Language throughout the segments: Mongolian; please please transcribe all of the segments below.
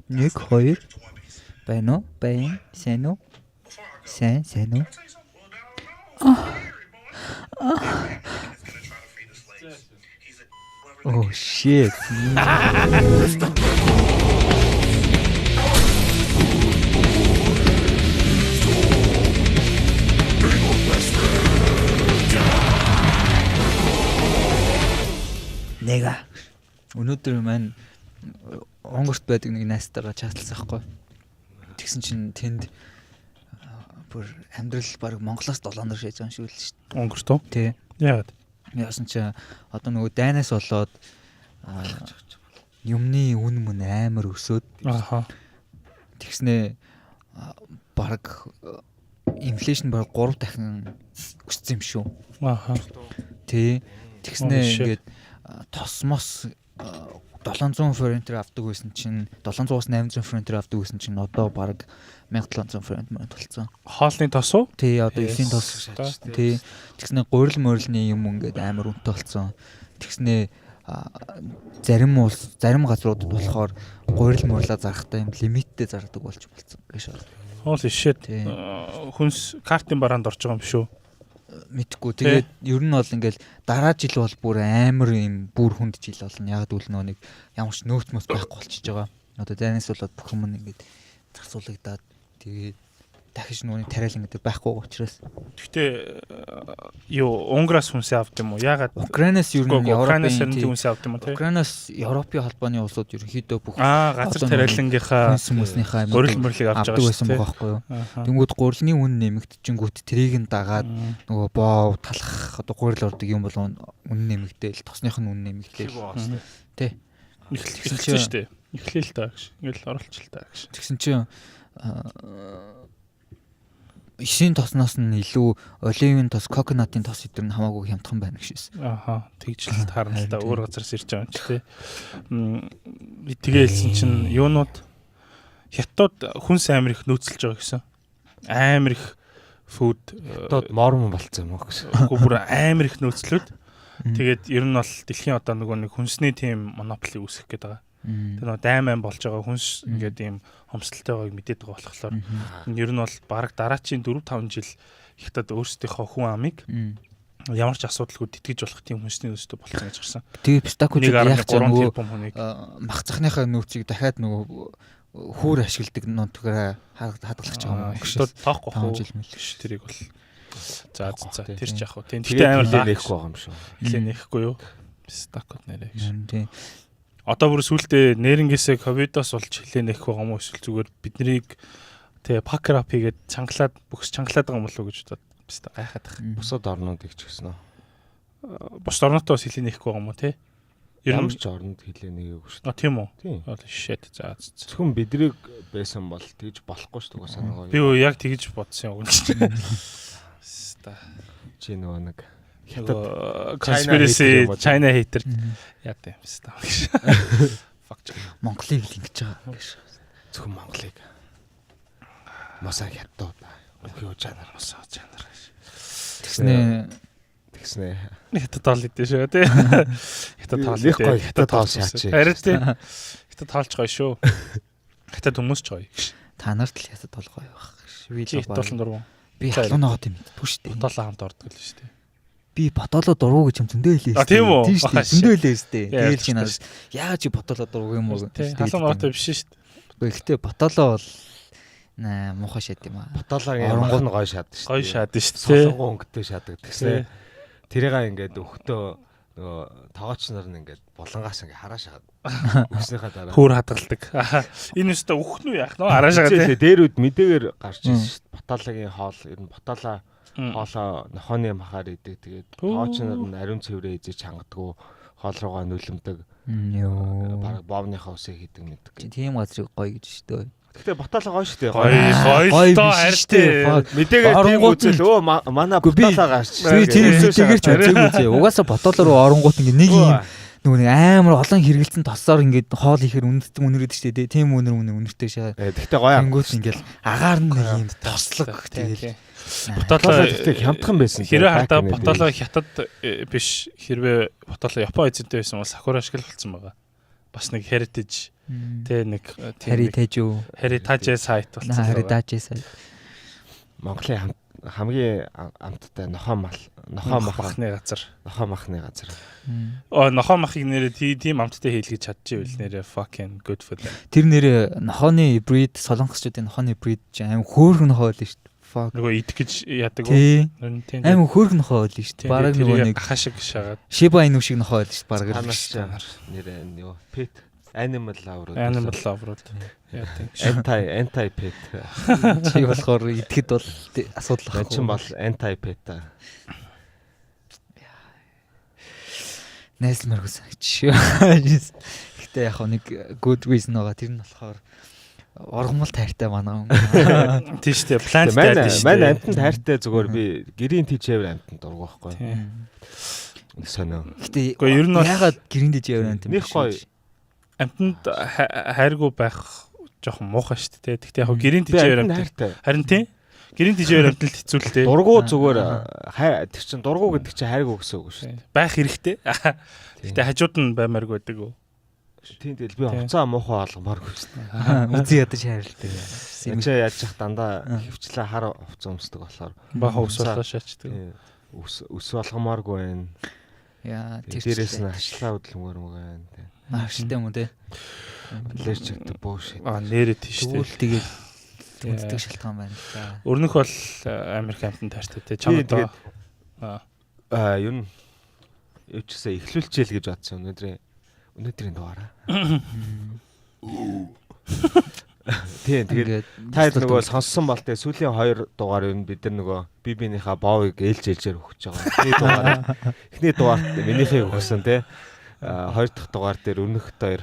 Нэг хоёр байна уу? Байна. Сайн уу? Сайн уу? Oh shit. Нэга. Өнөөдөр маань Онгорт байдаг нэг найстайгаа чатлсан байхгүй. Тэгсэн чинь тэнд бүр амьдрал баг Монголоос 7 нар шийдэж байгаа юм шиг л шүү дээ. Онгорт уу? Тий. Яагаад? Яасан чи одоо нөгөө дайнаас болоод юмны үн мөн амар өсөөд тэгснээ баг инфляшн баг 3 дахин өссөн юм шүү. Тий. Тэгснээ ингээд тосмос 700 франкээр авдаг байсан чинь 700-аас 800 франкээр авдаг байсан чинь одоо баг 1700 франк мөн толцсон. Хоолны тос уу? Тий, одоо 9-ийн тос. Тий. Тэгснээ гурил морилны юм ингээд амар үнэтэй болсон. Тэгснээ зарим газруудад болохоор гурил морилаа зарахтаа юм лимиттэй зардаг болж болсон гэж байна. Holy shit. Хүнс картын бараанд орж байгаа юм шүү. Мэдхгүй. Тэгээд ер нь бол ингээл дараа жил бол бүр амар юм бүр хүнд жил болно. Яг үл нэг ямар ч нөөц мөс байхгүй болчихж байгаа. Одоо дайнаас болоод бүх юм ингээд зарцуулагдаад тэгээд дахиж нүуний тариалан гэдэг байхгүй учраас. Гэхдээ юу Унграас хүнс авд юм уу? Ягаад Украинаас ер нь Европын хүнс авд юм уу те? Украинаас Европын холбооны улсууд ерөнхийдөө бүх газар тариалангийнхаа хүмүүсийнхаа гурил мөрлийг авч байгаа байсан байхгүй юу? Тэнгүүд гурилны үн нэмэгдчихэнгүүт трийг нь дагаад нөгөө боо талах одоо гурил ордог юм бол үн нэмэгдээл, тосных нь үн нэмэгдээл. Тэ. Эхэлсэн шүү дээ. Эхлээл таа гэж. Ингээл оруулчихл таа гэж. Тэгсэн чинь 9-ийн тосноос нь илүү оливын тос, коконатын тос идэр нь хамаагүй хямдхан байна гэжсэн. Тэгж л таарна л да. Өөр газараас ирж байгаа юм чи тээ. Тэгээйлсэн чинь юунууд хятад хүнс амар их нөөцлж байгаа гэсэн. Амар их фуд хятад морм болцсон юм уу гэсэн. Үгүй бүр амар их нөөцлөд. Тэгээд ер нь бол дэлхийн одоо нөгөө нэг хүнсний тим монополи үүсгэх гээд байгаа. Тэр нөгөө дайман болж байгаа хүнс ингээд ийм хомсдолтой байгааг мэдээд байгаа болохоор ер нь бол баг дараачийн 4-5 жил хятад өөрсдийнхөө хүн амыг ямар ч асуудалгүй тэтгэж болох тийм хүнсний өсөлтөд болсон гэж гарсан. Тэгээ пистакуч яг ч нөгөө махцахныхаа нөөцийг дахиад нөгөө хөөр ашигладаг нутгаар хадгалах байгаа юм шүү. Тоохгүй хаа жил мэлш тэрийг бол за тэр ч яг хөө тийм гэхдээ амар нээхгүй байгаа юм шүү. Хилээ нээхгүй юу? Пистакут нэрээ гэж. Одоо бүр сүултээ нэрнгээсээ ковидоос болж хилээ нээх байгаа юм уу эсвэл зүгээр биднийг тэгээ пакрап хийгээд чангалаад бүхс чангалаад байгаа юм болов уу гэж бодоод биста гайхаад байгаа. Бусад орнуудыг ч гэсэн үү. Бусад орнотоос хилээ нээх байгаа юм уу те? Ямар ч орнд хилээ нэгээгүй шүү дээ. Тийм үү? Тийм. Shit за. Зөвхөн бидрийг байсан бол тэгж болохгүй шүү дээ санаагаа. Би яг тэгж бодсон юм уу? Биста чи нөгөө нэг conspiracy China hater яа тийм биста. Fuck Монголыг л ингэж байгаа гэж. Зөвхөн Монголыг. Масаа хятад. Өхөө жанар масаа жанар. Тэгснэ. Хятад тоол идэв шүү тий. Хятад тоол идэв. Хятад тоол шаач. Арай тий. Хятад тоолч гоё шүү. Хятад хүмүүс ч гоё. Та нарт л хятад тоол гоё байх. Би л болон дуруу. Би халуунаад юм мэдгүй шүү дээ. Ботолоо хамт ордог л шүү дээ. Би ботолоо дуруу гэж юм зөндөө хэлээ. Тийм үү? Тийм шүү дээ. Зөндөө хэлээ шүү дээ. Тэгэл чи надаас яагаад чи ботолоо дуруу юм уу? Халуунаатай биш шүү дээ. Гэхдээ ботолоо бол муухай шат юм аа. Ботолоогийн орнгууд нь гоё шат шүү дээ. Гоё шат шүү дээ. Солонгоо өнгөтэй шатдаг. Тэгснэ тэрийг ингээд өгтөө нөгөө тоогооч нар нь ингээд булангаас ингээд хараашаад өснийхаа дараа хөөр хадгалдаг. Энэ өстө өгөх нь яах нь хараашаад тий. Дээрүүд мэдээгээр гарч ирсэн шүү дээ. Ботологийн хоол ер нь ботолоо хоолоо нохооны махаар идэг. Тэгээд тоогооч нар нь ариун цэврээ эзэж хангадгүй хоол руугаа нүлэмдэг. Бараг боовныхаа усыг хийдэг мэддэг. Тийм газрыг гоё гэж шүү дээ. Гэхдээ ботолоо гоё шүү дээ. Гоё тоо харьцээ. Мэдээгээр тийм үзэл манай ботолоо гарч. Би тийм мэдээгээр ч үзээгүй. Угаасаа ботолоо руу оронгууд ингээ нэг юм нөгөө амар олон хэрэгэлцэн тосоор ингээд хоол ихээр үнэтэй үнэрээд шүү дээ. Тийм үнэртэй шаа. Гэхдээ гоё ангууд ингээл агаар нь юм тослог тэгэл. Ботолоо гэхдээ хямдхан байсан. Хэрвээ хатаа ботолоо хятад биш хэрвээ ботолоо Япон эзэнтэй байсан бол сакура ашигла болсон байгаа. бас нэг heritage тэ нэг heritage сайт болсон. Heritage сайт. Монголын хамгийн амттай нохоо махны газар. Нохоо махыг нэрээ тийм амттай хийлгэж чадчих байл нэрээ fucking good for them. Тэр нэрээ нохооны breed солонгосчуудын нохооны breed аим хөөрхөн нохоо л шүү дээ. Fuck. Нөгөө идэх гэж яадаг уу? Аим хөөрхөн нохоо л шүү дээ. Бараг нөгөө нэг хашиг шагаад. Shiba Inu шиг нохоо л шүү дээ. Бараг нэрээ юу pet animal lover. Anti pet. Чи болохоор идэхэд бол асуудал байхгүй. Чин бол anti pet та. Найсмар хүсэж шүү. Гэтэ яг нэг good reason байгаа. Тэр нь болохоор ургамал тайртай манай хүн. Тийм шүү дээ. Plant тайртай шүү дээ. Манай амтнд тайртай зүгээр би гэрийн тийчээр амтнд дургу байхгүй. Сонио. Гэтэ ер нь ягаад гэрийн тийчээр амт юм бэ? Них гоё. Амтнд хайргуу байх жоохон муухай шүү дээ. Гэхдээ яг гэрийн тийчээр амт. Харин тийм. Гэрийн тийчээр амтнд хэцүү л дээ. Дургу зүгээр тэр чин дургу гэдэг чинь хайргуу гэсэн үг шүү дээ. Байх хэрэгтэй. Гэхдээ хажууд нь баймаарг байдаг уу? Тийм тэгэл би хувцаа муухай болгомооргүй шүү дээ. Үзий ядаж хайрлалтай. Эмчээ яаж чих дандаа хөвчлээ хар хувцас өмсдөг болохоор баха ус болоо шаачдаг. Ус болгомооргүй байна. Яа дээрээс нь ашлаа хөдөлмөр мөгөн тий. Ааштай юм уу те. Лэрч гэдэг буушээ. Нэрээ тийш тий. Тэгвэл тэгэл түнцдэг шалтгаан байна л да. Өрнөх бол Америк амтанд таартай тий. Чамд юу н өвчсээ эхлүүлчихэл гэж бодсон өнөөдрийн дугаараа. Тийм тэгээд та нөгөө сонссон бол тэгээ сүүлийн 2 дугаар юу бид нар нөгөө бибинийхээ боовыг ээлжээр өгч байгаа. Эхний дугаарт минийхээ өгсөн те. 2 дахь дугаар дээр өнөхт 2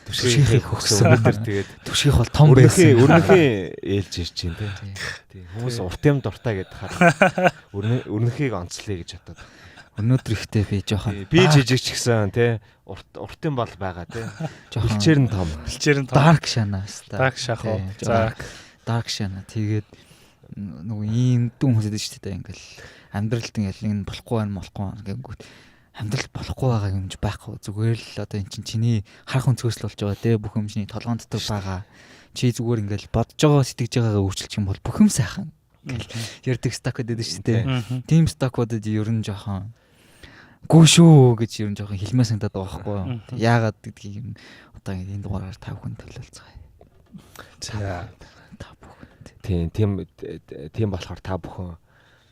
түшгийг өгсөн бид нар тэгээд түшгийг бол том байсан. Өрнөхийн ээлж ирж чинь те. Тийм хүмүүс урт юм дуртай гэдэг хараа. Өрнөхийг онцлоё гэж бодоод. Өнөөдөр ихтэй би жоохон би жижиг ч гэсэн те уртын бол байгаа те. Бэлчээр нь том. Dark шана хэвээр. Dark шахуу. За dark шана. Тэгээд нөгөө ийм дүн хүмүүсэд шүү дээ ингээл амьдралд ингээл энэ болохгүй байна гэнгүүт амьдрал болохгүй байгаа юмж байхгүй. Зүгээр л одоо эн чиний харах өнцгөөсөл болж байгаа те. Бүх юмчний толгоон дотор байгаа. Чи зүгээр ингээл бодож байгаа сэтгэж байгаагаа өөрчилчих юм бол бүх юм сайхан. Ингээл ярддаг стакуд байдаг шүү дээ. Тим стакуудад ер нь жоохон гүү шүү гэж ер нь жоохон хэлмээ санагдаад байгаа байхгүй юу. Яагаад гэдгийг юм одоо энэ дугаараар та бүхэн төлөөлцгаая. За та бүхэн. Тийм болохоор та бүхэн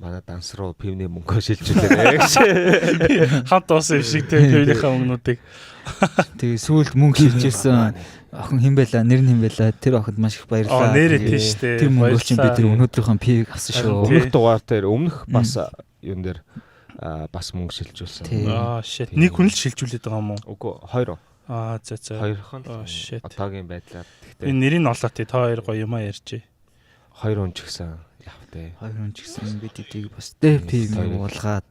манай данс руу пивний мөнгөө шилжүүлээрэй гэж. Хамт уусан юм шиг тийм пивнийхээ мөнгнүүдийг. Тэгээ сүүлд мөнгө шилжүүлсэн охин хэн байлаа, нэр нь хэн байлаа, тэр охинд маш их баярлалаа. Нэрээ тийш дээ. Тэр мөнгөө чинь бид тэр өнөөдрийнхөө пивийг авсан шүү. Өмнөх дугаар дээр өмнөх бас юун дээр бас мөнгө шилжүүлсэн. Shit. Нэг хүн л шилжүүлээд байгаа юм уу? Үгүй 2. За. 2 хон. Одоогийн байдлаар. Гэхдээ энэ нэрийг олоо тий та хоёр гоё юм ярьж. 2 хүн ч гэсэн явтай. 2 хүн ч гэсэн бид эдийг бас пив уулгаад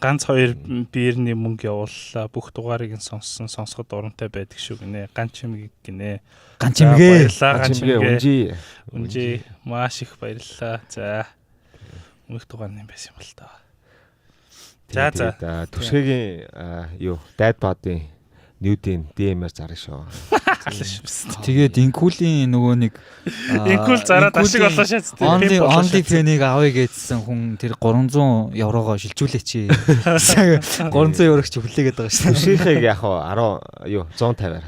ганц 2 биерний мөнгө явууллаа. Бүх дугаарыг нь сонсоход урамтай байдаг шүү гинэ. Ганц чимэг гинэ. Ганц чимгээ. Үнжи маш их баярлалаа. За. Өмнөх дугаар юм байсан юм л та. За. Түшгийн юу дайд баадын нүүдийн DM-ээр зарна шүү. Тэгээд инкулийн нөгөө нэг инкул зараад ашиг болоо шээ. Only fan-ыг авъя гэдсэн хүн тэр 300 еврогоо шилжүүлээч. 300 еврог ч хүлээгээд байгаа шүү. Түшгийг яг 150-аар.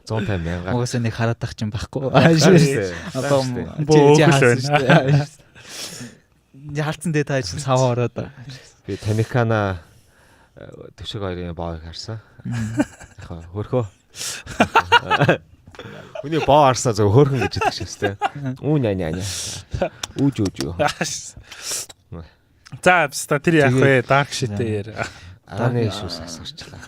150 мянгаар. Угаасаа нэг хараад ах чинь байхгүй. Одоо Яалцсан дээ та чинь сав ороод. Би Таникана Түшиг хоёрын боог харсан. Яг хөрхөө. Үний боо харсаа зөв хөөрхөн гэж хэлдэг шээс тээ. Үу няня. Үүж. За бста тэр яг вэ dark shit-ээр. Араны шүүс асгарчлаа.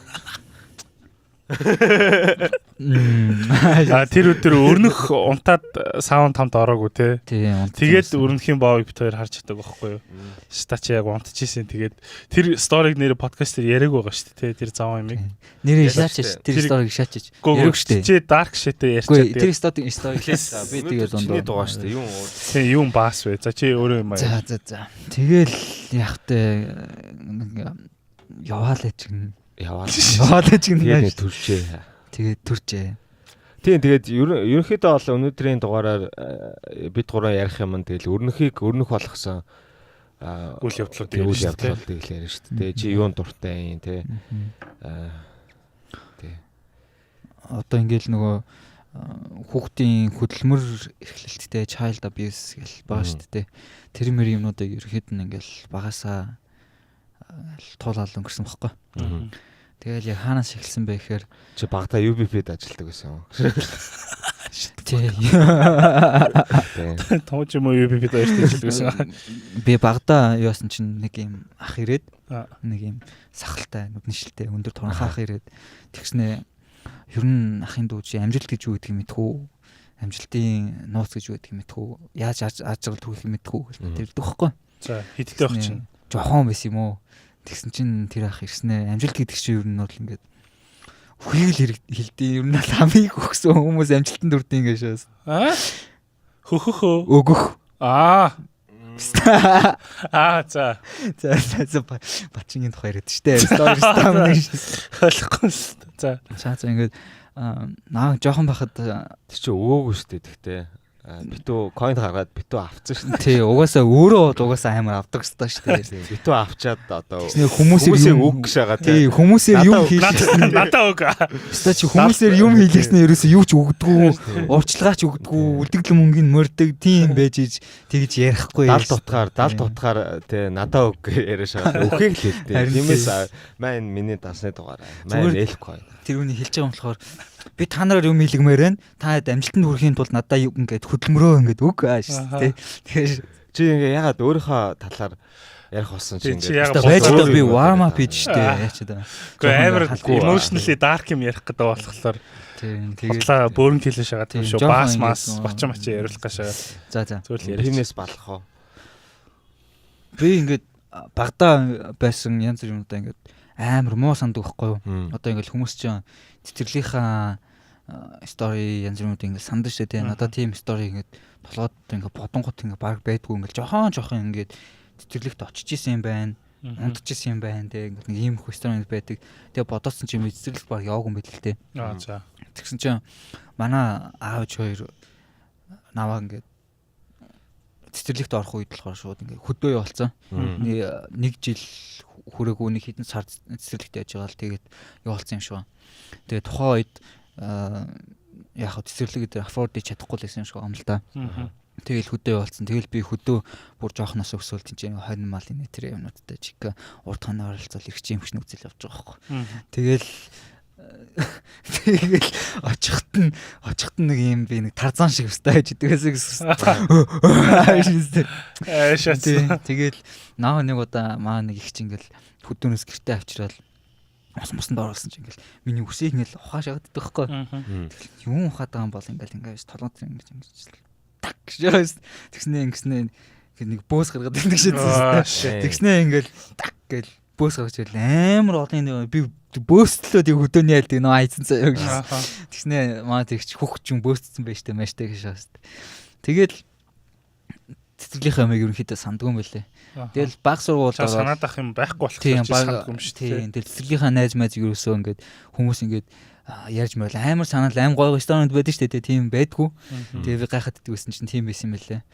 Тэр өдөр өрнөх унтаад саунд хамт ороогүй те. Тэгээд өрнөхийн боовыг бит хоёр харж чаддаг байхгүй юу? Стач яг унтчихсэн. Тэгээд тэр сториг нэр подкаст дээр яриаг байгаа шүү дээ. Тэр заваа юмыг. Нэрээ шаачаач. Тэр сториг шаачаач. Яриаг шүү дээ. Чи dark shit-ээр ярьчаад. Тэр сториг би тэгээд дундаа дугаа шүү дээ. Юм баас вэ? За чи өөрөө юм аа. За. Тэгэл яг тэ яваалаа чинь яваад Яваад ч гинэ. төрчээ. Тэгээд төрчээ. Тийм тэгээд ерөнхийдөө бол өнөөдрийн дугаараар бид гурав ярих юм нь тэгэл өрнөхийг өрнөх болгосон үйл явдлууд үйл явдлуудыг ярьж шүү дээ. Чи юунд дуртай юм те. Тий. Одоо ингээл нөгөө хүүхдийн хөдөлмөр эрхлэлттэй child abuse гэл байгаа шүү дээ. Тэр мөр юмнуудыг ерөөд нь ингээл багасаа туулаад өнгөрсөн бохгүй. Тэгэл яг хаанаас эхэлсэн бэ гэхээр чи багада UBP-д ажилладаг байсан юм. тий. Тооч юм уу UBP-д ажилладаг байсан. Би багада яасан чинь нэг юм ах ирээд нэг юм сахалтай нүдний шилтэй өндөр тонхон ах ирээд тэгснэ ер нь ахын дүү чи амжилт гэж юу гэдгийг мэдхүү, амжилтын нууц гэж юу гэдгийг мэдхүү, яаж ажрал түүхийг мэдхүү гэж тэрдэг байхгүй. За хиттэй байх чинь жохон байсан юм уу? Тэгсэн чинь тэр ах ирснэ. Амжилт гэдэг чинь ер нь бол ингээд үхийг л хэлдэг. Ер нь л хамгийн өгсөн хүмүүс амжилтанд хүрдэг ингэ шээс. Хөхөхөө. Өгөх. За бачингийн тухай яриад штэ. Story stam нэг ойлгохгүй. За ингээд наа жоохон бахад тэр чи өвөөгүй штэ тэгтээ. Битүү coin гаргаад битүү авцсан шүү дээ. Тий, угаасаа өөрөө угаасаа амар авдаг шүү дээ. Битүү авчаад одоо хүмүүсээр үг гшаага тий. Хүмүүсээр юм хийлгэсэн. Надаа үг. Өстой чи хүмүүсээр юм хийлгэснээр ерөөсөө юу ч өгдөггүй, уурчлагаач өгдөггүй, үлдэгдэл мөнгөнд мөрдөг тийм байж иж тэгж ярихгүй. 70 дутгаар тий надаа үг яриа шаа. Үхийг л хэлдэг. Тиймээс маань миний дасны дугаараа. Маань элхгүй. Тэр үний хэлж байгаа юм болохоор би та нараар юм хэлгмээр байна. Та амжилтанд хүрэхийн тулд надаа юу ингээд хөдөлмөрөө ингээд үг шүү дээ. Тэгэхээр чи ингээ ягаад өөрийнхөө талаар ярих болсон чи ингээ байжгаа би warm up хийж штэ яачаад байна. Гэхдээ амар emotionally dark юм ярих гэдэг болохоор тэгээд бөөрн хэлэн шагаад тийм шүү. Бас бачаа яриулах гашаа. За зүгээр яриа. Тиймээс балах уу. Би ингээд багада байсан янз бүрийн юмудаа ингээд амар муу санддаг байхгүй юу? Одоо ингээд хүмүүс чинь цэцэрлийнхаа story янз бүрүүд ингээд сандаж штэ тий. Надад тийм story ингээд толгойд ингээд бодонгот ингээд баг байдгүй ингээд жохон ингээд цэцэрлэгт очиж исэн юм байна. Унтж исэн юм байна тий. Ингээд нэг ийм их story байдаг. Тэгээ бодоцсон чинь цэцэрлэгт баг яваагүй юм байл л тий. За. Тэгсэн чинь манай аавч хоёр наваа ингээд цэцэрлэгт орох үед болохоор шууд ингээд хөдөө явуулсан. Нэг жил хүрээгүй нэг хэдэн сар цэцэрлэгт яаж байгаа л тэгээд явуулсан юм шүү. Тэгээд тухайн үед яг хөө цэцэрлэг аффорд хийж чадахгүй л байсан юм шиг юм л да. Тэгэл хөдөө явуулсан. Тэгэл би хөдөө бүр жоохноос өсвөл тийм хонь малын тэр юмнуудтай чиг урд хоноор оролцол их юм хшин үзэл явж байгаа байхгүй. Тэгэл очихт нэг юм би нэг тарзан шиг өстэй гэж дэгээс тэгэл наа нэг удаа маа нэг их чинь ингээл хөдөөнөөс гэртээ авчирал моснд оруулсан чинь ингээл миний үсийг ингээл ухааш авдаг байхгүй. Юм ухаад байгаа юм бол ингээл толгойд ингэж так шээс тэгснээ нэг бөөс гаргаад байдаг шээ. Тэгснээ ингээл так гэл бөөс гаргаж ирэл амар олон би бөөстлөө тэг хөдөөний айлд нөө айцсан заяа гэж. Тэгснээ маа тэгч хөх ч юм бөөсцсөн байж тээ маштай гэж шээс. Тэгэл цэцэрлийнхээ ямыг ерөнхийдөө сандгүй юм байлээ. Тэгэл баг сургууль санаад ах юм байхгүй болохоор сандгүй юм шүү дээ. Тэгэл цэцэрлийнхээ найз майз ерөөсөө ингээд хүмүүс ингээд ярьж мөрөл амар санаал аим гоё ресторанд байдаг шүү дээ. Тийм байдгүй. Тэгээ би гайхаад идэгсэн чинь тийм байсан юм байлээ.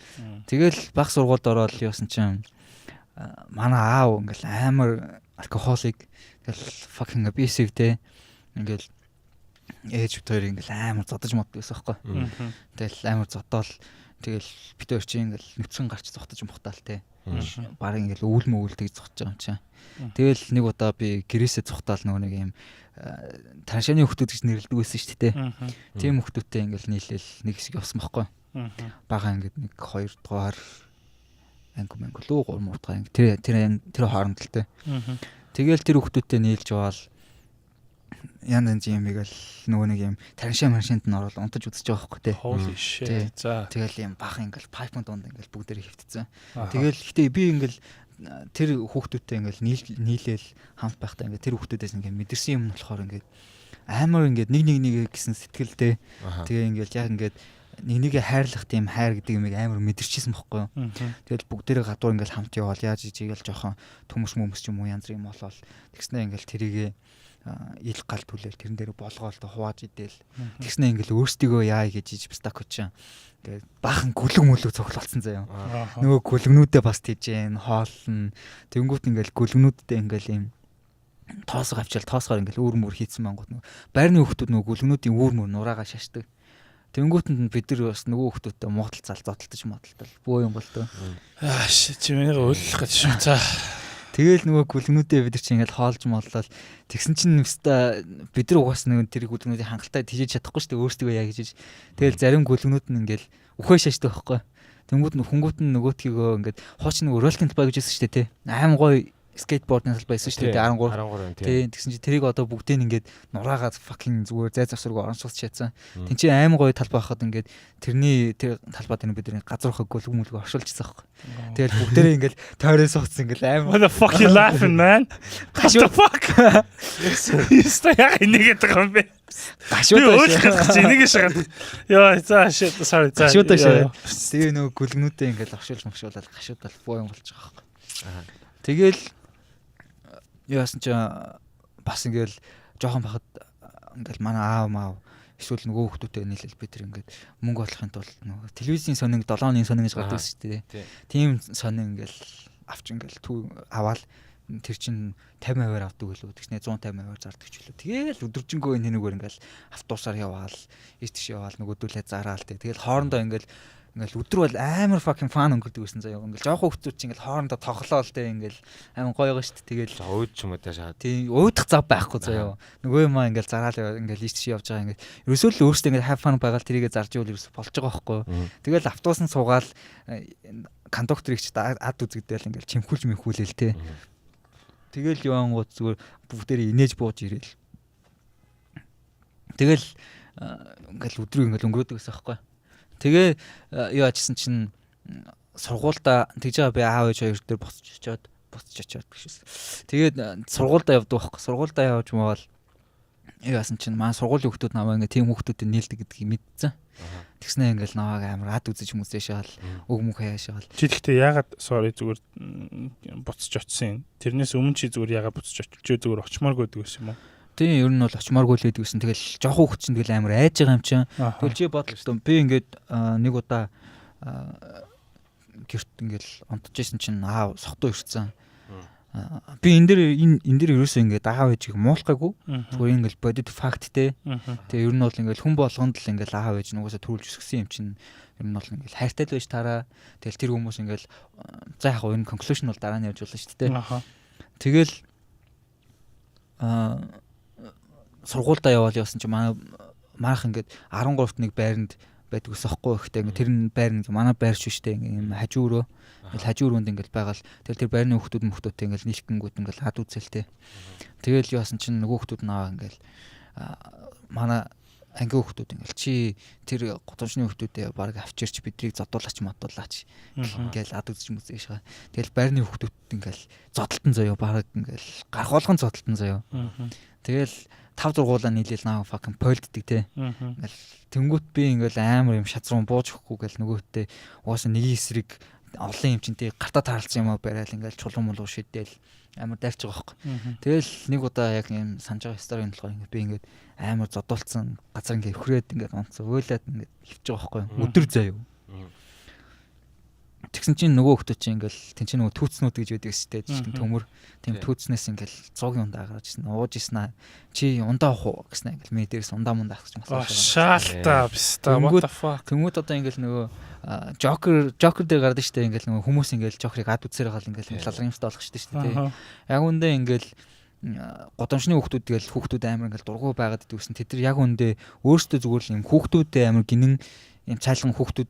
Тэгэл баг сургуульд ороод явсан чинь манай аав ингээл амар алкохолик тэгэл fucking abusive те ингээл ээж бүтээр ингээл амар зодож моддаг байсан байхгүй. Тэгэл амар зодоол тэгэл бид хоёр чи ингээл нүцгэн гарч зогтож мохтаал те. Бараг ингээл өвлмөвлдөг зогтож байгаа юм чинь. Тэгэл нэг удаа би гэрээсээ зогтаал нөгөө нэг юм таншааны хүмүүс гэж нэрлдэг байсан шүү дээ. Тийм хүмүүстэй ингээл нийлээл нэг хэсэг явсан байхгүй. Бага ингээд нэг 2 дугаар анги лөө 3 дугаар анги тэр хооронд л те. Тэгэл тэр хүмүүстэй нийлж яваал янз юмыг л нөгөө нэг юм таншаа машинд нь орол унтаж үзэж байгаа байхгүй те. Holy shit. За. Тэгэл юм бага ингээл пайпын донд ингээл бүгдээрээ хөвтцэн. Тэгэл гэтээ би ингээл тэр хүүхдүүдтэй ингээл нийлээл хамт байхдаа ингээд тэр хүүхдүүдээс ингээд мэдэрсэн юм болохоор ингээд амар ингээд нэг гэсэн сэтгэлтэй тэгээ ингээд яг ингээд нэгээ хайрлах тийм хайр гэдэг юмыг амар мэдэрчээсэн бохгүй юу. Тэгэл бүгдээрээ гадуур ингээл хамт яваал яаж ижигээл жоохон төмөс ч юм уу янз бүр юм болол тэгснэ ингээл тэрийгээ ил гал түлээл тэрэн дээр болгоолтой хувааж идэл тэгснэ ингээл өөрсдийгөө яа гэж иж стак очоо. Тэгээд баахан гүлэг мүлэг цогцолцсон заяа. Нөгөө гүлгнүүдээ бас тийжэн хоолно. Тэнгүүт ингээл гүлгнүүдтэй ингээл юм тоосоо авчаал тоосоор ингээл үүр мөр хийцэн мангууд нөгөө байрны хүмүүс нөгөө гүлгнүүдийн үүр мөр нураагаа шашдаг. Тэнгүүтэнд бид нар бас нөгөө хүмүүстэй муудал цал зодтолтож модтол бөө юм бол тоо. Чи миний өөлөх гэж шүү. За. Тэгэл нөгөө гүлгнүүдээ бид нар чинь ингээл хоолж моллол тэгсэн чинь нэвста бид нар угаас нөгөө тэр гүлгнүүдийн хангалттай тижиж чадахгүй шүү дээ өөрсдөө яа гэж. Тэгэл зарим гүлгнүүд нь ингээл ухаан шашдаг байхгүй. Тэнгүүд нь хүнгүүд нь нөгөөтгийгөө ингээд хооч нөгөө роллинг талбай гэж хэлсэн шүү дээ тий. Аим гоё скейтбордын талбай байсан шүү дээ 13. Тий тэгсэн чинь тэрийг одоо бүгдээ ингээд нураагаад fucking зүгээр зай завсрыг оронсуулж чадсан. Тин чи аим гоё талбай хахад ингээд тэрний тэр талбай дээр бид нар газар хог гөлөг мүлэг оршуулчихсан байхгүй. Тэгэл бүгдээрээ ингээд тойроо сууцсан ингээд аим what the fuck you laughing man? What the fuck? Яста яа энийгээ байгаа юм бэ? Гашуудаа гэж энийгээ шахаад. Яа за shit sorry за. Гашуудаа шаа. Тэгээ нөгөө гөлгнүүдээ ингээд оршуулж мөшүүлээд гашуудаа боо юм болж байгаа байхгүй. Тэгэл яасан ч бас ингээл жоохон бахад ингээл манай аав маав эсвэл нөгөө хүмүүстэй нийлэл бид тэр ингээд мөнгө олохын тулд нөгөө телевизийн сонинг 7 оны сонинг гэж гардаг шүү дээ. Тийм сонин ингээл авч ингээл аваал тэр чин 50% авдаг үлээ тэгснэ 150% зардаг ч үлээ. Тэгээл өдөржингөө энэ нэгээр ингээл автобусаар яваал ийш яваал нөгөөдөлөө зараал тэгэл хоорондоо ингээл өдөр бол амар fucking fun өнгөрдөг байсан заяа. Ингээл жоохон хүмүүс чинь ингээл хоорондоо тоглоол те ингээл амар гоё байгаа шүү дээ. Тэгэл ууд ч юм уу те шаад. Тийм уудах зав байхгүй заяа. Нөгөө юм ингээл зараал ингээл ийш явж байгаа ингээл ерөөсөө л өөрсдөө ингээл have fun байгаал тэрийгэ зарж ивэл ерөөсөө болж байгаа байхгүй. Тэгэл автобус нь суугаал кондукторыг ч ад үзэгдээл ингээл чимхүүлж мэнхүүлээл те. Тэгэл явангууд зүгээр бүгдээрээ инээж бууж ирээл. Тэгэл ингээл өдрөө ингээл өнгөрөөдөг гэсэн байхгүй. Тэгээ юу ачсан чинь сургуультай тэгж байгаа би аав ээж хоёр дээр буцаж очиод гэшээс. Тэгээд сургуультай явдаг байхгүй. Сургуультай явж мавал юу асан чинь маань сургуулийн хүмүүс намаа ингээ тийм хүмүүстэй нийлдэг гэдгийг мэдсэн. Тэгснэ ингээл навааг амар ад үзэж мүзээшаал өг мөх хаяашаал. Чи тэгтээ яагаад sorry зүгээр буцаж очсон юм? Тэрнээс өмнө чи зүгээр яагаад буцаж очиж зүгээр очимооргүй гэдэг юм уу? Тийм ер нь бол очимооргүй л байдаг гэсэн. Тэгэл жоохон хөвч чинь тэгэл амар айж байгаа юм чинь. Тэгэл чи бодлоо би ингээд нэг удаа гэрт ингээл онтож исэн чинь аав сохтуу ирсэн. Би энэ дээр ерөөсөө ингээд аав ээжийг муулахгүйгүй. Зүгээр ингээл бодит факт те. Тэгээ ер нь бол ингээл хүн болгонд л ингээл аав ээж нугасаа төрүүлж өсгсөн юм чинь ер нь бол ингээл хайртай л байж таараа. Тэгэл тэр хүмүүс ингээл за яг гоо энэ conclusion бол дараа нь явж болно шүү дээ. Тэгэл сургуультай яваал явсан чи манайх ингээд 13-т нэг байранд байдаг ус ахгүй ихтэй ингээд тэр байр нэг манай байрч биш те ингээд хажуурөө хажууруунд ингээд байгаал тэгэл тэр байрны хүмүүстэй ингээд нийлхэнгүүд ингээд хад үзэлтэй. Тэгэл яасан чинь нөгөө хүмүүс наваа ингээд манай анги хүмүүс ингээд чи тэр годомчны хүмүүстэй баг авчирч бидрийг зодуулаач матуулаач ингээд ад үзэж мүзээш байгаа. Тэгэл байрны хүмүүс ингээд зодтолтон заяа баг ингээд гарах болгон зодтолтон заяа. Тэгэл 5 сургуулаа нийлээл наа fucking полддаг те. Ингээл тэнгуут би ингээл амар юм шазруу бууж өгөхгүй гэл нөгөөтэй угаасаа нэг эсрэг олон юм чинтэй гартаа таарлцсан юм аа барайл ингээл чулуун мулуу шидээл амар дайрч байгаа байхгүй. Тэгэл нэг удаа яг юм санаж байгаа стори болохоор ингээд би ингээд амар зодуулсан газар ингээд өвхрээд ингээд онцоо өөлээд ингээд хөвж байгаа байхгүй. Өдөр заяа. Тэгсэн чинь нөгөө хүмүүс чинь ингээл тэн чинь нөгөө түүцнүүд гэж байдаг шүү дээ. Жишээ төмөр тийм түүцнээс ингээл 100 ундаа гаргаж ирсэн. Ууж ирсэн аа. Чи ундаа уух уу гэснэ ингээл ми дээрс ундаа мундаа гэж асууж байгаа. Шаалтаа биста what the fuck. Тэнгүүд одоо ингээл нөгөө Joker дээр гардаг шүү дээ. Ингээл нөгөө хүмүүс ингээл Joker-ыг ад үзсээр хаал ингээл лалгамстай болох шүү дээ. Яг үндэ ингээл годомчны хүүхдүүд амар ингээл дургу байгаад идвсэн. Тэд нар яг үндэ өөрсдөө зүгээр л юм хүүхдүүдээ амар гинэн юм цайлган хүүхдүүд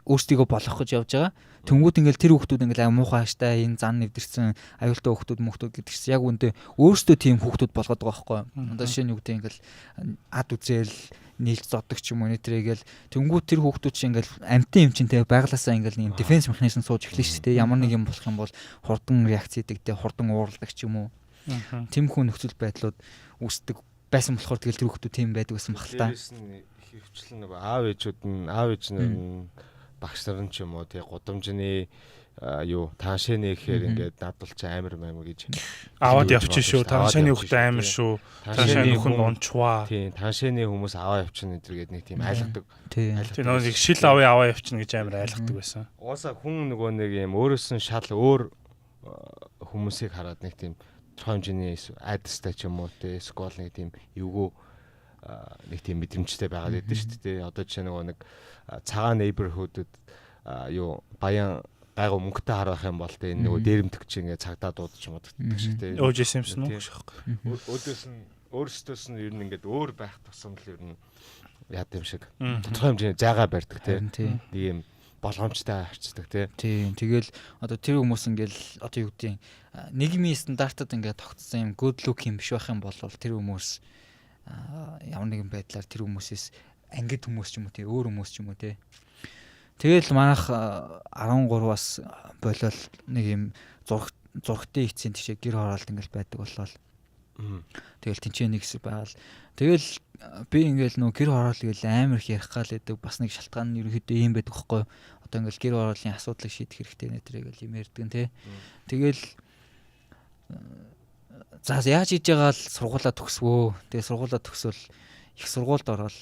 өөрсдийгөө болох гэж явж байгаа. Тэнгүүд ингээл тэр хүүхдүүд ингээл муухай хааштай энэ зан нэвдэрсэн аюултай хүүхдүүд гэдэг чинь яг үндэ өөрсдөө тийм хүүхдүүд болгоод байгаа байхгүй. Одоо жишээ нь юу гэдэг ингээл ад үзэл нийлж зоддог ч юм уу нэтрэгээл тэнгүүд тэр хүүхдүүд чинь ингээл амтын юм чинь те байглаасаа ингээл нэг дефенс механизм сууж эхлэн шүү дээ. Ямар нэг юм болох юм бол хурдан реакц хийдэг те хурдан уурладаг ч юм уу. Тэмхүү нөхцөл байдлууд үүсдэг байсан болохоор тэгэл тэр хүүхдүүд тийм байдаг гэсэн баг л та. Хөвчлэн нөгөө аав ээжүүд нь багш нар нь ч юм уу тий гудамжны юу таашааны гэхээр ингээд надад ч амар гэж аваад явчихна шүү. Таашааны хүүхдээ амар шүү. Таашааны хүн унчваа. Тийм, таашааны хүмүүс аваа явчихна гэдэргээд нэг тийм айлгадаг. Тийм нэг шил аваа явчихна гэж амар айлгадаг байсан. Уусаа хүн нөгөө нэг юм өөрөөс нь шал өөр хүмүүсийг хараад нэг тийм тодорхой хэмжээний айдастай ч юм уу те скол нэг тийм эвгүй нэг тийм мэдрэмжтэй байгаад байдаг шүү дээ. Одоо жишээ нэг цагаан neighborhood-д юу баян гайгүй мөнгөтэй харах юм бол те энэ нөгөө дээрэмтгч ингээ цагдаа дуудаж моддаг шиг те. OJ Simpson уу шахгүй. Өөдөөс нь өөрсдөөс нь ер нь ингээд өөр байх тусам л ер нь яад юм шиг тодорхой хэмжээний зайгаа барьдаг те. Нэг юм болгоомжтой авчдаг те. Тийм. Тэгэл одоо тэр хүмүүс ингээл одоо юу гэдгийг нийгмийн стандартад ингээд тогтсон юм good look юм биш байх юм бол тэр хүмүүс ямар нэгэн байдлаар тэр хүмүүсээс ангид хүмүүс ч юм уу те өөр хүмүүс ч юм уу те. Тэгэл манайх 13-аас болол нэг юм зургтын эцсийн тийшээ гэр хороолт ингээл байдаг боллоо. Тэгэл тэнцээ нэг хэсэг байгаал. Тэгэл би ингээл нөө гэр хороол гээл амар их ярих гал гэдэг бас нэг шалтгаан нь ерөөхдөө ийм байдаг хөхгүй. Одоо ингээл гэр хорооллын асуудлыг шийдэх хэрэгтэй нэ тэргээл юм ярьдаг нэ. Тэгэл за яаж хийж байгаа л сургуулаа төгсвөө. Тэгээ сургуулаа төгсвөл их сургуульд ороод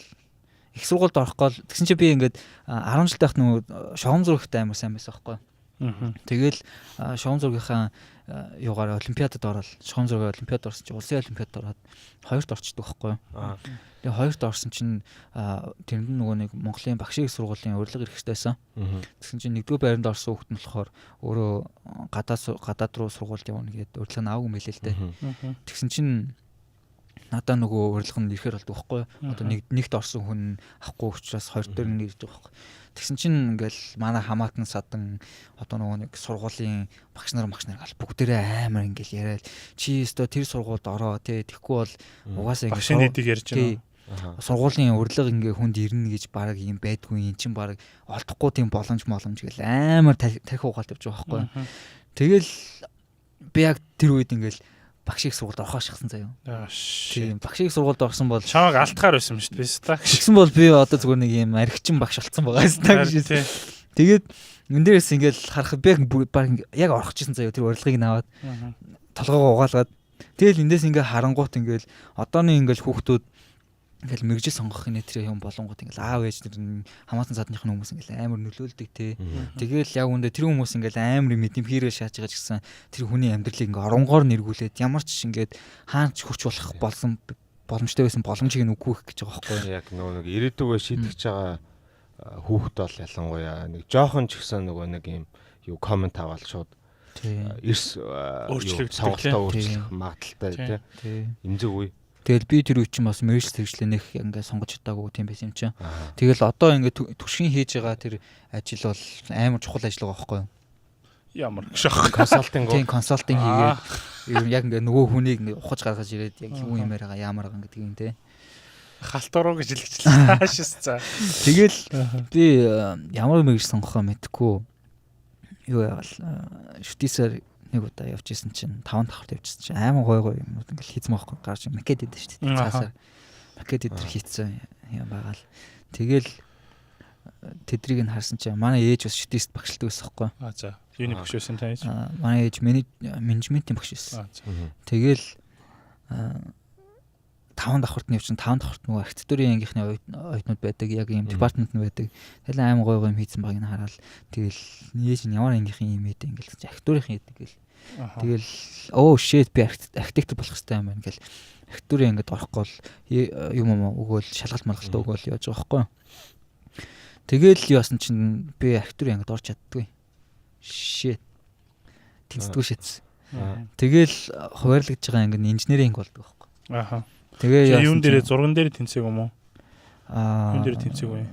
их сургуульд орохгүй л тэгсэн чи би ингээд 10 жил тахт нөгөө шогом зурагтай амар сайн байсан байхгүй. Тэгэл шогом зургийнхаа юугаар олимпиадад ороод шогом зургийн олимпиад орсон чи улсын олимпиадад ороод хоёрт орчдөг байхгүй. Тэгээ хоёрт орсон чинь тэрэнд нөгөө нэг Монголын багшийн сургуулийн урилга эрхтэйсэн. Тэгсэн чинь нэгдүгээр байранд орсон хүүхэд нь болохоор өөрөө гадаад руу сургуульд явна гэдэг урилга нь аваагүй мэлээ л дээ. Тэгсэн чинь надаа нөгөө урилга нь ирэхээр болдог байхгүй. Одоо нэгт орсон хүн авахгүй учраас хоёр дээр нь ирж байгаа байхгүй. Тэгсэн чинь ингээл манай хамаатан садан одоо нөгөө нэг сургуулийн багш нар гал бүгдээрээ амар ингээл яриад чи өстө тэр сургуульд ороо тий тэгхгүй бол угаасаа ингээл багшийн нэдэг ярьж байна. Сургуулийн урилга ингээ хүнд ирнэ гэж баг юм байдгүй эн чинь баг олдохгүй тийм боломж гэл амар тарих угаалт явж байгаа байхгүй. Тэгэл би яг тэр үед ингээл багшийн сургуульд орохоо шахсан заяа. Тийм багшийн сургуульд орсон бол чамайг алтахаар байсан юм шүү дээ та. Гэсэн бол би одоо зүгээр нэг юм архичин багш болсон байгаа юм та. Тэгээд энэ дээрээс ингээл харах би яг орох гэсэн заяа тэр урилгыг наваад толгоогоо угаалгаад тэгэл эндээс ингээ харангуут ингээл одооны ингээл хүүхдүүд ингээл мэрэгжил сонгох нэтэр юм болонгууд ингээл аав ээж нар хамаатан садныхны хүмүүс ингээл амар нөлөөлдөг те. Тэгэл яг үндэ тэр хүмүүс ингээл амар мэдэм хийрээ шааж байгаа ч гэсэн тэр хүний амьдралыг ингээ оронгоор нэргүүлээд ямар ч ингээд хаач хурч болох боломжтой байсан боломжийг нь үгүй гэж байгаа байхгүй. Яг нэг ирээдүгөө шийдэж байгаа хүүхэд бол ялангуяа нэг жоохон ч гэсэн нөгөө нэг юм юу комент аваад шууд эрс сонголтоо өөрчлөх магадaltaй те. Эмзэг үе. Тэгэл би тэр үе чинь бас мэрэгжил хэрэгжлэнэх ингээ сонгож чадаагүй тийм байсан юм чинь. Тэгэл одоо ингээ түвшин хийж байгаа тэр ажил бол амар чухал ажил байгаа байхгүй юу? Ямар гшах консалтинг хийгээд яг ингээ нөгөө хүнийг ингээ ухаж гаргаж ирээд яг юу юм яриагаа ямар байгаа гэдэг юм те. Халтуруу гэж хэлчихлээ хаашаас за. Тэгэл би ямар мэрэгжил сонгохоо мэдэхгүй юу яагаал шүтээсээр нэг удаа явж исэн чинь 5 давхарт явжсэн чинь амар гой юмнууд ингээл хийцэн байхгүй гарч макет идэв шүү дээ. Цаасаар макет идэр хийцэн юм байгаа л. Тэгэл тэдрийг нь харсан чинь манай ээж бас шүтээст багшилдаг байсан байхгүй. За. Юуны багш байсан та ээж? Манай ээж менежментийн багш байсан. Тэгэл 5 давхарт нь явчихсан 5 давхарт нөгөө архитектурын ангийнхны оюутнууд байдаг яг ийм департамент нь байдаг. Тэгэл аим гой юм хийцэн байгааг нь хараад тэгэл нээж нь ямар ангийнхын юм ээ ингээл архитектурын хийдэг гэл. Тэгэл оо shit би архитектор болох хэрэгтэй юм байна гэл. Архитектурын ангид орохгүй бол юм өгөөл шалгалт маргалт өгөөл яаж байгаа байхгүй. Тэгэл яасан чинь би архитектурын ангид орж чаддгүй. Shit. Тэнцдэггүй шээц. Тэгэл хуваарлагдж байгаа анги нь инженеринг болдог байхгүй. Тэгээ юун дээр зурган дээр тэнцээг юм уу? Юун дээр тэнцээг вэ?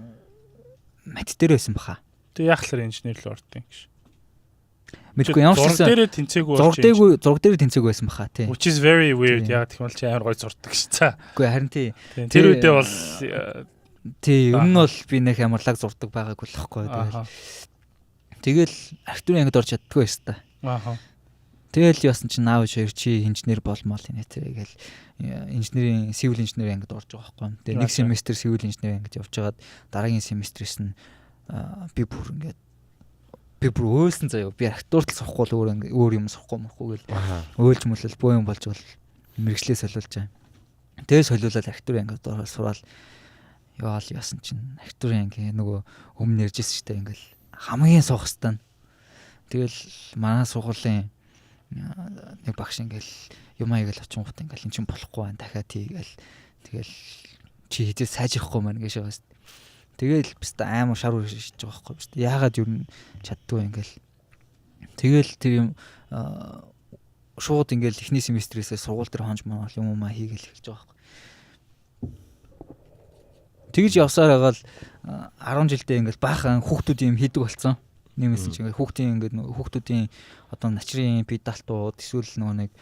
Мат дээр байсан баха. Тэгээ яг л инженер л ордсон гэж. Мэдгүй ямар ч зураг дээр тэнцээг зураг дээр тэнцээг байсан баха тий. Which is very weird. Яг тэгмэл чи амар гой зурдаг ш. За. Үгүй харин тий. Тэр үедээ бол тий ер нь бол би нэг амарлаг зурдаг байгаагүй л байхгүй. Тэгэл архитектурын ангид орж чаддгүй байсан та. Тэгэл яасан чинь наав хоёр чи инженер болмол нэ тэргээл инженерийн civil engineering ангид орж байгаа байхгүй. Тэгээ нэг семестр civil engineering ангид явж байгаад дараагийн семестрээс нь би бүр ингээд би бүр өөлсөн заяа. Би актуурт сухгүй л өөр юм сухгүй мөхгүй гэл. Өөлж мөлөл боо юм болж бол мэрэгчлээ солиулж байгаа. Тэгээ солиулаад актуурын ангид ороод сураал яваал яасан чинь актуурын анги нөгөө өмнө ярьжсэн шүү дээ ингээл хамгийн суух стан. Тэгэл манай сургуулийн нэг багш ингээл юм аягаал очингууд ингээл эн чинь болохгүй байна дахиад тийгээл тэгэл чи хизээ сайжрахгүй маань гэж шээс. Тэгэл бистэ амар шар үржиж байгаа байхгүй бистэ. Яагаад юу чаддгүй ингээл. Тэгэл тэр юм шууд ингээл эхний семестрээсээ сургууль дээр хонж маал юм уу хийгээл эхэлж байгаа байхгүй. Тэгж явсаар байгаа л 10 жилдээ ингээл баахан хүүхдүүд юм хийдэг болсон. Нэмсэн чинь хүүхдийн ингээд хүүхдүүдийн одоо начрын педалтууд эсвэл нөгөө нэг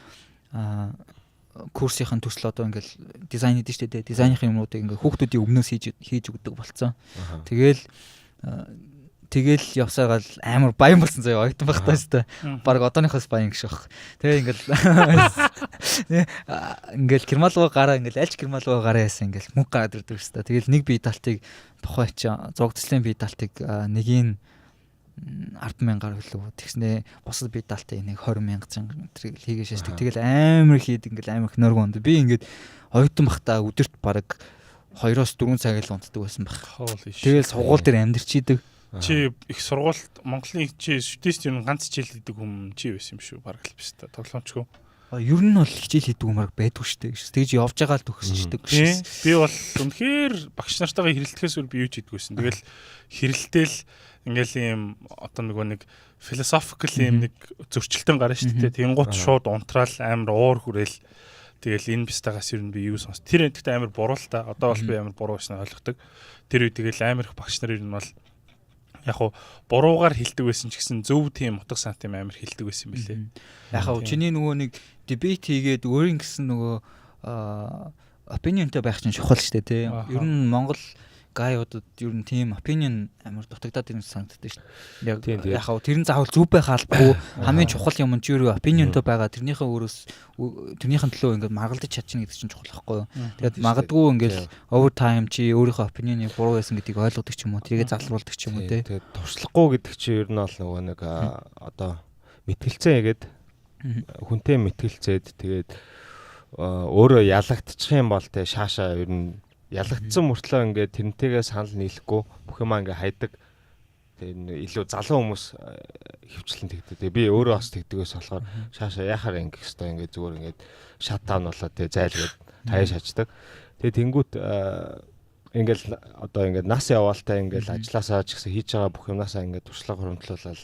курсийн төсөл одоо ингээл дизайн хийдэг шүү дээ. Дизайныхын юмнуудыг ингээ хүүхдүүдийн өмнөөс хийж өгдөг болцсон. Тэгэл явсаар гал амар баян болсон заяа ойтон багтаа шүү дээ. Бараг одооныхоос баян гэж баг. Тэгээ ингээл гермалгоо гараа ингээл альч гермалгоо гараа яасан ингээл мөнгө гараад ирдэг шүү дээ. Тэгэл нэг педалтыг тухай чи зурагдлын педалтыг нэгийг 10,000 хөлөө тэгснэ бусад педалтыг нэг 20,000 зэрэг хийгээ шаашдаг. Тэгэл амар хийдэг ингээл амар их нөргөө онд. Би ингээд ойтон багтаа өдөрт бараг 2-4 цаг л унтдаг байсан баг. Тэгэл сургууль дээр амьдэрчийдэг. Чи их сургуульд Монголын чи студент ер нь ганц хичээл хийдэг хүм чи байсан юм шүү бараг л биш та тоглоомчгүй. Ер нь бол хичээл хийдэг юмарг байдгүй шүү дээ. Тэгж явж байгаа л төгсчдөг гэсэн. Би бол үнэхээр багш нартайгаа хэрэлдэхээс өөр би юу ч хийдгүйсэн. Тэгэл хэрэлтэл ингээл ийм одоо нэг философикл ийм нэг зөрчилтөн гарна шүү дээ. Тэнгуут шууд унтраал амар уур хүрээл тэгэл энэ бистагаас ер нь би юу сонс. Тэр энэтэй амар буруу л та. Одоо бол би амар буруу гэснээр ойлгодог. Тэр үе тэгэл амар их багш нар ер нь бол яг хуу буруугаар хэлдэг байсан ч гэсэн зөв тийм утга сантим амар хэлдэг байсан билээ. Яг хуу чиний нөгөө нэг дебет хийгээд өөрийн гэсэн нөгөө opinionтэй байх чинь чухал шүү дээ тий. Ер нь Монгол гайуудад ер нь тийм opinion амар дутагдаад ирсэн санагддаг шүү дээ. Яг хуу тэр нь заавал зөв байх албагүй хамгийн чухал юм чи юу opinionтэй байгаа тэрнийхээ өөрөөс тэрнийхэн төлөө ингээд маргалдаж чадчихна гэдэг чинь чухал байхгүй юу. Тэгээд магадгүй ингээд overtime чи өөрийнхөө opinion-ыг буруу байсан гэдгийг ойлгодог ч юм уу тэргээ залруулдаг ч юм уу тий. Тэгээд туршлахгүй гэдэг чинь ер нь бол нөгөө нэг одоо мэтгэлцээ ягээд хүнтэй мэтгэлцээд тэгээд өөрөө ялагдчих юм бол те шаашаа ер нь ялагдсан мөртлөө ингээд тэрнтэйгээ санал нийлэхгүй бүх юмаа ингээд хайдаг. Тэгээ илүү залуу хүмүүс хөвчлэн тэгдэг. Би өөрөө бас тэгдэгээс болохоор шаашаа яхаар ингэх хэвээр ингээд зүгээр ингээд шатаун болоод тэгээ зайлгээд хаяа шааждаг. Тэгээ тэнгуут ингээд одоо ингээд нас яваалтай ингээд ажилласаа ч гэсэн хийж байгаа бүх юмнасаа ингээд туршлага хөрөмтлүүлэл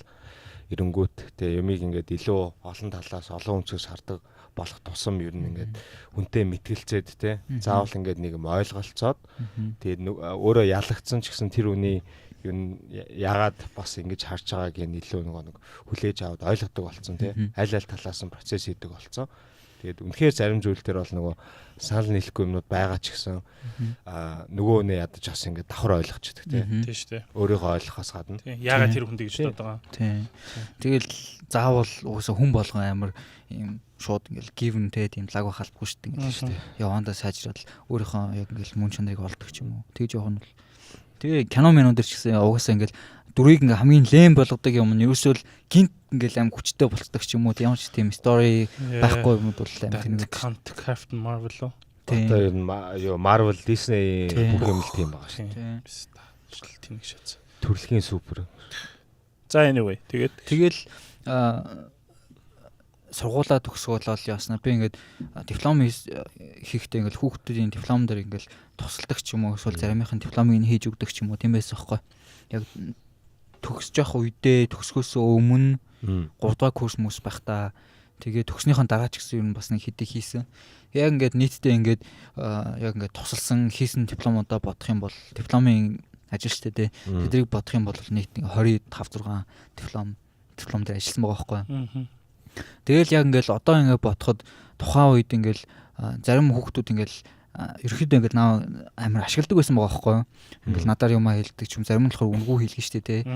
эрэнгүүт тэгээ юмыг ингээд илүү олон талаас олон өнцгөөс хардаг болох тусам ер нь ингээд хүнтэй мэтгэлцээд те заавал ингээд нэг юм ойлголцоод тэгээд өөрөө ялагдсан ч гэсэн тэр үний ер нь яагаад бас ингэж харж байгааг нь илүү нэг хүлээж аваад ойлгодог болсон те аль талаас нь процесс хийдэг болсон. Тэгээд үнэхээр зарим зүйл төр бол нөгөө санал нийлэхгүй юмнууд байгаа ч гэсэн нөгөө нэ ядаж бас ингээд давхар ойлгочдөг тийм шүү дээ. Өөрийгөө ойлгохоос гадна. Яагаад тэр хүнд гэж бодож байгаа. Тийм. Тэгэл заавал угаасаа хүн болгон амар юм шууд ингээл given те тийм лаг байх албагүй шүү дээ ингээд шүү дээ. Явандаа сайжраад өөрийнхөө яг ингээл мөн чанарыг олдог ч юм уу. Тэгж явах нь бол тэгээ кино минууд дэр ч гэсэн угаасаа ингээл дүрийг ингээ хамгийн лэм болгодог юм нь ерөөсөө л гинт ингээл аим хүчтэй болцдог ч юм уу. Ямар ч тийм story байхгүй юмуд бол аим тийм Captain Marvel уу. Одоо юу Marvel Disney бүх юм л тийм байгаа шүү дээ. Тийм шатсан. Төрөлхийн супер. За anyway тэгэл сургуулаа төгсгөөлөл яснаа би ингээд диплом хийхдээ ингээд хүүхдүүдийн диплом дээр ингээд тусалдаг ч юм уу эсвэл заримынхын дипломыг хийж өгдөг ч юм уу тийм байсан байхгүй. Яг төгсөж явах үедээ төгсгөөсөө өмнө 3 дахь курс мөс байхдаа тэгээ төгснөхийн дараа ч гэсэн юм бас нэг хэдий хийсэн. Яг ингээд нийтдээ ингээд яг ингээд тусалсан хийсэн дипломудаа бодох юм бол дипломын ажил штэ тэ. Тэдрийг бодох юм бол нийт 25-6 диплом дээр ажилласан байгаа байхгүй. Тэгэл яг ингээл одоо ингээд бодоход тухайн үед ингээл зарим хүүхдүүд ингээл ерөөхдөө ингээд амар ашигладаг байсан байгаа байхгүй юу. Ингээл надаар юмаа хэлдэг ч юм зарим нь болохоор үнгүү хэлгэн штэ тэ.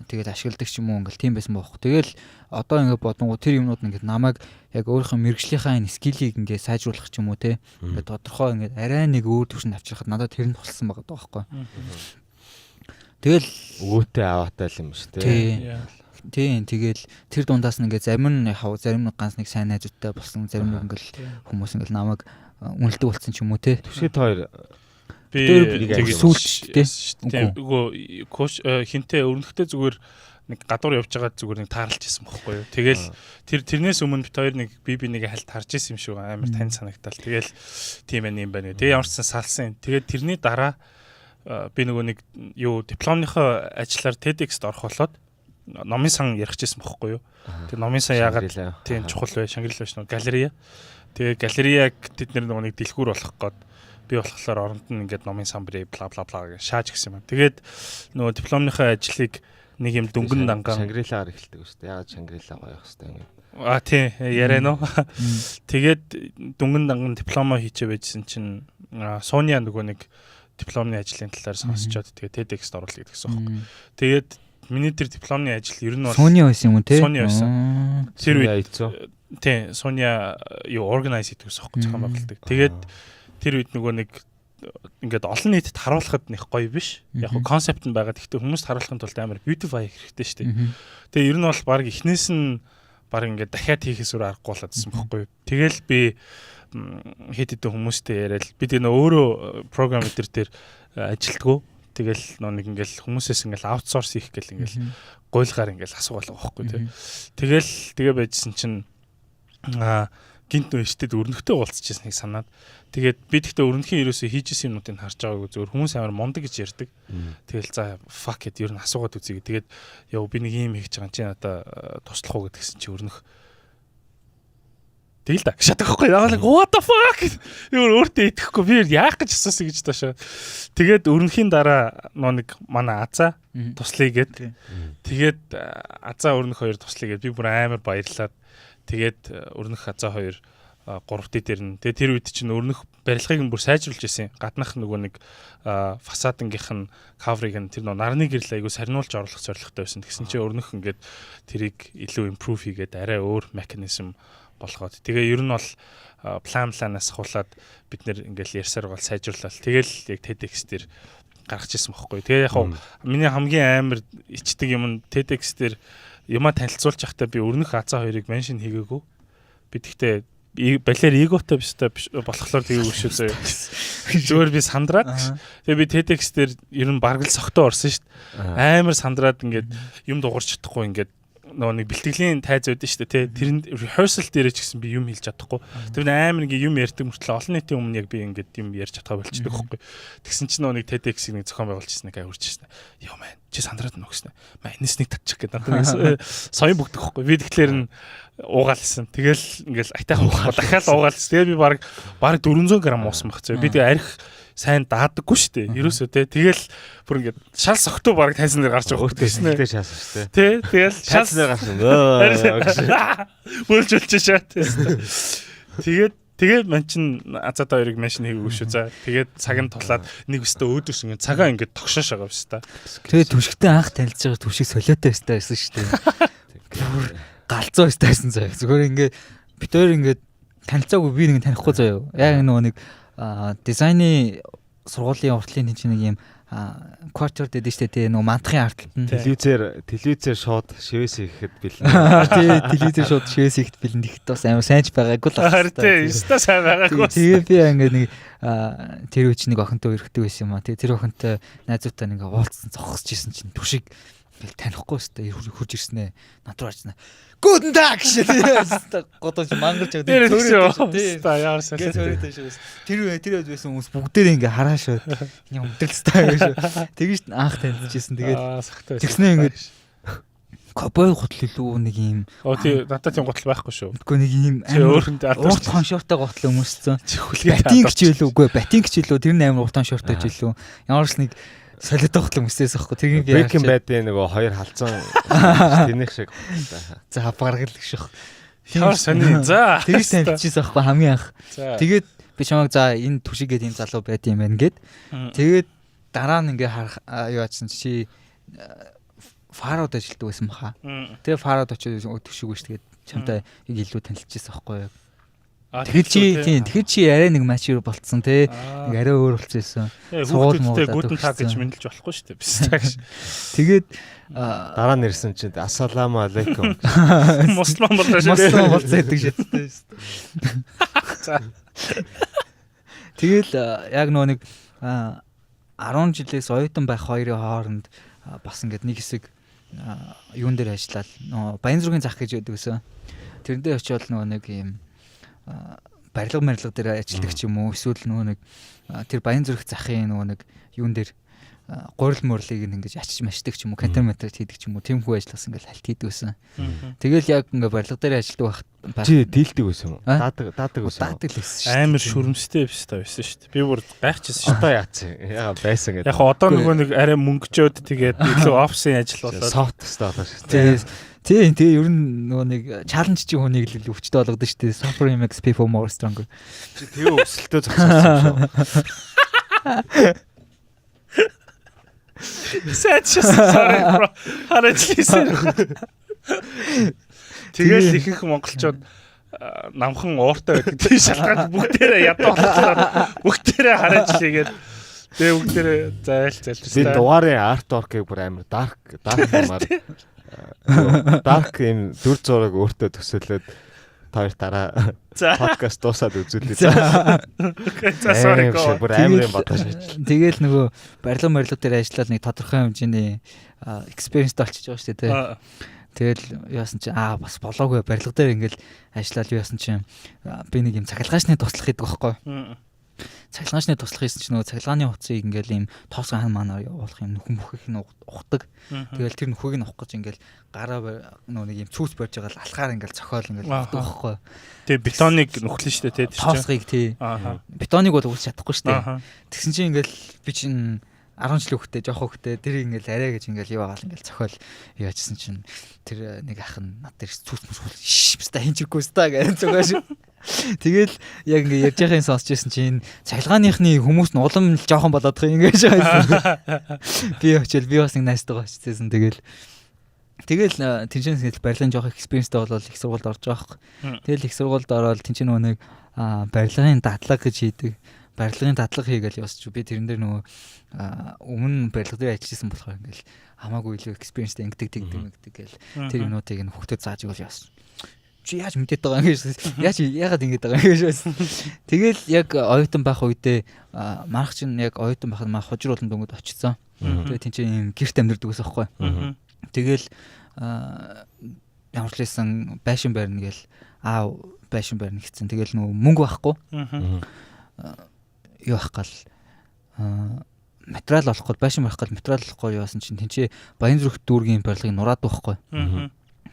Тэгээд ашигладаг ч юм уу ингээл тийм байсан байгаа. Тэгэл одоо ингээд бодонгоо тэр юмнууд ингээд намайг яг өөрийнхөө мэрэгжлийнхаа энэ скиллийг ингээд сайжруулах ч юм уу тэ. Ингээд тодорхой ингээд арай нэг өөр төвшөнд авчирхад надад тэр нь тулсан байгаа байхгүй юу. Тэгэл өвөтэй аваатай юм шүү дээ. Тийм тэгэл тэр дундаас нь ингээд зарим нь ганц нэг сайн найзуудтай болсон, зарим нь ингээл хүмүүс ингээл намайг үнэлдэг болсон ч юм уу те. Төсөд хоёр би сүүлч те. Үгүй коуч хинтээ өрнөхтэй зүгээр нэг гадуур явж байгаа зүгээр нэг таарлж исэн бохгүй юу. Тэгэл тэрнээс өмнө бит хоёр нэг би нэг хальт харж исэн юм шиг амар тань санагдал. Тэгэл тийм ээ юм байна. Тэгээ ямар ч салсан. Тэгээд тэрний дараа би нөгөө нэг юу дипломныхоо ажиллаар TEDx-д орох болоод номын сан ярих гэсэн бохгүй юу. Тэгээ номын сан яагаад тийм чухал вэ? Шангирал биш нөгөө галерея. Тэгээ галереяг тэд нөгөө нэг дэлгүүр болох гээд би болохоор оронд нь ингээд номын сан бри бла бла бла гэж шааж гисэн юм. Тэгээд нөгөө дипломныхоо ажлыг нэг юм дүнгэн данган Шангрилаар эхэлдэг шүү дээ. Яагаад Шангрилаа гоё хэвчтэй юм. Тийм яриа нөө. Тэгээд дүнгэн данган дипломо хийчээ байжсэн чинь Соня нөгөө нэг дипломны ажлын талаар сонсчоод тэгээд TEDx-д оруулах гэсэн юм. Тэгээд миний тэр дипломны ажил ер нь бол Соня байсан юм уу те? Соня байсан. Тэр үед тийм Соня юу organize хийдэг гэсэн юм зохион байгуулдаг. Тэгээд тэр үед нөгөө нэг ингээд олон нийтэд харуулхад нэг гоё биш. Яг нь концепт нь байгаа. Гэхдээ хүмүүст харуулахын тулд амар beautify хэрэгтэй шүү дээ. Тэгээ ер нь бол баг эхнээс нь баг ингээд дахиад хийхээс өөр аргагүй болоодсэн байхгүй юу. Тэгэл би хэд хэдэн хүмүүстэй яриад би тэр өөрөө програм дээр ажилтгоо. Тэгэл нэг ингээл хүмүүсээс ингээл аутсорс хийх гэл ингээл гуйлахаар ингээл асуугаал байхгүй тий. Тэгээ байжсэн чинь гинт нөөштэд өрнөхтэй уулзчихсан нэг санаад. Тэгээд би тэгтээ өрнөхийн ерөөсөө хийжсэн юмнуудыг харж байгаагүй зөвөр хүмүүс амар мундаг гэж ярьдаг. Тэгэл за fuck it ер нь асуугаад үзье. Тэгээд яв би нэг юм хийж байгаа чи надаа туслах уу гэдгсэн чи өрнөх. Тэгэл да шатахгүй яагаад what the fuck өөртөө итгэхгүй би яах гэж асуусан гэж таашаа. Тэгээд өрнөхийн дараа нэг манай Азаа туслая гэд. Тэгээд Азаа өрнөх хоёр туслая гэд би бүр амар баярлаад тэгээд өрнөх Азаа хоёр 3 дээр нь тэгээ тэр үед чинь өрнөх барилгыг нь бүр сайжруулж ирсэн. Гаднах нөгөө нэг фасадынгийнх нь каврыг нь тэр нарны гэрэл айгу сарниулж оруулах зорилготой байсан. Тэгсэн чинь өрнөх ингээд тэрийг илүү improve хийгээд арай өөр механизм болгоод тэгээ ер нь бол планаас ахуулаад бид нэр ингээл ярьсаар гол сайжруулаад тэгэл яг TEDx дээр гаргаж ирсэн бохгүй. Тэгээ яг миний хамгийн амар ичдэг юм TEDx дээр юма танилцуулж байхдаа би өрнөх Азаа хоёрыг меншн хийгээгүй. Би тэгтээ балер эготой биш болохоор тэгээгүй шүү зөө. Зүгээр би сандраад тэгээ би TEDx дээр ер нь бараг л согтоо орсон шүү дээ. Амар сандраад ингээд юм дуурч чадахгүй ингээд нөгөө нэг бэлтгэлийн тайз үүдэн шүү дээ. Тэрэнд rehearsal дээр ч гэсэн би юм хэлж чадахгүй. Тэр амар ингээд юм ярьдаг мөртлөө олон нийтийн өмнө яг би ингээд юм ярьж чадхаа болчихдог байхгүй. Тэгсэн чинь нөгөө нэг TEDx-ийг нэг зохион байгуулчихсан нэг хурцчихсан. Йоо мэн чи сандраад нөгснө. Маа энэс нэг татчих гэдэг. Надад соён бүгдэх байхгүй. Би тэгэхээр нь уугаалсан. Тэгэл ингээл айтайхан дахиад уугаалсан. Тэгээ би баг 400 г уусан баг. Би тэгээ арх сайн даадаггүй шүү дээ. Ерөөсөө тэгэл бүр ингээд шал согтуу баг тайсан дээр гарч байгаа хөтгөснэ. Тэгэл шаасан шүү дээ. Тий, тэгэл шал дээр гарсан. Бөлжүүлж шаат. Тэгээд ман чин Азаата хоёрыг машин хийгээгүй шүү. За тэгээд цаг нь тулаад нэг өстө өөдөөс ингээд цагаа ингээд тогшоош байгаа биш та. Тэгээд түшигтэй анх танилцж байгаа түшиг солиотой байсан шүү дээ. Галзуу байсан заяа. Зүгээр ингээд бид хоёр ингээд танилцаагүй би нэг танихгүй заяа. Яг нөгөө нэг дизайны сургуулийн уртлын чинь нэг юм квартер дээр дээ штэ нөгөө мантахын артлт нь телевизээр шууд шивээс хийхэд бэлэн. Тий, телевизээр шууд шивээс хийхэд бэлэн ихт бас амар сайнч байгаагүй л байна. Тий, өстө сайн байгаагүй. Тэгээ би ингээд нэг тэр үуч нэг охинтой өрхдөг байсан юм аа. Тэгээ тэр охинтой найзуутай нэг уулзсан зогсож исэн чинь түшиг ингээл танихгүй өстө хурж ирснэ. Над руу харснаа. Guten Tag шээ. Годож мангарч өгдөг. Тий. Яарсан. Тэр байсан хүмүүс бүгдээрээ ингээ хараашаа. Юм өдөлстэй гэж. Тэгэж анх танилцчихсэн. Тэгээд тэгснээ ингээ кобой гутал илүү нэг юм. Тий, надад тийм гутал байхгүй шүү. Үгүй нэг юм урт хоншортой гутал өмөрсөн. Батинг ч илүү үгүй батинг ч илүү тэр нь амар урт хоншортой ч илүү. Ямарс нэг солиотой гутал өмсөөс байхгүй. Тэрийг би Breaking Bad-ийн нөгөө хоёр халзан тэнэг шиг. За баргал гэх шөх. Ямар сони. За. Тэгж танилцчихсан байхгүй хамгийн анх. Тэгээд би чамайг за энэ түшигээд ийм залуу байт юм байна гэд. Тэгээд дараа нь ингээ харах юу ачсан чи фарууд ажилтдаг байсан баха. Тэгээ фарууд очиж түшиг үүш тэгээд чамтай илүү танилцчихсан байхгүй юу. Тэгэхээр чи арай нэг мачур болцсон те. Нэг арай өөр болцсон байсан. Хүүхдүүдтэй гүтэн таг гэж мэдлж болохгүй шүү дээ. Биш таг. Тэгээд дараа нь ирсэн чинь ассаламу алейкум. Муслим болоо шүү. Муслим болцоо гэдэг шаттай шүү. Тэгэл яг нэг 10 жилээс оюутан байх хоёрын хооронд бас ингээд нэг хэсэг юун дээр ажиллаад Баян зүргийн зах гэж яддаг гэсэн. Тэрэн дээр очиод нэг юм барилга дээр ажилладаг ч юм уу эсвэл нэг тэр Баян зүрх захын нэг юун дээр гурил мөрлийг ингэж ачиж машдаг ч юм уу кантер хийдэг ч юм уу тийм хүү ажилласан ингээл хальт хийдэг байсан. Тэгэл яг ингээ барилга дээр ажилладаг байх. Чи дийлдэг байсан уу? Даадаг байсан. Даадаг л байсан шүү. Амар шүрмстэй байсан шүү дээ. Би бүр гайхчихсан шүү. Одоо яац яга байсан гэдэг. Яг одоо нөгөө нэг арай мөнгөчөөд тэгээд илүү офсын ажил болоод софт өстэй болоо шүү. Тийм ер нь нөгөө нэг чаленж чи хүнийг л өвчтэй болгодог шүү дээ. Suffer makes people more stronger. Чи тэг өсөлтөө зогсоосон юм шүү. Sorry bro. Хараачлээсэн. Тэгэл ихэнх монголчууд намхан ууртай байдаг. Тийм шалтгаан бүгдээрээ ядуу болохоор бүгдээрээ хараачлээгээд тэгээ бүгдээрээ зайлж. Би дугаарын арт-воркийг бүр амар dark юмар dark юм дүр зураг өөртөө төсөөлөд хоёр дараа подкаст дуусаад үзүүлээ. За sorry go. Бүр амар юм бодож. Тэгэл нөгөө барилга дээр ажиллаад нэг тодорхой хэмжээний experience олчиж байгаа шүү дээ. Тэгэл яасан чи бас болоогүй барилга дээр ингээл ажиллаад яасан чи би нэг юм цахилгаачны туслах хийдэг байхгүй. Цахилгаачны туслах хийсэн чи нөгөө цахилгааны хувцсыг ингээл ийм тоосгон хан манаар явуулах юм нөхөн бүхийг нь ухдаг. Тэгэл тэр нөхөгийг нь ухах гэж ингээл гараа нөгөө нэг ийм цүүц барьж байгаа л алхаар ингээл цохоол ингээл ухдаг байхгүй. Тэгээ бетоныг нөхлөн штэ тий. Тоосгыг тий. Бетоныг бол үүсч чадахгүй штэ. Тэгсэн чи ингээл би чинь 10 жилийн хөвгтэй жоох хөвгтэй тэр ингээл арай гэж ингээл юу байгаа л ингээл цохиол яажсэн чинь тэр нэг ах нь над дээр цүүц мөсгөл шипста хинчиргүй ста гэж зогоош. Тэгэл яг ингээ ярьж байгааг сонсч байсан чинь цахилгааныхны хүмүүс нь улам л жоохон болоод байгаа ингэж байсан. Би очил би бас нэг найстайгаа очижсэн тэгэл тэнцэнээс барилгын жоох экспириенстэй болол их сургуульд орж байгаа хэрэг. Тэгэл их сургуульд ороод тэнцэн нөгөө нэг барилгын дадлага гэж хийдэг. Барилгын дадлага хийгээл явсч би тэрэн дээр нөгөө өмнө барилга дээр ажиллажсэн болохоор ингээл хамаагүй илүү экспириенстэй ингэдэг гэл тэр юмнуудыг нь хөвгтөд зааж игэл яасан. Чи яаж мэдээд байгаа юм гэж яагаад ингэж байгаа юм гэж байсан. Тэгэл яг оюутан байх үедээ марх чинь яг оюутан байхад маа хожир болон дөнгөд очсон. Тэгээ тэнцээ юм гэрт амьдэрдэг ус аахгүй. Тэгэл ямар ч лсэн байшин барина гээл байшин барина гэсэн. Тэгэл нөгөө мөнгө байхгүй. Юу ах гал материал олох гол байшин барих гал материал олохгүй яасан чинь тэнцээ Баян зүрх дүүргийн барилгыг нураад байхгүй.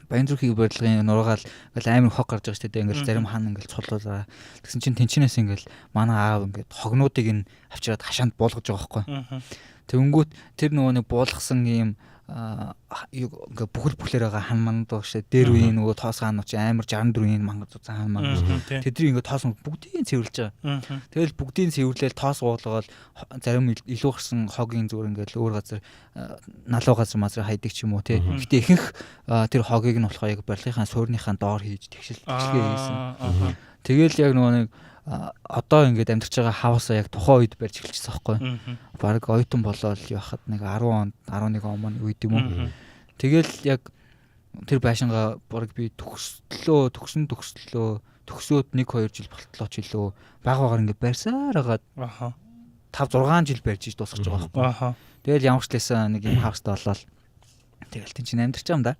Баян зүрхийн барилгын нураагаал ингээл амар хог гарч байгаа шүү дээ. Ингээл зарим хаан ингээл цулуулаа. Тэгсэн чинь тэнчнээс ингээл манай аав ингээд хогнуудыг нь авчираад хашаанд буулгаж байгаа байхгүй. Тэнгүүт тэр нөгөө нэг буулгасан юм ингээ бүхэл байгаа хан манд багшаа дээр үеийн нөгөө тоос хаанууд чи амар 64-ийн мангад зузаан хан манд тэдний ингээ тоос бүгдийг цэвэрлж байгаа. Тэгэл бүгдийг цэвэрлээл тоос уулгаал зарим илүү гарсан хогийн зүгээр ингээл өөр газар налуу газар мазраа хайдаг ч юм уу тий. Гэтэ ихэнх тэр хогийг нь болохоор яг барилгынхаа суурныхаа доор хийж тэгшилгээ хийсэн. Тэгэл яг нөгөө нэг одоо ингээд амьдарч байгаа хавсаа яг тухайн үед барьж эхэлчихсэн байхгүй. Бараг оюутан болоод явахад нэг 10 он 11 он маань үед юм уу. Тэгэл яг тэр байшингаа бараг би төгсөөд 1-2 жил болтлоо ч илүү багаагаар ингээд барьсаар хагаад 5-6 жил барьж иж дуусгаж байгаа байхгүй. Тэгэл ямар ч лээсэн нэг юм хавстай болоод тэгэл тэн чинь амьдарч байгаа юм да.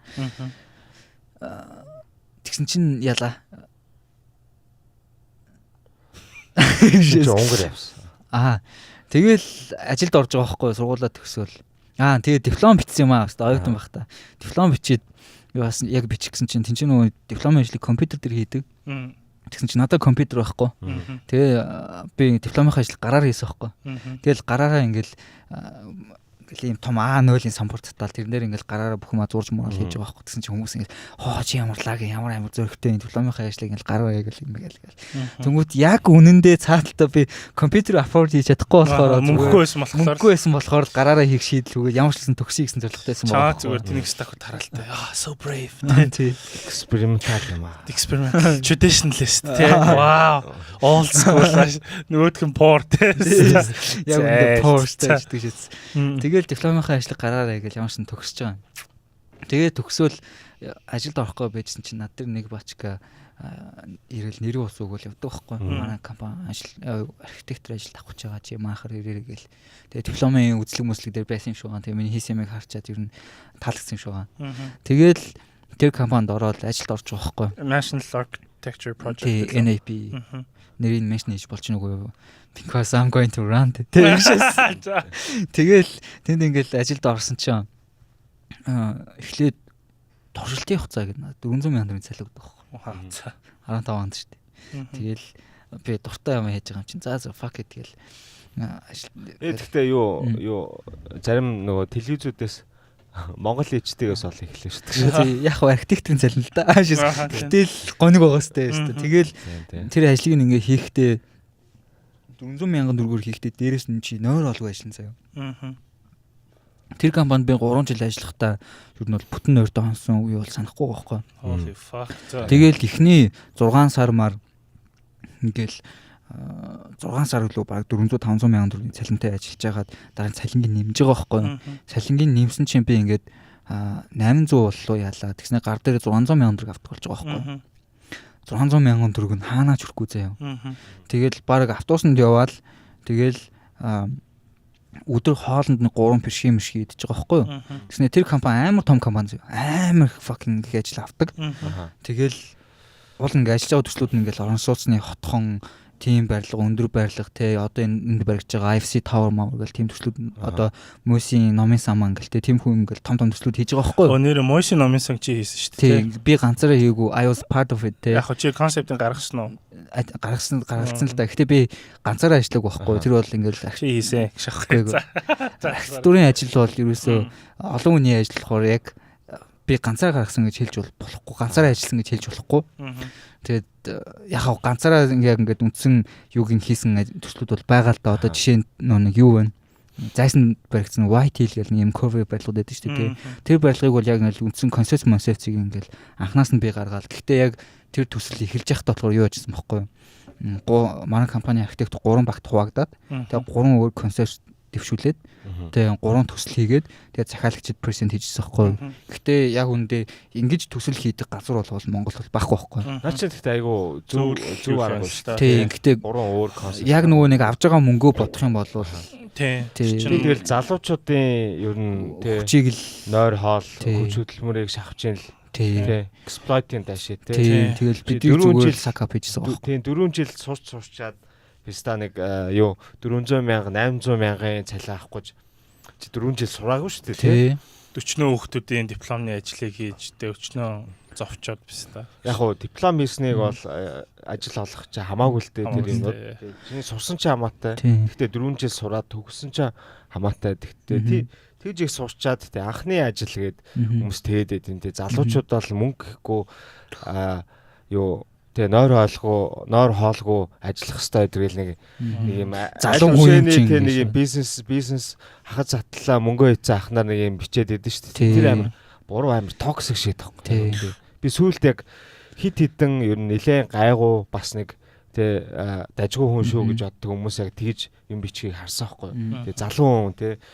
Тэгсэн чинь ялаа Онгор явсан. Тэгэл ажилд орж байгаа байхгүй сургуулаа төгсөөл. Тэгээ диплом бичсэн юм оюутан байхдаа. Диплом бичээд яасан яг бичихсэн чинь тэнцэн нөгөө дипломын ажлыг компьютер дээр хийдэг. Тэгсэн чинь надад компьютер байхгүй. Тэгээ би дипломын ажил гараар хийсэн байхгүй. Тэгэл гараараа ингээл ийм том А0-ийн самбар татал тэрнээр ингээл гараараа бүх юм зурж муурал хийж байгаа байхгүй. Тэгсэн чинь хүмүүс ингээл чи ямар лаг ямар амар зөрөгтэй дипломынхаа ажлыг ингээл гараа яг ингээл. Тэнгүүт яг үнэндээ цааталтаа би компьютер afford хийж чадахгүй болохоор мөнгөгүй байсан болохоор гараараа хийх шийдэл өгөөд ямар ч гэсэн төгсөе гэсэн зорилготойсэн байгаа. Чаа зүгээр тэнийг стак таралтай. So brave. Экспериментал юм аа. Experimental traditionalist тий. Wow. Old school нөгөөх нь poor тий. Яг үнэндээ poor stage гэж. Тэгэл дипломынхаа ажлыг гараараа гэж ямар ч сан төгсөж байгаа. Тэгээ төгсөөл ажилд орохгүй байжсэн чинь над дээр нэг бачка ирэл нэрийн ус өгөөл явдаг байхгүй. Манай компани архитектор ажилд авах гэж байгаа чи маахаар ирээрэй гээл. Тэгээ дипломын үзлэг мэслэг дээр байсан юм шиг байгаа. Тэгээ миний хийсэн юмыг харчаад ер нь таалагдсан юм шиг байгаа. Тэгэл тэр компанид ороод ажилд орж байгаа байхгүй. National Architecture Project NAP нэрийг меншн хийж болж нүгөө юу? Because I'm going to run. Тэгэл тэнд ингээл ажилд орсон чинь эхлээд туршилтын хугацаа гэдэг 400 сая цалин өгдөг байхгүй. 15 онд шүү дээ. Тэгэл би дуртай юм хийж байгаа юм чинь за fuck it тэгэл гэхдээ юу зарим нөгөө телевизүүдээс Монгол ичтэйгээс бол эхлэв шүү дээ. Яг архитекторын цалин л да. Гэтэл гоног байгаа сте. Тэгэл тэр ажлыг ингээ хийхдээ 400 мянган төгрөгөөр хийхдээ дээрэс нь чи нойр олгүй ажиллана заяа. Тэр компанид би 3 жил ажиллахдаа ер нь бол бүтэн нойртой хонсон үе бол санахгүй байхгүй. Holy fuck. Тэгэл эхний 6 сар мар ингээл 6 сар үлээ баг 400-500 мянган төгрөгийн цалинтай ажиллаж байгаад дараа нь цалингийн нэмж байгаа байхгүй. Цалингийн нэмсэн чинь би ингээд 800 боллоо яалаа. Тэгснэ гар дээр 600 мянган төгрөг авдаг болж байгаа байхгүй. 600 мянган төгрөг нь хаанаа ч хүрэхгүй заяа. Тэгэл баг автобусанд яваал тэгэл өдөр хоолнд нэг 3 пирши идэж байгаа байхгүй юу. Тэгснэ тэр компани амар том компани заяа. Амар fucking их ажил авдаг. Тэгэл уул ингээ ажиллаж байгаа төслүүд нь ингээл орон сууцны хотхон тим барилга өндөр барилга те одоо энд баригдаж байгаа IFC Tower маа гэл тим төслүүд одоо Мөсийн номын самаа ингээл те тим хүн ингээл том төслүүд хийж байгаа байхгүй юу. Нэр Мөсийн номын сан чи хийсэн шүү дээ. Тийм би ганцаараа хийгүү I was part of it те. Яг чи концептыг гаргасан уу? Гаргасан л да. Гэхдээ би ганцаараа ажиллаг байхгүй. Тэр бол ингээл чи хийсэн шахахгүй. Архитектурын ажил бол ерөөсөө олон хүний ажил болохоор яг би ганцаараа гаргасан гэж хэлж болохгүй. Ганцаараа ажилласан гэж хэлж болохгүй. Тэгээд яг ганцаараа ингээд үндсэн юуг нь хийсэн төслүүд бол байгаа л да. Одоо жишээ нь нэг юу вэ? Зайсан баригдсан White Hill гэх нэг юм cover барилгууд байдаг шүү дээ. Тэр барилгыг бол яг нэг үндсэн концепцийг ингээд анханаас нь би гаргаад. Гэхдээ яг тэр төсөл эхэлж явахдаа болохоор юу ажилласан бэхгүй юу? Манай компани архитект 3 багт хуваагдаад тэгээд 3 өөр концепт дэвшүүлээд тэгээд 3 төсөл хийгээд тэгээд захиалагчид презент хийжсэн байхгүй юу? Гэхдээ яг үндэ ингэж төсөл хийдэг газар бол Монгол бол бах байхгүй. Наа чи гэхдээ айгу зөв арга шүү дээ. Тийм гэхдээ 3 өөр концепт. Яг нөгөө нэг авж байгаа мөнгөө бодох юм бол тийм. Тэгэл залуучуудын ер нь хүчийг л нойр хоол хүч хөдөлмөрийг шахаж ийн л тий эксплойтинг даашээ тий. Тэгэл бид 4 жил сакап хийжсэн баг. Тийм 4 жил суучаад биста нэг юу 400 мянга 800 мянган цалин авахгүй чи 4 жил сураагүй шүү дээ тий. 40 хүүхдүүдийн дипломны ажлыг хийж тэ өчнөө зовчоод биста. Яг уу диплом хийснийг бол ажил олох чи хамаагүй л дээ тэр юм. Чиний сурсан чи хамаатай. Гэхдээ 4 жил сураад төгссөн чи хамаатай. Тэгтээ тэгж их сурчаад тэ анхны ажил гээд хүмүүс тэгээд энэ залуучууд бол мөнгө гэхгүй юу тэ нойр хоолгүй ажиллах хэрэгтэй гэдэг нэг юм залуу хүн тэ нэг юм бизнес хахад затлаа мөнгөө хийцэн ахнаар нэг юм бичээд идэв шүү дээ. Тэр амар буруу амар токсик шийд тахгүй. Би сүүлд яг хит хитэн ер нь нэлээд гайгүй бас нэг тэ дажгүй хүн шүү гэж боддог хүмүүс яг тэгж юм бичгийг харсан байхгүй. Тэ залуу хүн тэ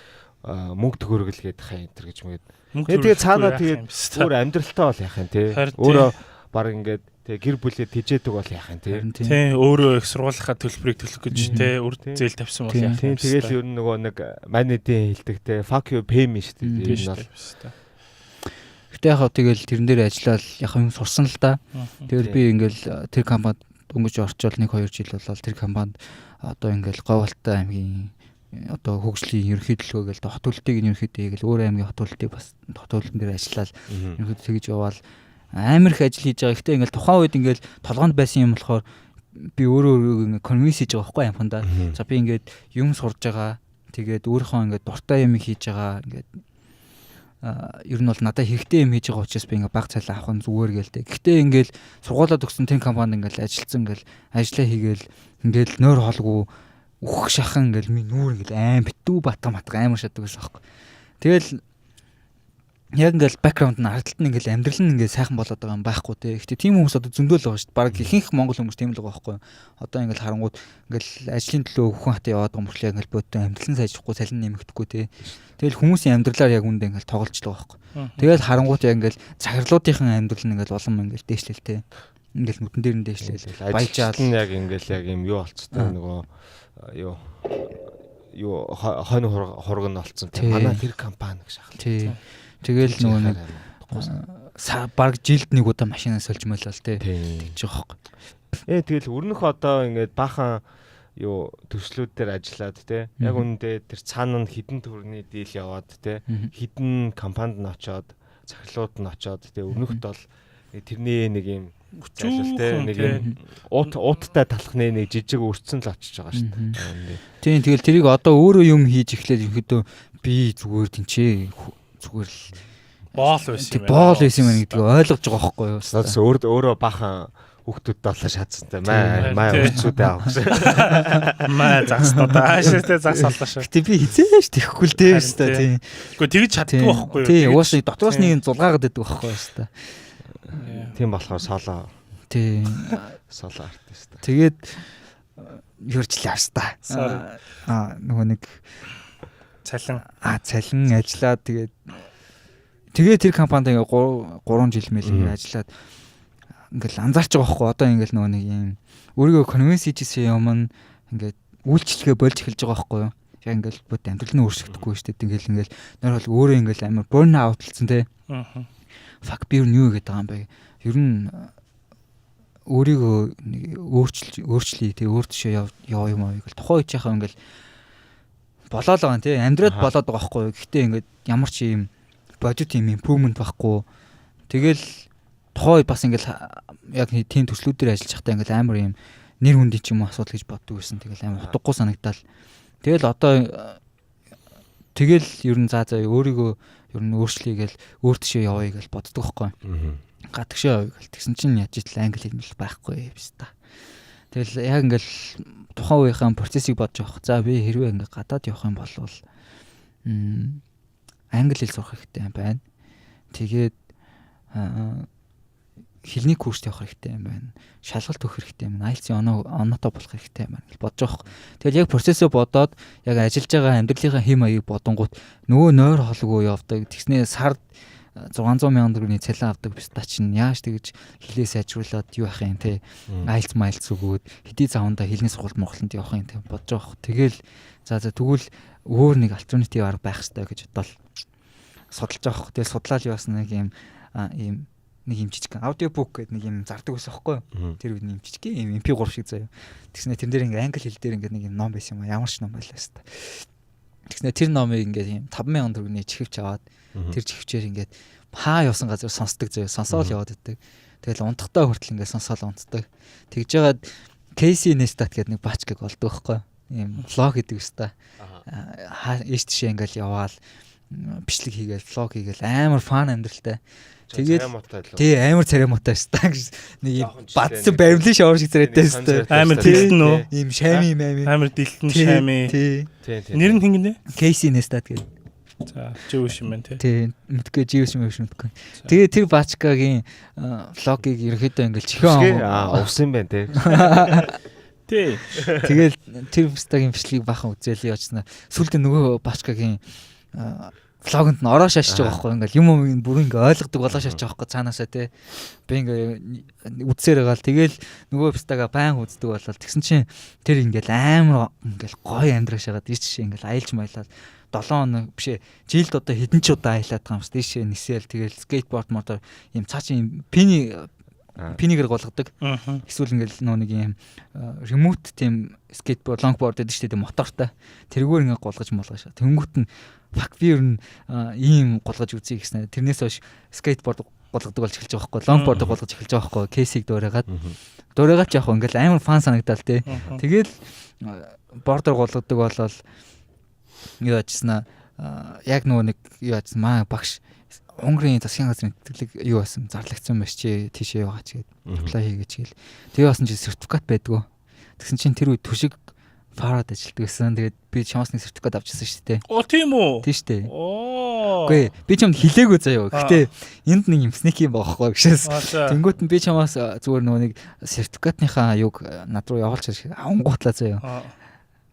мөнгө төгөргөлгээд хаа энэ төр гэж мэд. Тэгээ цаанаа тэгээд өөр амьдралтай бол яах юм те. Өөрөө баг ингээд тэг гэр бүлээ тэжээдэг бол яах юм те. Тий өөрөө их сургуулийнхаа төлбөрийг төлөх гэж те үр зээл тавьсан бол яах юм. Тэгэл ер нь нөгөө нэг манэдийн хэлдэг те fuck you pay me шүү дээ. Энэ бол Гэтэ яг тэгэл тэрэн дээр ажиллаад яг юм сурсан л да. Тэгэл би ингээл тэр компанид дөнгөж орчвол 1-2 жил болол тэр компанид одоо ингээл Говьалтай аймгийн одоо хөгжлийн ерөнхийлөгөө гээл хот төлөлтийг ерөнхийдөө хийгээл өөр аймгийн хот төлөлтийг бас хот төлөлтөн дээр ажиллаад ерөнхийдөө тэгж яваал амар их ажил хийж байгаа. Гэхдээ ингээл тухайн үед ингээл толгоонд байсан юм болохоор би өөрөө конвинс хийж байгаа байхгүй амхандаа. За би ингээд юм сурж байгаа. Тэгээд өөрийнхөө ингээд дуртай юм хийж байгаа ингээд ер нь бол надад хэрэгтэй юм хийж байгаа учраас би ингээд баг цалин авах нь зүгээр гээл дээ. Гэхдээ ингээд сургуулаа төгссөн тэн компанид ингээд ажилласан ингээд ажиллаа хийгээл ингээд нойр хоолгүй үхэх шахан ингээд минь нүүр ингээд битүү батга амар шатдаг байсан аахгүй. Тэгэл яг ингээл бэкграунд нь ардталт нь ингээл амьдрал нь ингээл сайхан болоод байгаа юм байхгүй те. Гэхдээ тийм хүмүүс одоо зөндөл байгаа шүү дээ. Бараг ихэнх монгол хүмүүс тийм л байгаа байхгүй. Одоо ингээл харангууд ингээл ажлын төлөө өвхөн хатаа яваад байгаа мөртлөө ингээл бодсон амьдрал нь сайжрахгүй, цалин нэмэгдэхгүй те. Тэгэл хүмүүсийн амьдралаар яг үндэ ингээл тоглож л байгаа байхгүй. Тэгэл харангууд яг ингээл захирлуудынхын амьдрал нь ингээл улам ингээл дээшлэл те. Ингээл нүдэн дээр нь дээшлэл. Баяжаал нь яг ингээл яг юм юу болцтой нөгөө юу хойно хураг нь болцсон. Манай тэр компани гэж шахал. Тэгэл нөгөө нэг баг жилд нэг удаа машинаа сольж молол те тэгж байгаа байхгүй. Тэгэл өрнөх одоо ингээд баахан юу төслүүд дээр ажиллаад те яг үүндээ тэр цаана нь хідэн төрний дийл яваад те хідэн компанид нь очоод захирлууд нь очоод те өрнөхд бол тэрний нэг юм Хүчтэй нэг юм ууттай талхны нэг жижиг өрцөн л очиж байгаа шүү дээ. Тийм тэгэл тэрийг одоо өөрөө юм хийж эхлээд ихэдөө би зүгээр тэнчээ зүгээр л боол байсан юм байна. Боол байсан юм гэдгийг ойлгож байгаа байхгүй юу? Өөрөө бахан хүүхдүүд долоо шатсантай маа өрцүүдээ авах шээ. Маа загснуудаа ааштай загс оллоо шүү. Гэтэ би хизээш тэхгүй л дээ шүү дээ тийм. Гэхдээ тэгж чаддгүй байхгүй юу? Тийм уусаа дотроос нэг зулгаагаад байдаг байхгүй юу шүү дээ. Тийм болохоор солоо. Тийм солоо артист. Тэгээд юурчлаа хаста. Нөгөө нэг цалин ажиллаад тэгээд тэр компанид ингээ 3 жил мэл ажиллаад ингээл анзаарч байгаа байхгүй одоо ингээл нөгөө нэг юм өөрийгөө конвенс хийжсэн юм ингээд үйлчлэгээ болж эхэлж байгаа байхгүй юу яг ингээл бод амьдрал нь өөрчлөгдөхгүй шүү дээ ингээл нөр бол өөрөө ингээл амар burn out-лцсан те fuck би юу гэдэг юм бэ ер нь өөрийгөө өөрчлөе те өөр төшөө яа юм аа ингээл тухайн үеийнхээ ингээл болоод байгаа тий амьдраад болоод байгаа байхгүй юу гэхдээ ингээд ямар ч юм бодит юм improvement байхгүй тэгэл тухай бас ингээд яг тийм төслүүд дээр ажиллаж байхдаа ингээд амар юм нэр хүндийн ч юм уу асуудал гэж боддог байсан тэгэл амар утгагүй санагдал тэгэл одоо тэгэл ер нь заа өөрийгөө ер нь өөрчлөе гэл өөр төшөө явъя гэж боддог байхгүй гадагшаа явъя гэл тэгсэн чинь яаж итл англи хэлмэл байхгүй биш та тэгэл яг ингээд тухайн үеийн процессыг бодож явах. За би хэрвээ ингээ гадаад явах юм бол англи хэл сурах хэрэгтэй юм байна. Тэгээд хэлний курст явах хэрэгтэй юм байна. Шалгалт өгөх хэрэгтэй юм байна. IELTS-ийн оноотой болох хэрэгтэй юм байна гэж бодож байгаа. Тэгэл яг процессыг бодоод яг ажиллаж байгаа амьдралынхаа хэм маягийг бодонгууд нөгөө нойр холгүй явдаг. Тэгснээ сард 600,000 төгрөгийн цалин авдаг бистаа чинь яаж тэгж хэлээ сайжруулад юу ах юм те IELTS өгөөд хэдий заванда хэлний сургалт моргалт явах юм те бодож байгаа. Тэгэл за тэгвэл өөр нэг альтернатив арга байх хэрэгтэй гэж бодол судалж байгаа. Тэгэл судлаад явсан нэг юм нэг юм жижиг аудиобук гэдэг нэг юм зардаг байсан байхгүй юу? Тэр үед нэг жижиг юм MP3 шиг заяа. Тэгснэ тэр дээр ингээ англи хэл дээр ингээ нэг юм ном байсан юм а ямар ч ном байлаа хэвээр. Тэгснэ тэр номыг ингээ 5,000 төгрөгийн чихвч аваад тэр чихвчээр ингээд хаа явсан газар сонсдог заяа. Сонсоол яваад байдаг. Тэгэл унтахтаа хүртэл ингээ сонсоол унтдаг. Тэгж жагаад Casey Neistat гэдэг нэг баачгаг болдог байхгүй юу? Ийм влог гэдэг үстэй. Эш тишээ ингээл яваал бичлэг хийгээл влог хийгээл амар фан амьдралтай. Тэгээд тий амар царамуутай шээ. Нэг юм бадсан баримлын шавар шиг царайтай шээ. Амар дэлтэн үү? Ийм шами амар дэлтэн шами. Тий. Нэр нь хин гинэ? Casey Neistat гэдэг. За живш юм байна тий. Тий мэдгүй живш юм мэдгүй. Тэгээд тэр баачгагийн влогийг ерөөхдөө ингээл чихэн увсан байна тий. Тий. Тэгэл тэр стагийн бичлэгийг бахан үзэл явуулсан. Сүүлдээ нөгөө баачгагийн влогонд нь ороо шаашиж байгаа байхгүй ингээл юм бүр ингээ ойлгодог болоо шаашиж байгаа байхгүй цаанаасаа тий. Би ингээ үзсээр байгаа л тэгэл нөгөө пистага баян үздэг болол тэгсэн чинь тэр ингээл амар ингээл гоё амьдрах шагаад ич ингээл аялж маялал 7 хоног бишээ жилд одоо хэдэн ч удаа аялаад байгаа юм шүү. Тийшээ нисэл тэгэл скейтборд мотор юм цаашийн пинигээр голгодог. Эсвэл ингээл нөө нэг юм ремоут тийм скейтборд лонгборд гэдэг шүү дээ мотортой. Тэргээр ингээ голгож молгоо шаа. Тэнгүүт нь фак би ер нь ийм голгож үзье гэснээр тэрнээс хойш скейтборд голгодог болж эхэлж байгаа байхгүй лонгборд голгож эхэлж байгаа байхгүй кейсийг дуурайгаад яах вэ ингээл амар фан санагдал тий. Тэгэл бордор голгодог болол юу яжсан яг нөгөө нэг юу яжсан маа багш Унгарын засгийн газрын тэтгэлэг юу байсан зарлагдсан байж чи тийшээ яваач гээд аплай хийгээч гээл. Тэгээ басан чи сертификат байдгүй. Тэгсэн чинь тэр үед түшиг фарад ажилтдаг байсан. Тэгээд би чамаас нэг сертификат авчихсан шүү дээ. Оо тийм үү? Тийм шүү дээ. Оо. Үгүй би чамд хэлээгүй заяа. Гэтэ энд нэг юм снеки юм баахгүй гэшээс. Тэнгүүт нь би чамаас зүгээр нөгөө нэг сертификатныхаа юг над руу явуулж авангуутлаа заяа.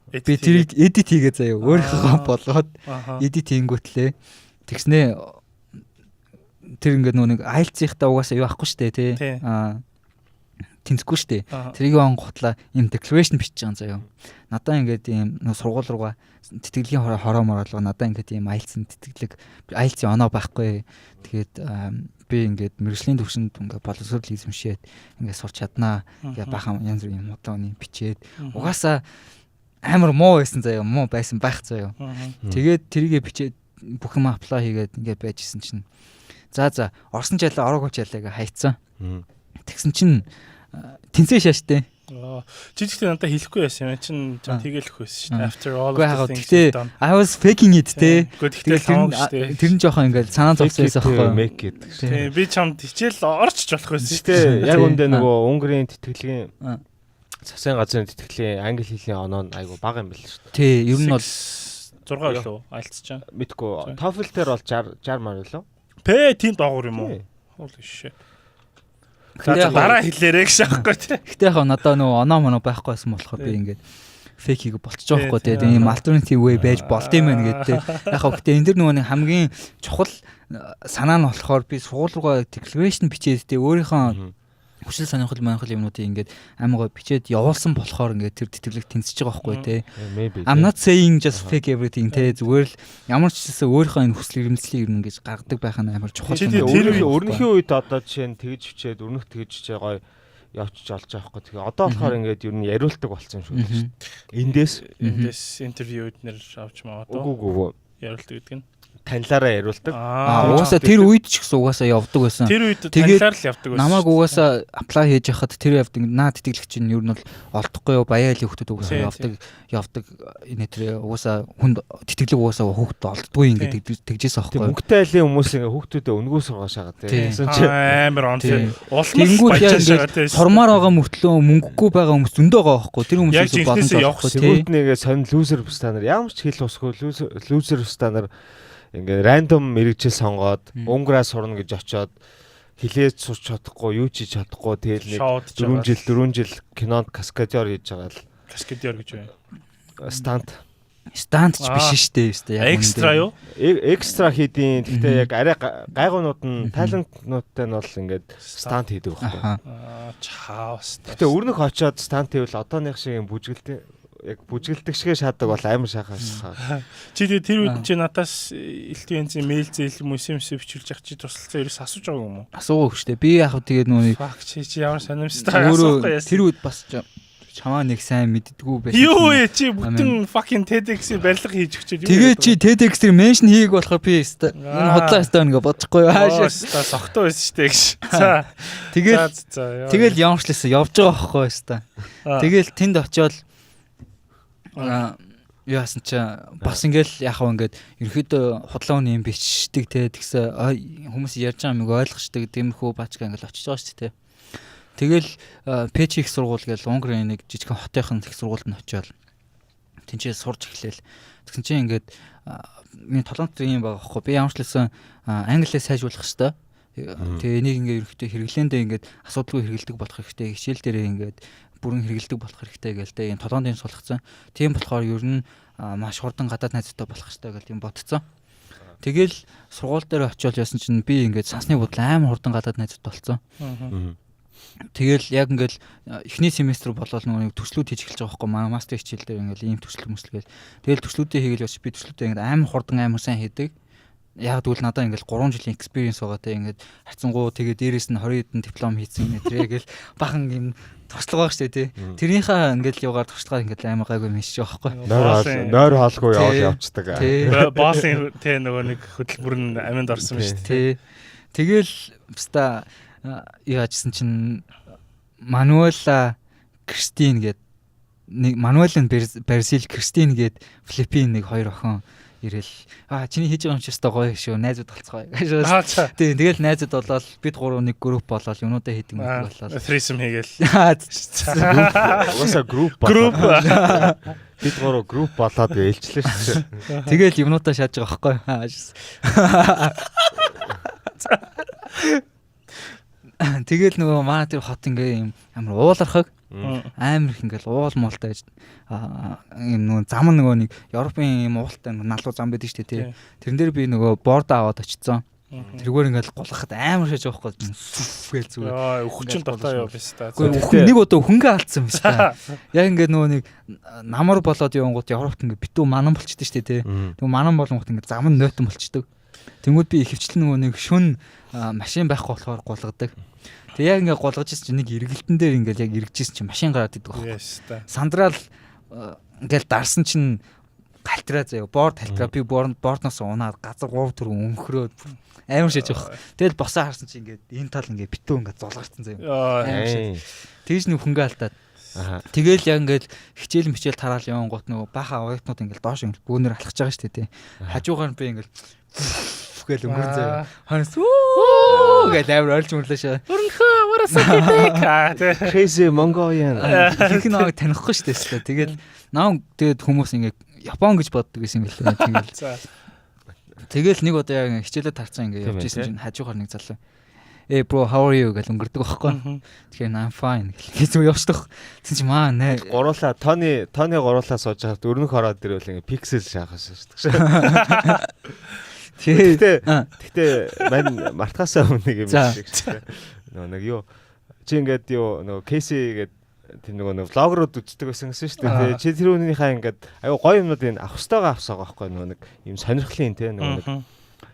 Би тэрийг эдит хийгээ заяа. Өөрийнхөө болгоод эдит хийнгүүтлээ. Тэгснээ тэр ингээд нөгөө нэг IELTS-ийнхаа угаасаа юу ахгүй шүү дээ тий. Тэнцэхгүй шүү дээ. Тэрийг ангуутлаа юм declaration бичиж байгаа заяа. Надаа ингээд ийм сургууль руугаа тэтгэлгийн хороо мороолгоо надаа ингээд ийм IELTS-ийн тэтгэлэг IELTS-ийн оноо байхгүй. Тэгээд би ингээд мэргэжлийн төвшөнд ингээд боловсрол эзэмшээд ингээд сурч чаднаа. Ингээд бахан янз бүрийн модооны бичээд угаасаа амар муу байсан заяа. Муу байсан байх заяа. Тэгээд тэрийгэ бичээд бүх юм apply хийгээд ингээд байжсэн чинь за орсон жаалаа ороогүй жаалаа хайцсан. Тэгсэн чинь тэнцээ шааштай. Жижигтэй надад хэлэхгүй байсан юм чинь тэгэлэх байсан шүү дээ. After all of the things I was faking it те. Тэр нь жоохон ингээл санаа зовсоос аахгүй make it. Тийм би чамд хичээл орчиж болох байсан шүү дээ. Яг үндэ нөгөө Унгарын тэтгэлгийн засгийн газрын тэтгэлгийн англи хэлний оноо нь айгу бага юм байл шүү дээ. Тий, ер нь бол 6 болов айлтж чам. Мэдгүй. TOEFL дээр бол 60 маар лөө. Тийм доогуур юм уу? Holy shit. Дараа хэлээрэй гэж аахгүй тий. Гэтэ яг надаа нөгөө оноо моноо байхгүй байсан болохоор би ингээд фейкийг болчих жоохгүй тий. Тийм alternative way байж болд юм байна гэдэг тий. Яг гэхдээ энэ дэр нөгөө хамгийн чухал санаа нь болохоор би сургууль руугаа declaration бичээд тий өөрийнхөө хүсэл сонирхол манхал юмнуудыг ингээд амгаа бичээд явуулсан болохоор ингээд тэр тэтгэлэг тэнцэж байгаа байхгүй тий. I'm not saying just fake everything тий. Зүгээр л ямар ч гэсэн өөрийнхөө энэ хүсэл эрмэлзлийг ер нь ингэж гаргадаг байх нь амар чухал. Тэр өрнөхийн үед одоо жишээ нь тэгж бичээд өрнөх тэгж бичээ гоё явчих олж байгаа байхгүй. Тэгээ одоо болохоор ингээд ер нь яриулдаг болсон юм шүү дээ. Эндээс интервьюуд нэр авч магадгүй. Үгүй. Яриулдаг гэдэг нь танилаараа яриулдаг. Угаасаа тэр үед ч гэсэн угаасаа явдаг байсан. Тэр үед танилаар л явдаг байсан. Намайг угаасаа apply хийж яхад тэр явдаг. Наа тэтгэлэгч нь ер нь бол олдохгүй юу баяалын хүмүүс угаасаа явдаг. Энэ тэр угаасаа хүнд тэтгэлэг угаасаа хүүхдэд олддгүй ингээд тэгжээс аахгүй. Мөнгөтэй айлын хүмүүс ингээ хүүхдүүдэд өнгөө сургаж шагаад тийм. Амар он тийм. Улмал баяжшаагаад сурмаар байгаа мөртлөө мөнгөгүй байгаа хүмүүс зөндөө байгаа байхгүй. Тэр хүмүүсээс боломж олохгүй тийм. Тэгвэл нэгээ сонь лузер бустанаар ямар ч хэл усгүй лузер бустанаар ингээ рандом мэрэгжил сонгоод Унгараа сурна гэж очоод хилээд сурч чадахгүй, юу ч хийж чадахгүй тэгэл нэг 4 жил кинонд каскадер хийж байгаа л. Каскадер гэж байна. Стант ч биш шүү дээ. Яг экстра юу? Экстра хийдин. Гэхдээ яг арай гайгуунууд нь талентнуудтай нь бол ингээд стант хийдэг байхгүй. Чаавс. Гэхдээ өрнөх очоод стант хийвэл одооных шиг юм бүжгэлтэй яг бүжгэлдэг шигэ шаадаг бол амар шахаа. Чи тэр үед чи надаас элтвэнцийн мэйл зээл мөсөмс бичүүлж явах чи тусалцаа ерөөс асууж байгаа юм уу? Асуугаа шүү дээ. Би яг тэгээд нүг чи ямар сонирмстай асуухгүй яасан. Тэр үед бас чамаа нэг сайн мэддэггүй байсан. Юу ээ чи бүтэн fucking TEDx-ийн барилга хийж өгчээд юу. Тэгээд чи TEDx-ийг меншн хийгээг болохоор би энэ хотлоо өстой ингээ бодчихгүй юу хаашаа. Согтоо байсан шүү дээ гэж. За. Тэгэл явуулсан явж байгаа байхгүй өстой. Тэгэл тэнд очиод яасан чи бас ингээл яхав ингээд ерөөдөө худлаа үний юм бичдэг те тэгсэн хүмүүс ярьж байгаа юмыг ойлгочдаг тиймэрхүү баачгаа ингээл очиж байгаа шүү дээ. Тэгэл пэч их сургууль гэж Унгарын нэг жижигхэн хотынхын их сургуульд нь очиод тэнцээ сурч эхлээл. Тэгсэн чинь ингээд миний талант юм байгаа байхгүй. Би ямар ч лсэн англиээ сайжруулах хэрэгтэй. Тэгээ энийг ингээд ерөөдөө хэрэглээндээ ингээд асуудалгүй хэрэгэлдэг болох хэрэгтэй. Хичээл дээрээ ингээд бүрэн хэрэгэлдэг болох хэрэгтэй гэлтэй энэ толгойн сулгацсан. Тийм болохоор ер нь маш хурдан гадаад найзтай болох хэрэгтэй гэл юм бодцсон. Тэгэл сургууль дээр очиод яасан чинь би ингээд сансны бодлоо амар хурдан гадаад найзтай болцсон. Тэгэл яг ингээд эхний семестр болол нэг төслүүд хийж эхэлж байгаа байхгүй манай мастер хичээл дээр ингээд ийм төсөл мөслгээл. Тэгэл төслүүдээ хийгээл явж би төслүүдээ ингээд амар хурдан амар сайн хийдэг. Яг тэгвэл надад ингээд 3 жилийн experience байгаа те ингээд хайцсангуу тэгээ дээрээс нь 20 хэдэн диплом хийсэн мэтрээ гэл бахан юм туршлага байгаа шүү дээ тий. Тэрнийхээ ингээд явгаар туршлагаар ингээд амар гайгүй мэдчихэж байгаа байхгүй. Нойр хаалгүй явцдаг. Боосын тий нөгөө нэг хөтөлбөр нь аминд орсон шүү дээ. Тэгэл баста яажсэн чинь Мануэла Кристин гэдэг нэг Мануэлэн Барсил Кристин гээд Филиппин нэг хоёр охин ирэл чиний хийж байгаа юм чи өстой гоё шүү найзууд болцгоо гэж. Тэгэл найзууд болоод бид гурав нэг групп болоод юмудаа хийдэг болоод threesome хийгээл. Угаасаа групп болоод бид гурав групп болоод ээлжлээ шүү. Тэгэл юмудаа шааж байгаа байхгүй. Тэгэл нөгөө манай тэр хот ингээ юм амар уулархаг амар их ингээл уул муултай юм нөгөө зам нөгөө нэг Европын юм уултай налуу зам байдаг шүү дээ тий. Тэрэн дээр би нөгөө борд аваад очицсан. Тэргээр ингээл голгохад амар шаж байгаа байхгүй гээл зүгээр. Өвчин дотоо яв биш та. Нэг удаа хөнгө алдсан биш та. Яг ингээд нөгөө нэг намар болоод явангууд Европт ингээ битүү манан болчихдээ шүү дээ тий. Нөгөө манан болонгууд ингээ зам нь нойтон болчдөг. Тэнгүүд би ихэвчлэн нөгөө нэг шүн машин байхгүй болохоор голгодог. Тэг яг ингээ голгож ирсэн чинь нэг эргэлтэн дээр ингээл яг эргэжсэн чинь машин гараад идэг байхгүй. Сандраал ингээл дарсан чинь галтраа заяа борд халтраа би бордноос унаад газар 3 4 өнхрөөд амар шиж байгаа. Тэгэл босоо харсан чинь ингээд энэ тал ингээд битүү ингээд зулгарсан заяа. Тэгж нэг хөнгө алдаад. Тэгэл яг ингээд хичээл тараал явангууд нөгөө баха оюутнууд ингээд доош ингээд бөөнөр алхаж байгаа шүү дээ. Хажуугаар нь би ингээд гэл өнгөр заяа. Ханс гэл амар ойлж мөрлөө шээ. Өрнөхөө варасаа Crazy Mongolian. Их нэг танихгүй шүү дээ. Тэгэл наа тэгээд хүмүүс ингээд Япон гэж боддог гэсэн юм билээ. Тэгэл нэг удаа яг хичээлээ тарцсан ингээд явж исэн чинь хажуугаар нэг залуу bro how are you гэл өнгөрдөг байхгүй. Тэгэхээр I'm fine гэл зүг явчихдаг. Тэгсэн чинь маа нэ гуруулаа Тони гуруулаа сууж хаад өрнөх ороод ирвэл ингээд пиксел шахаж шээ. Тэгтээ мань мартахасаа өмнө юм шиг. Нэг юу чи ингээд юу нөгөө Кейси гэдэг тэр нөгөө влогерууд үздэг байсан гэсэн шүү дээ. Чи тэр үнийхээ ингээд аюу гоё юмнууд энэ авах ёстойгоо авсаа байхгүй нөгөө нэг юм сонирхлын те нөгөө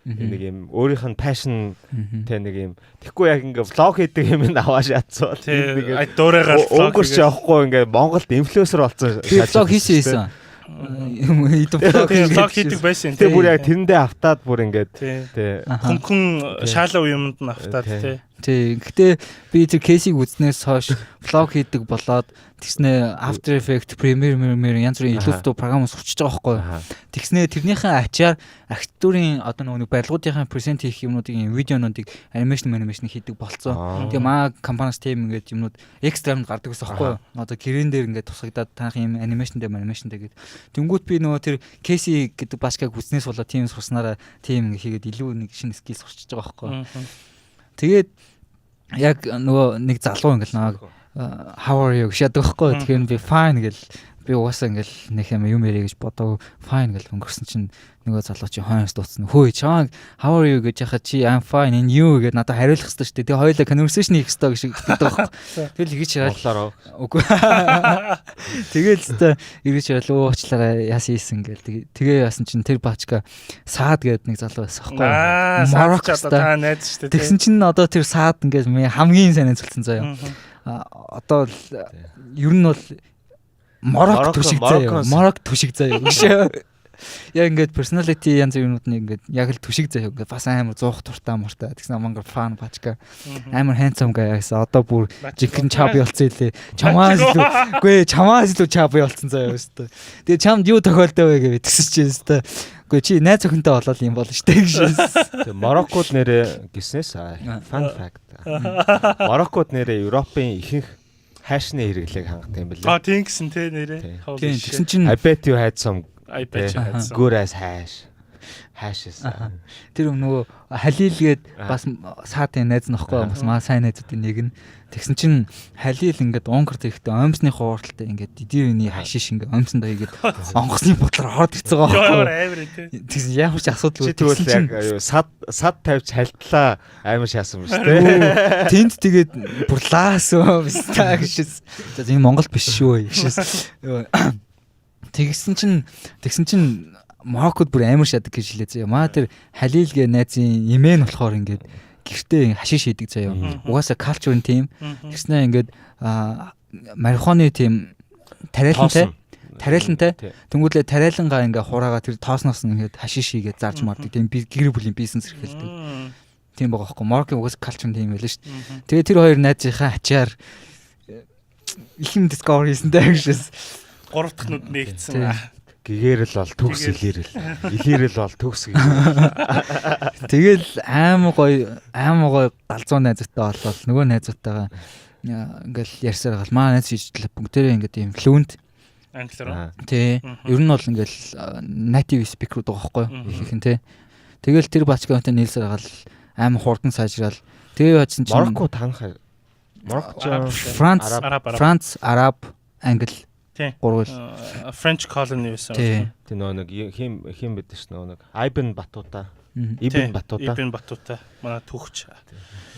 нэг юм өөрийнх нь passion те нэг юм тэгэхгүй яг ингээд влог хийдэг юм аваа шатцвал нэг дуурайгаар өнгөрч явахгүй ингээд Монголд инфлюенсер болсон. Влог хийсэн. Влог хийдэг байсан. Тэг бүр яг тэрэндээ автаад бүр ингээд те хөнгөн шаалаа юмд нь автаад те. Тий. Гэтэ би тэр кейсийг үзнээс хойш влог хийдэг болоод тэгснэ After Effects, Premiere янз бүрийн илүүтэй програм сурчиж байгаа байхгүй. Тэгснэ тэрнийхэн ачаар актерийн одоо нөгөө барилгуудынхаа презент хийх юмнуудын видеонуудыг анимашн хийдэг болцсон. Тэгээ маа компаниас тим ингээд юмнууд экстра юмд гардаг гэсэн байхгүй. Одоо гэрэн дээр ингээд тусагдаад таах юм анимашн дээр гээд. Тэнгүүт би нөгөө тэр кейси гэдэг башкаг үзнээс болоод тим сурснараа тим ингээд хийгээд илүү нэг шинэ скил сурчиж байгаа байхгүй. Тэгээд яг нөгөө нэг залуу ингээл нэг how are you гэж яддаг байхгүй. Тэгэхээр би fine гэл би угаасаа ингээл нэг юм ярэ гэж бодоо fine гэл өнгөрсөн чинь нөгөө залуу чи хойноос дууцсан. Хөөе чаа how are you гэж яхаа чи I'm fine and you гэж надад хариулах хэрэгтэй шүү дээ. Тэгээ хоёулаа conversation хийх хэрэгтэй гэж гэдэг байхгүй. Тэгэл ингэж яалаа. Үгүй. Тэгэл зөте ингэж яалаа уучлаарай яасан ийсэн гэл тэгээ яасан чинь тэр бачка саад гэдэг нэг залуу байсан байхгүй. Марокко та найз шүү дээ. Тэгсэн чинь одоо тэр саад ингээд хамгийн сайн найзлсан заяа. Одоо ер нь бол Марокко түшиг заяа. Яг ингээд personality янз бүрнүүд нь ингээд яг л түшиг заяа. Ингээд бас амар зуух туртаа муртаа. Тэгсэн мангар фан бачка. Амар handsome guy гэсэн. Одоо бүр жинхэнэ чаби болцсон илээ. Чамаас илүү чаби болцсон заяа өстой. Тэгээ чамд юу тохиолдоо вэ гэж тэгсэж чинь өстой. Гэхдээ чи найз охинтой болол юм болно шүү дээ гэж. Мароккод нэрээ гиснээс fun fact. Мароккод нэрээ Европын ихэнх хайшны хэрэглээг хангадаг юм билээ. Тийм гэсэн те нэрээ. Тийм тэгсэн чинь I bet you had some good as hashes. Тэр нөгөө халилгээд бас саатын найз нөхгүй бас маа сайн найзуудын нэг нь тэгсэн чинь халил ингээд онгор тэгэхдээ омсны хуурталтай ингээд дидэрний хашиш ингээд омсондоо хийгээд онгоцны бодлоор ороод ирцээ байгаа. Тэгсэн ямар ч асуудал тэгсэн чинь сад тавьж хальтлаа амар шаасан юм шүү дээ. Тэнд тэгээд бүр лаасөө биш таа гэшээс. Энэ Монгол биш шүү гэшээс. Тэгсэн чинь Мароккод бүр амар шадаг гэж хэлээ заяа. Маа тэр халилгээ найзын имэн болохоор ингээд гэртээ хашиш хийдэг заяа. Угаасаа калчурын тим. Тэгснэ ингээд марихуаны тим тариалантай. Тэнгүүлээ тариалангаа ингээ хураагаа тэр тоосноос нь ингээд хашиш хийгээд зарж мардаг. Тийм гэр бүлийн бизнес эрхэлдэг. Тийм байгаа байхгүй. Мароккийн угаасаа калчурын тим байлаа шүү дээ. Тэгээ тэр хоёр найзынхаа ачаар их юм discover хийсэн даа гэшээс. 3 дахь нүд нэгдсэн. Гэгэрэл бол төгс илэрэл. Илэрэл бол төгс гэх. Тэгэл аим гоё галзуу найзуутай болол нөгөө найзуутайгаа ингээл ярьсаар гал маа найз хийжлээ бүгдээрээ ингээд юм флюент англиар. Тий. Ер нь бол ингээл native speaker байгаа байхгүй их их тий. Тэгэл тэр бачгаантай нийлсээр гал аим хурдан сайжраал. Тэгээ бачсан чинь Марокко танах Франц, Араб, Англи. Гурвал French colony байсан. Тэ нэг хим бид ш нэг Ibn Battuta. Ibn Battuta манай түүхч.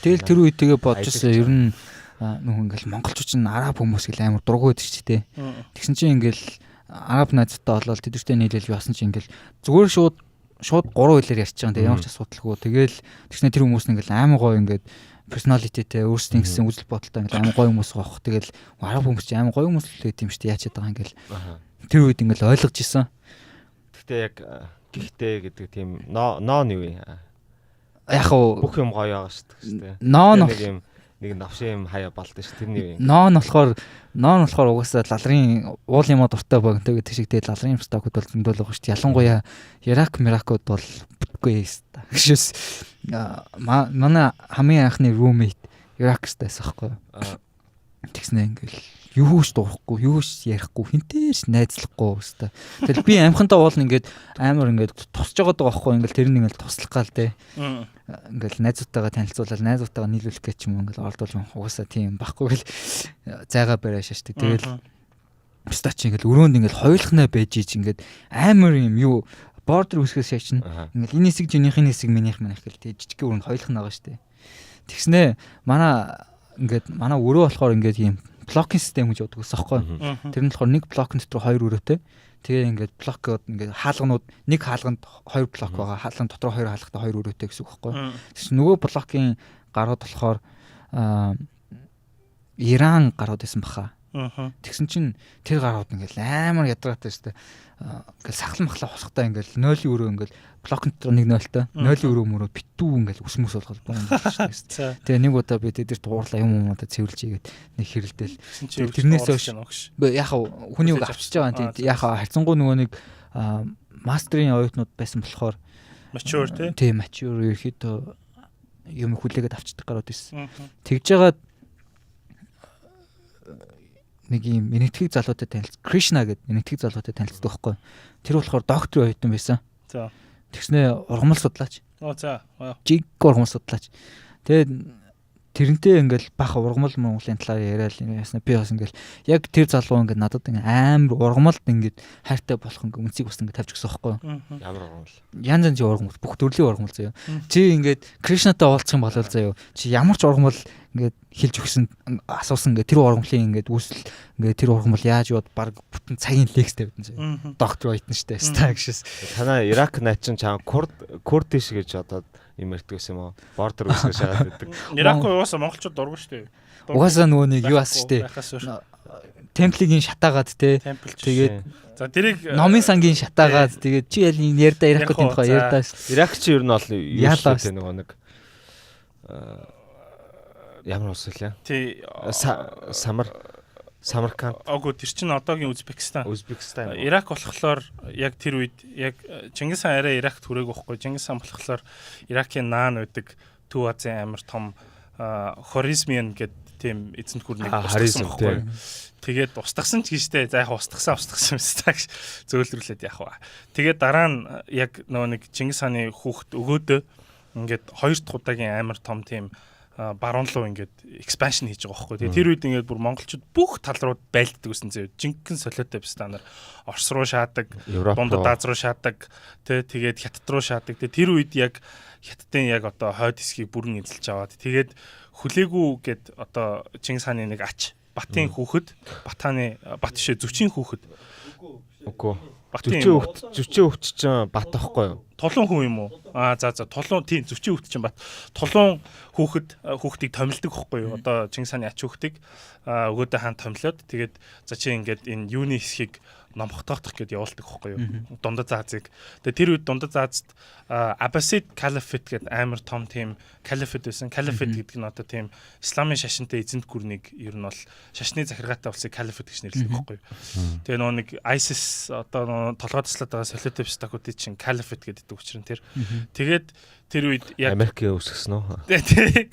Тэгэл тэр үед тэгээ бодчихсон ер нь нөх ингээл монголчууд нь араб хүмүүс гэл амар дургуй байдаг ч тий. Тэгсэн чинь ингээл араб найзтай болол тэдэртэй нийлэл яасан чинь ингээл зүгээр шууд 3 хэлээр ярьж байгаа юм. Ямар ч асуудалгүй. Тэгэл тэгснэ тэр хүмүүс нь ингээл амар гоё ингээд personalityтэй өөрсдийн гэсэн үзэл бодолтой ингээл амар гоё хүмүүс гоох. Тэгэл араб хүмүүс чинь амар гоё хүмүүс л гэдэг юм шүү дээ. Яачаад байгаа ингээл. Тэр үед ингээл ойлгож исэн. Гэхдээ яг гихтээ гэдэг тийм ноон юу вэ? Яг уу бүх юм гоё байгаа шүү дээ. Ноон нэг навшин юм хаяа балдсан шүү тэрний юу. Ноон болохоор угаасаа лалрын уул юмаа дуртай богинтой гэдэг шиг тэгээд лалрын стокуд бол зөндөл байгаа шүү дээ. Ялангуяа Ирак миракууд бол бүтгүй юмста. Гэшээс манай хамгийн анхны roommate Иракстайс аахгүй. Тэгснэ ингээл юу ч дуурахгүй, юу ч ярихгүй, хинтээш найзлахгүй өстой. Тэгэл би амхантаа уулна ингээд амар ингээд тусч байгаа даа байхгүй ингээл тэр нь ингээл туслах гал те. Ингээл найзуудтайгаа танилцуулаад найзуудтайгаа нийлүүлэх гэж юм ингээл ордуулж угаасаа тийм байхгүй гэл зайгаа бариа шашдаг. Тэгэл өстой чи ингээл өрөөнд ингээл хойлохнаа байж ич ингээд амар юм юу бордер үсгээс шаачна. Ингээл энэ хэсэг жинийхний хэсэг минийх манайх гэл те жижиг өрөөнд хойлохнаа байгаа штэ. Тэгснэ манай өрөө болохоор ингээд юм блокинг систем гэж яддаг усахгүй. Тэр нь болохоор нэг блокын дотор 2 өрөөтэй. Тэгээ ингээд блокод ингээд хаалганууд нэг хаалганд 2 блок байгаа. Хаалган дотор 2 хаалгатай 2 өрөөтэй гэсэн үг байхгүй. Тэгс нөгөө блокийн гарууд болохоор Иран гарууд байсан баха. Тэгсэн чинь тэр гарууд ингээд амар ядраатай шүү дээ. Ингээд сахал махлаа хосхтой ингээд 0-ийн өрөө ингээд блокын дотор нэг 0-тай 0-ийн өрөө мөрөө битүү ингээд үсмөс болгол байна шүү дээ. Тэгээ нэг удаа би тэдэрт дуурлаа юм уу та цэвэрлж игээд нэг хэрэлдэл. Тэрнээс хойш яг хүний үг авчиж байгаа. Яг хайцсангуу нөгөө нэг мастерын оюутнууд байсан болохоор mature тий mature ерөөхдөө юм хүлээгээд авчдаг гарууд байсан. Тэгж жагаад нэг юм энэтхэг залуутай танилцсан. Кришна гэдэг энэтхэг залуутай танилцдаг байхгүй. Тэр болохоор докторийн оюутан байсан. За. Тэгснэ ургамал судлаач. За. Жиг ургамал судлаач. Тэгээд тэрнтэй ингээл бах ургамал Монголын талаар яриад ясна би бас ингээл яг тэр залуу ингээд надад ингээд амар ургамалд ингээд хайртай болох ингээд үнцгийг бас ингээд тавьж гисэн байхгүй. Ямар ургамал? Янз янзын ургамал бүх төрлийн ургамал заяа. Чи ингээд Кришнатай уулзах юм бол заяа. Чи ямар ч ургамал ингээд хэлж өгсөн асуусан ингээд тэр ургамлын ингээд үүсэл ингээд тэр ургамал яаж яваад баг бүтэн цагийн лекс тавьдсан заяа. Доктор ойтон штэ стагшс. Танаа Ирак найчин чам курдиш гэж одоо юм ярьдаг гэсэн юм уу? Бордер үсгэж шагаад байдаг. Ирак угаасаа монголчууд дургу штэ. Угаасаа нөгөө нэг юу ас штэ. Темплигийн шатаагаад те. Тэгээд за тэрийг номын сангийн шатаагаад тэгээд чи ял ярьда Иракуудын тухай ярьдаа. Иракч ер нь бол юу штэ нөгөө нэг ямар ус вэ? Тий Самарканд. Агуу тэр чинь одоогийн Узбекистан. Ирак болохоор яг тэр үед яг Чингис хаан арай Иракт хүрээг байхгүй. Чингис хаан болохоор Иракийн наан байдаг Төв Азийн амар том Хоризмиан гэдэг тийм эзэнт гүрнийг устгасан байхгүй. Тэгээд устгасан ч гэжтэй. За яг устгасан юм стаг зөөлрүүлээд яах вэ. Тэгээд дараа нь яг нөгөө нэг Чингис хааны хүүхэд өгөөдөө ингээд 2 дахь удаагийн амар том тийм баруун руу ингээд экспаншн хийж байгаа байхгүй. Тэгээ тэр үед ингээд бүр монголчууд бүх тал руу байлддаг гэсэн зөө. Жинхэнэ солиотой биш та нар Орос руу шаадаг, Дундад Аз руу шаадаг, тэгээд Хятад руу шаадаг. Тэр үед яг Хятадын яг одоо хойд хэсгийг бүрэн эзэлж аваад тэгээд хүлээгүү гэд одоо Чингис хааны нэг ач Батын хүүхэд, Бат шээ зүчийн хүүхэд. Үгүй. Зүчийн хүүхэд чинь Бат ахгүй юу? Тулуун хүн юм уу? За тулуун тийм зүчийн хүүхэд чинь бат. Тулуун хүүхдийг томилдог байхгүй юу? Одоо Чингис хааны ач хүүхдийг өгөөдөө хаан томилоод тэгээд за чи ингээд энэ юуны хэсгийг номхотохдох гэдээ явуулдаг байхгүй юу? Дундад Азийг. Тэгээд тэр үед Дундад Азад Abbasid Caliphate гэдэг амар том тийм Caliphate байсан. Caliphate гэдэг нь одоо тийм исламын шашинтай эзэнт гүрнийг ер нь бол шашны захиргаатай улсыг Caliphate гэж нэрлэдэг байхгүй юу? Тэгээ нөгөө нэг ISIS одоо толгой таслаад байгаа солиотив стакуудыг чинь Caliphate гэдэг учраас тэр. Тэгээд тэр үед яг Америкийн үүсгэсэн үү? Тийм.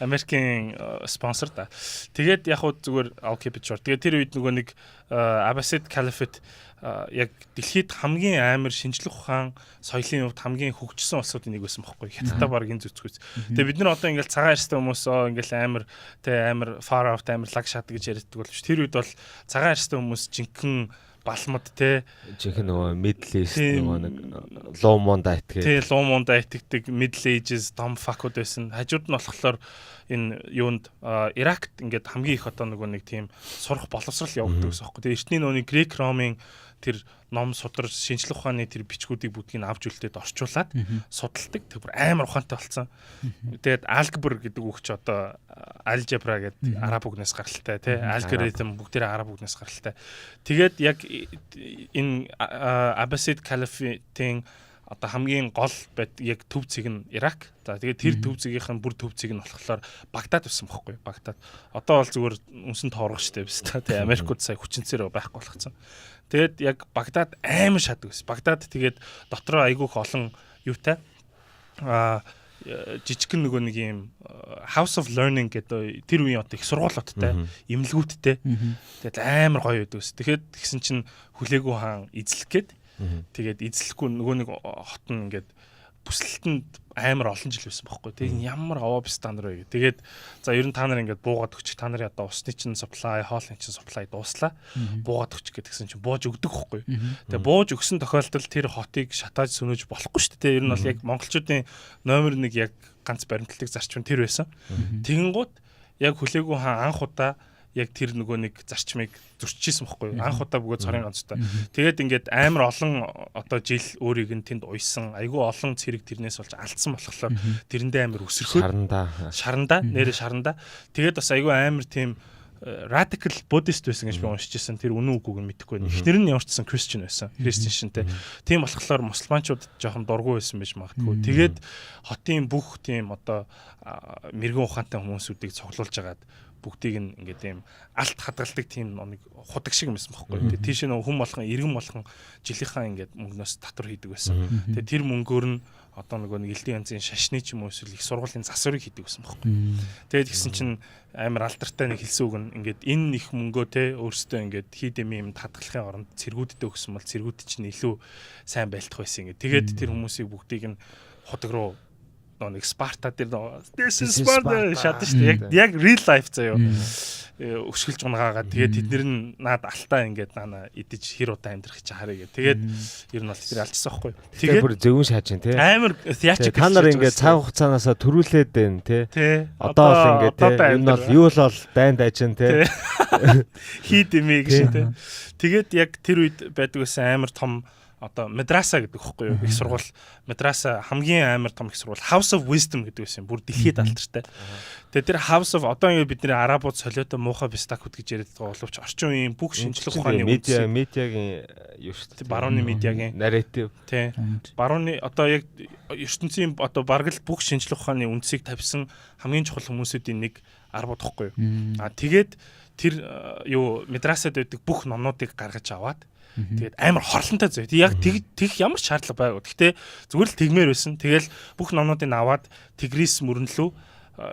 Америкийн спонсор да. Тэгээд яг хуу зүгээр okay bit short. Тэгээд тэр үед нөгөө нэг Abbasid Caliphate яг дэлхийд хамгийн амар шинжлэх ухаан соёлын хувьд хамгийн хөгжсөн улсуудын нэг байсан байхгүй Хятадтай баг энэ зүцгүйс. Тэгээ бид нар одоо ингээл цагаан арьстай хүмүүс ингээл амар far out амар лаг шат гэж ярьдаг боловч тэр үед бол цагаан арьстай хүмүүс жинхэнэ балмад жинхэнэ нөгөө Middle East нөгөө нэг луу мунда итгэ. Тий луу мунда итгэдэг Middle Ages том факуд байсан. Хажууд нь болохоор энэ юунд Иракт ингээд хамгийн их одоо нөгөө нэг тийм сурах боловсрал явагддаг гэсэн юм. Тэгээ эртний нөгөө Грек Ромын тэр ном судар шинжлэх ухааны тэр бичгүүдийг бүгдийг авч үлдээд орчуулад судалдаг. Тэр бүр амар ухаантай болсон. Тэгээд алгебр гэдэг үг чи одоо алgebra гэдэг араб үгнээс гаралтай тий алгоритм бүгдээрээ араб үгнээс гаралтай. Тэгээд яг энэ Abbasid Caliphate-ийн одоо хамгийн гол яг төв цэг нь Ирак. За тэгээд тэр төв цэгийнх нь бүр төв цэг нь болохоор Багдад байсан байхгүй Багдад. Одоо бол зүгээр үнсэн тоорох штеп биз та тий Америкууд сая хүчнцээр байхгүй болгоцсон. Тэгээд яг Багдад амар шадаг байсан. Багдад тэгээд дотроо айгүйх олон юутай жижигхэн нөгөө нэг юм House of Learning гэдэг тэр үеийн одоо их сургуулиудтай эмнэлгүүдтэй тэгээд амар гоё байдаг ус. Тэгэхээр тэгсэн чинь хүлээгүй хаан эзлэх гээд тэгээд эзлэхгүй нөгөө нэг хот нь ингээд бүсэлтэнд амар олон жил байсан байхгүй. Тэгээд ямар аваа стандар вэ. Тэгээд за ер нь та нар ингээд буугаад өгчих. Та нарын одоо усны чинь supply, хоолны чинь supply дууслаа. Буугаад өгчих гэдгсэн чинь бууж өгдөг байхгүй. Тэгээд бууж өгсөн тохиолдолд тэр хотыг шатааж сөнөөж болохгүй шүү дээ. Ер нь бол яг монголчуудын номер 1 яг ганц баримтлагдаг зарчим тэр байсан. Тэгэнгუთ яг хүлээгүй хаан анх удаа яг тэр нөгөө нэг зарчмыг зөрчижсэн байхгүй юу? Анх удаа бөгөөд цорын ганцтай. Тэгээд ингээд амар олон одоо жил өөрийг нь тэнд уйсан, айгүй олон цэрэг тэрнээс болж алдсан болохоор тэрэндээ амар өсөрхөө. Шарандаа, нэрэ шарандаа. Тэгээд бас айгүй амар тийм radical Buddhist байсан гэж би уншижсэн. Тэр үнэн үгүйг нь мэдэхгүй байна. Эхнэр нь ямарчсан Christian байсан. Christian шинтэй. Тийм болохоор мусульманчууд жоохон дургүй байсан байж магадгүй. Тэгээд хотын бүх тийм одоо мэрэгэн ухаантай хүмүүсүүдийг цуглуулж агаад бүгдийг нь ингээд ийм алт хадгалдаг тийм нэг худаг шиг юмсан байхгүй. Тэгээ тийш нэг хүн болгон иргэн болгон жилийнхаа ингээд мөнгнөөс татвар хийдэг байсан. Тэгээ тэр мөнгөөр нь одоо нөгөө нэг элдийн янзын шашны ч юм уу эсвэл их сургуулийн засварыг хийдэг байсан байхгүй. Тэгээд тэгсэн чинь амар алдартай нэг хэлсэн үг нь ингээд энэ их мөнгөө те өөрсдөө ингээд хийдэм юм хадгалахын оронд цэргүүддээ өгсөн бол цэргүүд чинь илүү сайн байлдах байсан ингээд. Тэгээд тэр хүмүүсийг бүгдийг нь худаг руу нэг Спарта дээр this is Sparta шатаж шүү дээ. Яг real life заяа. Өшгөлж унагаагаад тэгээд тэднэр нь наад алтаа ингээд наана идэж хэр удаа амьдрах гэж харъя гэ. Тэгээд ер нь бол тэр алдчихсан байхгүй. Тэгээд бүр зөвөн шааж чинь тий. Амар theatrical. Та нар ингээд цаг хугацаанаасаа төрүүлээд байна тий. Одоо бол ингээд тий. Энэ бол юу л бол дайнд ажин тий. Хийд эмээ гэж тий. Тэгээд яг тэр үед байдаг байсан амар том одоо мадраса гэдэг хөхгүй юу их сургууль мадраса хамгийн амар том их сургууль House of Wisdom гэдэг байсан бүр дэлхийд алдартай. Тэгээ тэр House of одоо ингээд бидний арабууд солиотой муухай бистакуд гэж яриад байгаа боловч орчин үеийн бүх шинжлэх ухааны медиагийн юу шүү дээ барууны медиагийн narrative тий барууны одоо яг ертөнцийн одоо бараг л бүх шинжлэх ухааны үндсийг тавьсан хамгийн чухал хүмүүсүүдийн нэг арабууд хөхгүй юу. Тэгээд тэр юу мадрасад байдаг бүх номнуудыг гаргаж аваад тэгээд амар хорлонтой зөө. Яг тэгэх ямар ч шаардлага байгаагүй. Гэхдээ зүгээр л тэгмээр байсан. Тэгэл бүх номнуудыг аваад Тигрис мөрөн лөө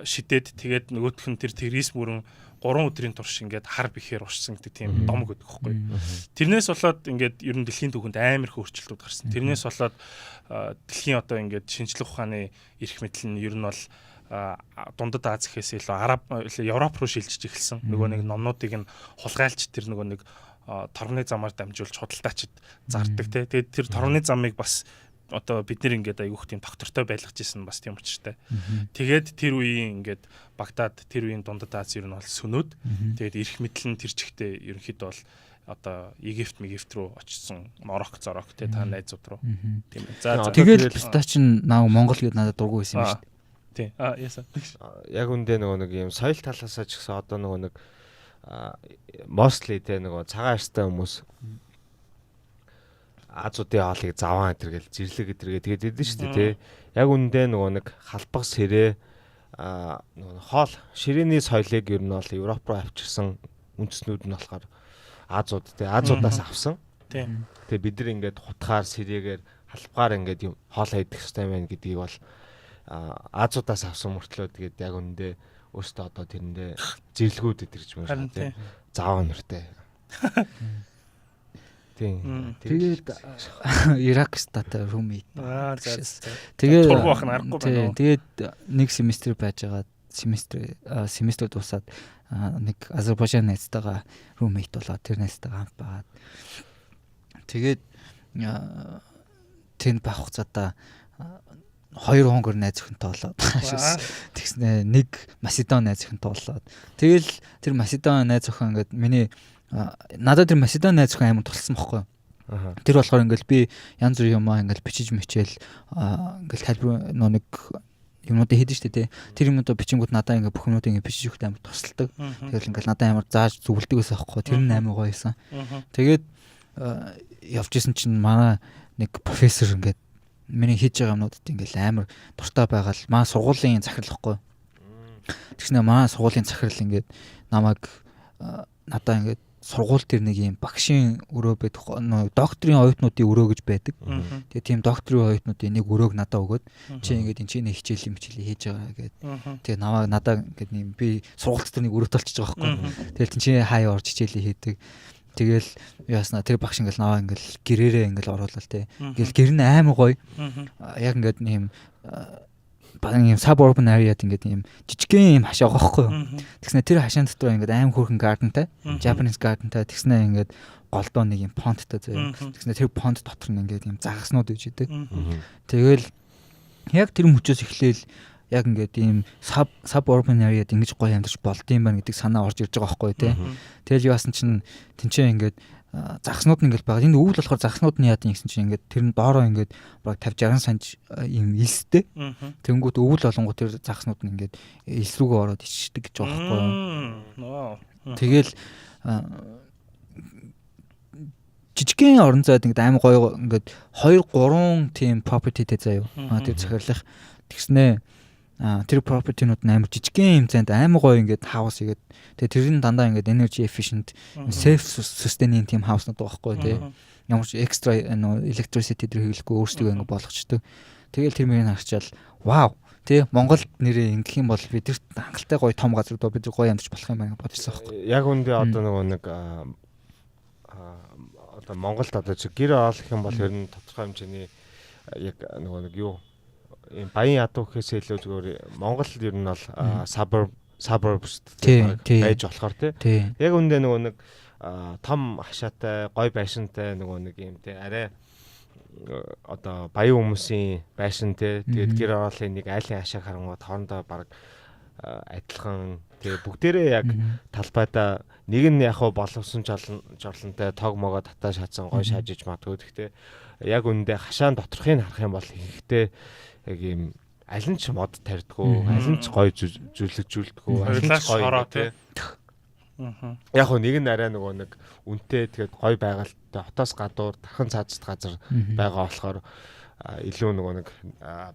шидээд тэгээд нөгөөх нь тэр Тигрис мөрөн 3 өдрийн турш ингээд хар бихээр уршсан гэдэг тийм домог гэдэг хэвхэв. Тэрнээс болоод ингээд ер нь дэлхийн түүхэнд амар их өөрчлөлтүүд гарсан. Тэрнээс болоод дэлхийн одоо ингээд шинжлэх ухааны эрх мэдэл нь ер нь бол Дундад Аз гэхээс илүү Европ руу шилжиж эхэлсэн. Нөгөө нэг номнуудыг нь хулгайлж тэр нөгөө нэг торгоны замаар дамжуулж худалдаачид зардаг те. Тэгээд тэр торгоны замыг бас одоо бид нэр ингээд айгүйх тийм доктортой байлгаж исэн бас тийм учиртай. Тэгээд тэр үеийн ингээд Багдад тэр үеийн Дундад Аз ер нь бол сүнүүд. Тэгээд эрх мэдэл нь тэр чигтээ ерөнхийдөө бол одоо Египт рүү очсон Марокко зорок те та найзууд руу. Тийм ээ. За тэгэл пистач нааг Монгол гээд надад дургүй байсан юм шүү дээ. Тий. Ясаа. Яг үндэ нэг юм соёл талаасаа ч гэсэн одоо нэг mostly те нэг цагаан арьстай хүмүүс Азуудын хоолыг заван гэтэргээл зэрлэг гэтэргээ тэгээд идэв шүү дээ те. Яг үндэ нэг халбаг сэрээ хоол ширээний соёлыг ер нь бол Европ руу авчирсан үндэснүүд нь болохоор Азууд те Азуудаас авсан. Тийм. Тэгээ бид нар ингээд хутгаар сэрээгээр халбгаар ингээд юм хоол хийдэг хэрэгтэй байна гэдгийг бол Азуудаас авсан мөртлөө тэгээд яг үндэ өөртөө одоо тэрэндээ зэрлгүүд идэрч байна те. Зааван нэртэй. Тийм. Тэгээд Ирак стата румейт. Тэгээд тургуу бах нь аргагүй байна. Тэгээд нэг семестр байж байгаа. Семестр дуусаад нэг Азербайджан найзтайгаа румейт болоод тэр найзтайгаа хамт байгаад тэгээд тэнд байх хугацаатаа 2 хонгор найз өхөнтэй болоод тэгснэ нэг Македон найз өхөнтэй болоод тэгэл тэр Македон найз өхөн ингээд миний надад тэр Македон найз өхөн амар тулсан байхгүй. Тэр болохоор ингээд би янз бүр юмаа ингээд бичиж мичээл ингээд тайлбар нэг юмнуудыг хийдэж штэ тий. Тэр юмнуудаа бичингүүд надаа ингээд бүх юмнуудыг ингээд бичиж өгөх амар тусалдаг. Тэгэл ингээд надаа амар зааж зүгэлдэг байсан байхгүй. Тэр нь амар гоё байсан. Тэгээд явж исэн чинь манай нэг профессор ингээд миний хийж байгаа юмнуудад ингээд амар дуртай байгаал манай сургуулийн захирлахгүй. Тэгснэ манай сургуулийн захирал ингээд намайг надаа ингээд сургууль дээр нэг юм багшийн өрөө байдаг докторийн оюутнуудын өрөө гэж байдаг. Тэгээ тийм докторийн оюутнуудын нэг өрөөг надад өгөөд чи ингээд энэ чинь хичээл хийж байгаа гэгээд тэгээ надаа ингээд юм би сургууль дээр нэг өрөө толчиж байгаа байхгүй. Тэгэл чи хаяа орж хичээлээ хийдэг. Тэгэл яаснаа тэр багш ингээд наваа ингээд гэрээрээ ингээд оруулаад те. Ингээл гэр нь амар гоё. Яг ингээд юм багын юм suburban area-д ингээд юм жижигхэн юм хашаа гохгүй юу. Тэгснэ тэр хашаан дотор ингээд аим хөөрхөн gardenтай, Japanese gardenтай тэгснэ ингээд голдоо нэг юм pondтай заяа. Тэгснэ тэр pond дотор нь ингээд юм загаснууд үйж идэг. Тэгэл яг тэр мөчөөс эхлээл яг ингээд ийм suburban area-д ингэж гоё амьдарч болдсон юм байна гэдэг санаа орж ирж байгаа байхгүй тий. Тэгэл яасан чинь тэнцээ ингээд загснууд нь ингээд байгаа. Энэ өвөл болохоор загснууд нь яадаг гэсэн чинь ингээд тэр нь доороо ингээд баг 50 60 санж ийм илстэй. Тэнгүүт өвөл олонгууд тэр загснууд нь ингээд илс рүүгээ ороод ичдэг гэж байгаа байхгүй. Тэгэл жижигхэн орон зайд ингээд аим гоё ингээд 2 3 тийм propertyтэй заяа. Тэр захирлах тэгснэ тэр property-нууд амар жижигхэн юм зайд амар гоё ингээд house игээд тэгээ тэр нь дандаа ингээд energy efficient safe sustaining team house-нууд байгаа байхгүй тий. Ямар ч extra electricity дээр хэрэглэхгүй өөрсдөө ингээд болгочдөг. Тэгэл тэр мөрийг харчаал вау тий Монголд нэрээ ингэх юм бол бидэрт хангалттай гоё том газар доо бид гоё амьдарч болох юм байна бодчихсон байхгүй. Яг үндэ одоо нэг одоо Монголд одоо гэр олох юм бол ер нь тодорхой хэмжээний яг нэг юу баян ядуу гэхээс илүү зүгээр Монголд ер нь бол suburbs байж болохоор тий. Яг үндэ нэг том хашаатай, гой байшинтай нэг юм тий арай одоо баян хүмүүсийн байшин тий. Тэгээд гэр ороолын нэг айлын хашааг харангууд хоорондоо баг адилхан тий бүгдээрээ яг талбайдаа нэг нь яг боловсон жорлонтой тог могоо татаа шатсан гой шаажиж магадгүй. Гэхдээ яг үндэ хашаан доторхыг харах юм бол ихтэй яг юм аль нь ч мод тарьдгүй, аль нь ч гоё зүлэгжүүлдэггүй, аль нь ч гоё тий. Яг нэг нь арай нэг үнэтэй тэгээд гоё байгальтай хотоос гадуур тархан цаазд газар байгаа болохоор илүү нэг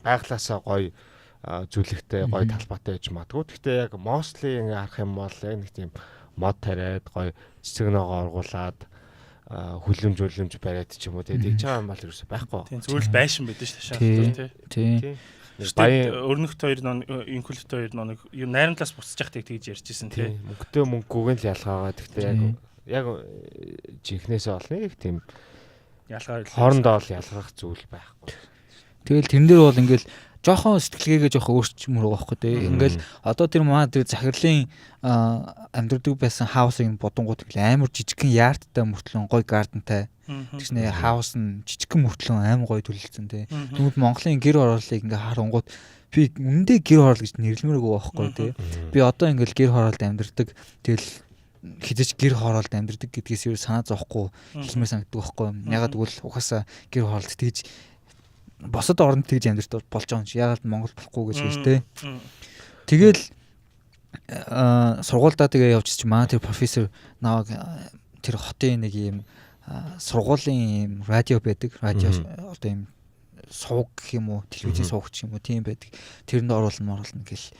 байглаасаа гоё зүлэгтэй, гоё талбайтай гэж магадгүй. Гэхдээ яг mostly ингээ харах юм бол яг нэг тийм мод тариад гоё цэцэг ногоо оргуулад хүлэмж бариад ч юм уу тий тэгж байгаа юм бол ерөөсөй байхгүй. Тийм зүгээр л байшин байдаг шүү дээ тий. Баян өрнөхт 2 инкулт 2 нэг юм найрамдлаас буцаж явах тэгж ярьжсэн тий. Мөнгөтэй мөнгөгүй л ялгаагаа гэхдээ яг жихнээсээ олно их тийм ялгаа хоорондоо л ялгах зүйл байхгүй. Тэгэл тэрэн дээр бол ингээл жоохон сэтгэлгээгээ жоохон өөрчмөр байгаа байхгүй тий. Ингээл одоо тэр маа тэр захирлын амьдрдаг байсан хаусыг бодонгууд амар жижигхэн яарттай мөртлөн гоё гардентай. Тэгснэ хаус нь жижигхэн мөртлөн амар гоё төлөвлөсөн тий. Тэгвэл Монголын гэр хорооллыг ингээ харангууд би үнэндээ гэр хороол гэж нэрлэмээргүй байхгүй тий. Би одоо ингээл гэр хороолд амьдрдаг. Тэгэл хизэж гэр хоороолд амьдэрдэг гэдгээс юу санаа зовхгүй хэлмээр санагддаг байхгүй. Ягаад гэвэл угаасаа гэр хоороолд тэгж босод орнд тэгж амьдэрч болж байгаа юм чи ягаад Монгол болохгүй гэж байна те. Тэгэл сургуульдаа тэгээ явж чи маа тэр профессор наваг тэр хотын нэг юм сургуулийн юм радио байдаг. Радио одоо юм сувг гэх юм уу, телевизийн сувг гэх юм уу тийм байдаг. Тэрэнд оруулна гэл.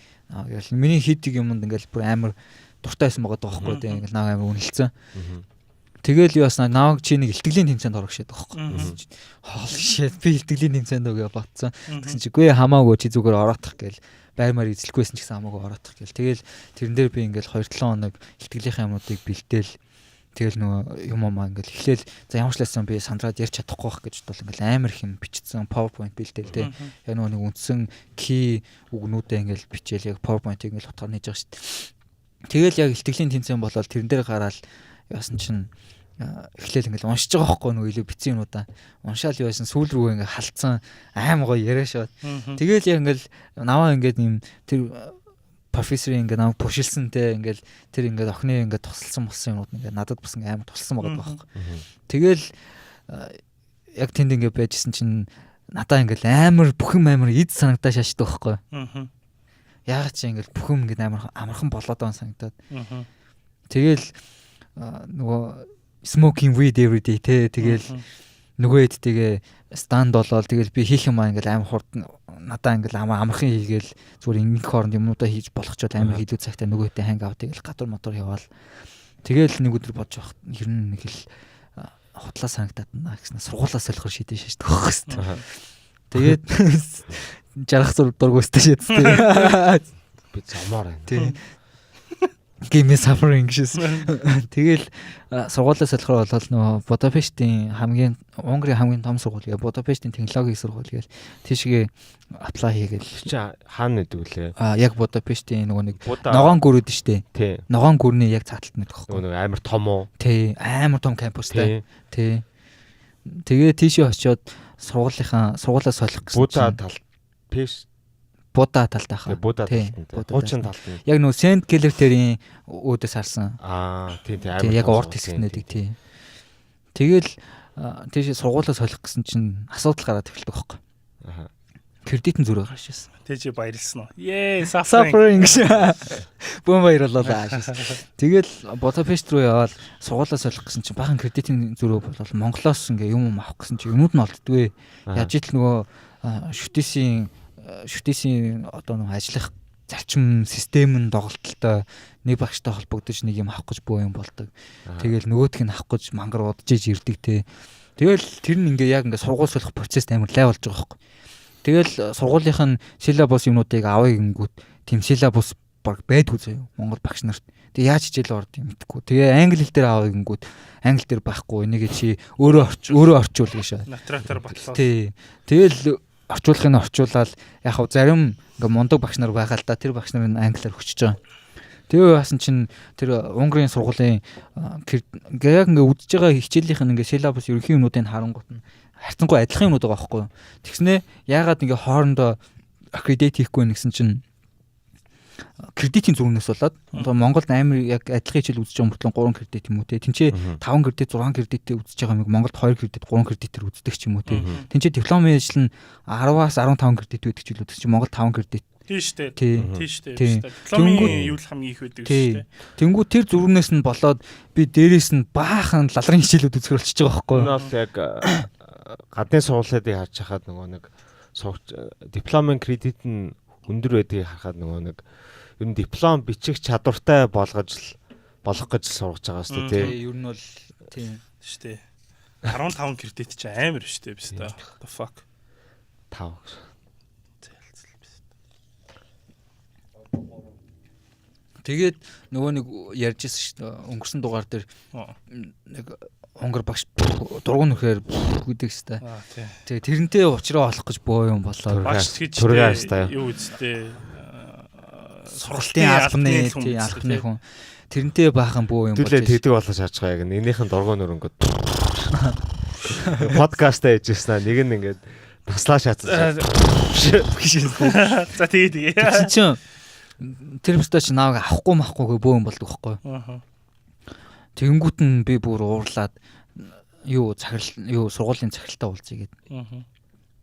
Миний хийдэг юмд ингээл бүр амар дуртайсан байгаа байхгүй тийм ингээл наваг амар үнэлцэн. Тэгэл яасна наваг чи нэг илтгэлийн тэмцээнд орох шээд байгаа байхгүй. Хоол шээд би илтгэлийн тэмцээнд өгөө батсан. Тэгсэн чи гүй хамаагүй чи зүгээр ороодох гээл баймаар эзлэхгүйсэн ч гэсэн хамаагүй ороодох гээл. Тэгэл тэрэн дээр би ингээл 2-7 хоног илтгэлийн юмнуудыг бэлдээл. Тэгэл нөгөө юм аа ингээл эхлээл за ямар ч лсэн би сандраад ярьж чадахгүй байх гэж бодвол ингээл амар их юм бичсэн PowerPoint бэлдээл те. Яг нөгөө нэг үндсэн key үгнүүдээ ингээл бичээл яг PowerPoint-ийг ингээл утгаар нээж байгаа шүү дээ. Тэгэл яг илтгэлийн тэмцээн болоод тэрэн дээр гараад яасан чинь эхлээл ингээл уншиж байгаа байхгүй нөгөө илүү бичсэн юмудаа уншаал яасан сүүл рүү ингээл халтсан аим гоё яриа шууд. Тэгэл яг ингээл наваа ингээд юм тэр профессорын ингээд намайг пушилсантэй ингээд тэр ингээд охины ингээд тусалсан болсон юмуд ингээд надад бас ингээд амар тусалсан байгаа байхгүй. Тэгэл яг тэнд ингээд байжсэн чинь надаа ингээд амар бүхэм амар эд санагдаа шаашдаг байхгүй. Яагаад чи ингээд бүхэм ингээд амар амархан болоод байгаа санагдаад. Тэгэл нөгөө smoking weed every day те тэгэл нөгөө эдтэйгээ stand болоод тэгэл би хийх юм аа ингээд амар хурд надаа ингээд амархан хийгээл зүгээр нэг хооронд юмнуудаа хийж болох ч амар хилүү цагтаа нөгөөтэй ханг аав тэгэл гадуур мотор яваал тэгэл нэг өдөр бодож байх ер нь нэг л хутлаа санагдаад наа гэсэн сургуулаа солихор шийдэж шаашдаг байхгүй. Тэгээд жаргах дургуйстай шийдсэн. Би замаар байна. Тий. Give me suffering гэсэн. Тэгэл сургуулаа солихоор болол нөгөө Будапештийн Унгарын хамгийн том сургууль гээ Будапештийн технологийн сургууль гээл тийшгээ apply хийгээл. Чи хаана нэдэг вүлээ? Яг Будапештийн нөгөө нэг ногоон гүр үүд штэ. Тий. Ногоон гүрний яг цааталт мэдэх байхгүй. Нөгөө амар том уу? Тий, амар том кампустай. Тий. Тэгээ тийшээ очиод сургуулаа солих гэсэн. Буда талд пеш Буда талд ахаа. Тий. Хуучин талд. Яг нөгөө Сент Келертерийн өөдөөс харсан. Тий амар. Яг урт хэсэгнэдэг тий. Тэгэл тийш сургуулаа солих гэсэн чинь асуудал гараад эхэлдэг байхгүй. Кредитэн зүрээ гарчсан. Тэжи баярлсан уу? Suffering. Бүүн баярлалаа аашаас. Тэгэл Будапешт руу яваад сургуулаа солих гэсэн чинь бахан кредитэн зүрөө болол Монголоос ингээ юм авах гэсэн чинь юмуд нь олддгүй. Яаж ил нөгөө шүтээсийн одоо нэг ажиллах зарчим систем нь доголдолтой нэг багштай холбогдож нэг юм авах гэж бөө юм болдог. Тэгэл нөгөөх нь авах гэж мангар удаж иж ирдэг те. Тэгэл тэр нь ингээ яг ингээ сургууль солих процесс амар лай болж байгаа байхгүй. Тэгэл сургуулийнх нь силабус юмнуудыг авъя гингүүт тийм силабус баг байдгүй заяа Монгол багш нарт. Тэг яаж хичээл орд юм мэдгүй. Тэгээ англи хэл дээр авъя гингүүт англи дээр байхгүй. Энийг чи өөрөө орчуул гэж. Натратаар батлаа. Тий. Тэгэл орчуулгыг нь орчуулаад яг хав зарим ингээ мундаг багш нар байгаа л да. Тэр багш нар англиар хөчөж байгаа. Тэгээ яасан чинь тэр Унгарын сургуулийн яг ингээ үдж байгаа хичээлийнх нь ингээ силабус ерөнхий юмнуудыг харангуут нь харцангуй адилхан юмнууд байгаа байхгүй. Тэгснэ яагаад ингээ хоорондоо аккредит хийхгүй нэгсэн чинь кредитийн зүрхнээс болоод одоо Монголд амар яг адилхан хичээл үзэж байгаа мөртлөө 3 кредит юм уу те. Тинчээ 5 кредит 6 кредиттэй үзэж байгаа юм Монголд 2 кредит 3 кредитээр үздэг ч юм уу те. Тинчээ дипломын ажил нь 10-аас 15 кредит байдаг ч үлээ. Чи Монголд 5 кредит. Тийм шүү дээ. Дипломын юу л хамгийн их байдаг шүү дээ. Тэнгүү тэр зүрхнээс нь болоод би дээрээс нь баахан лалрын хичээлүүд үзэх болчихж байгаа байхгүй. Энэ бол яг гадны сургуулиудыг харж хахад нөгөө нэг дипломын кредит нь өндөр байдгийг харахад нөгөө нэг ер нь диплом бичих чадвартай болох гэж сургаж байгаа шүү дээ тий. Ер нь бол тийм шүү дээ. 15 кредит ч амар шүү дээ биш үү? The fuck. 5. Тэгээд нөгөө нэг ярьжсэн шүү дээ. Өнгөрсөн дугаар дээр нэг Унгар багш дургуун нөхөр гэдэг хэвээр. Тэгээ тэрнтэй уучраа олох гэж боо юм болоо. Багш гэж юу үстэй сургалтын албаны хүн тэрнтэй баахан бөө юм болж. Түлээ тэгдэг болоо шаарч байгаа яг нэгнийхэн дургуун нөрөнгөд подкастаа хийжсэн нэг нь ингээд таслаа шаацсан. За тэгээ. Тэр өстой чи нааг авахгүй бөө юм болдог байхгүй. Тэгэнгүүт нь би бүр уурлаад сургуулийн захиралтай уулзъя гэдэг.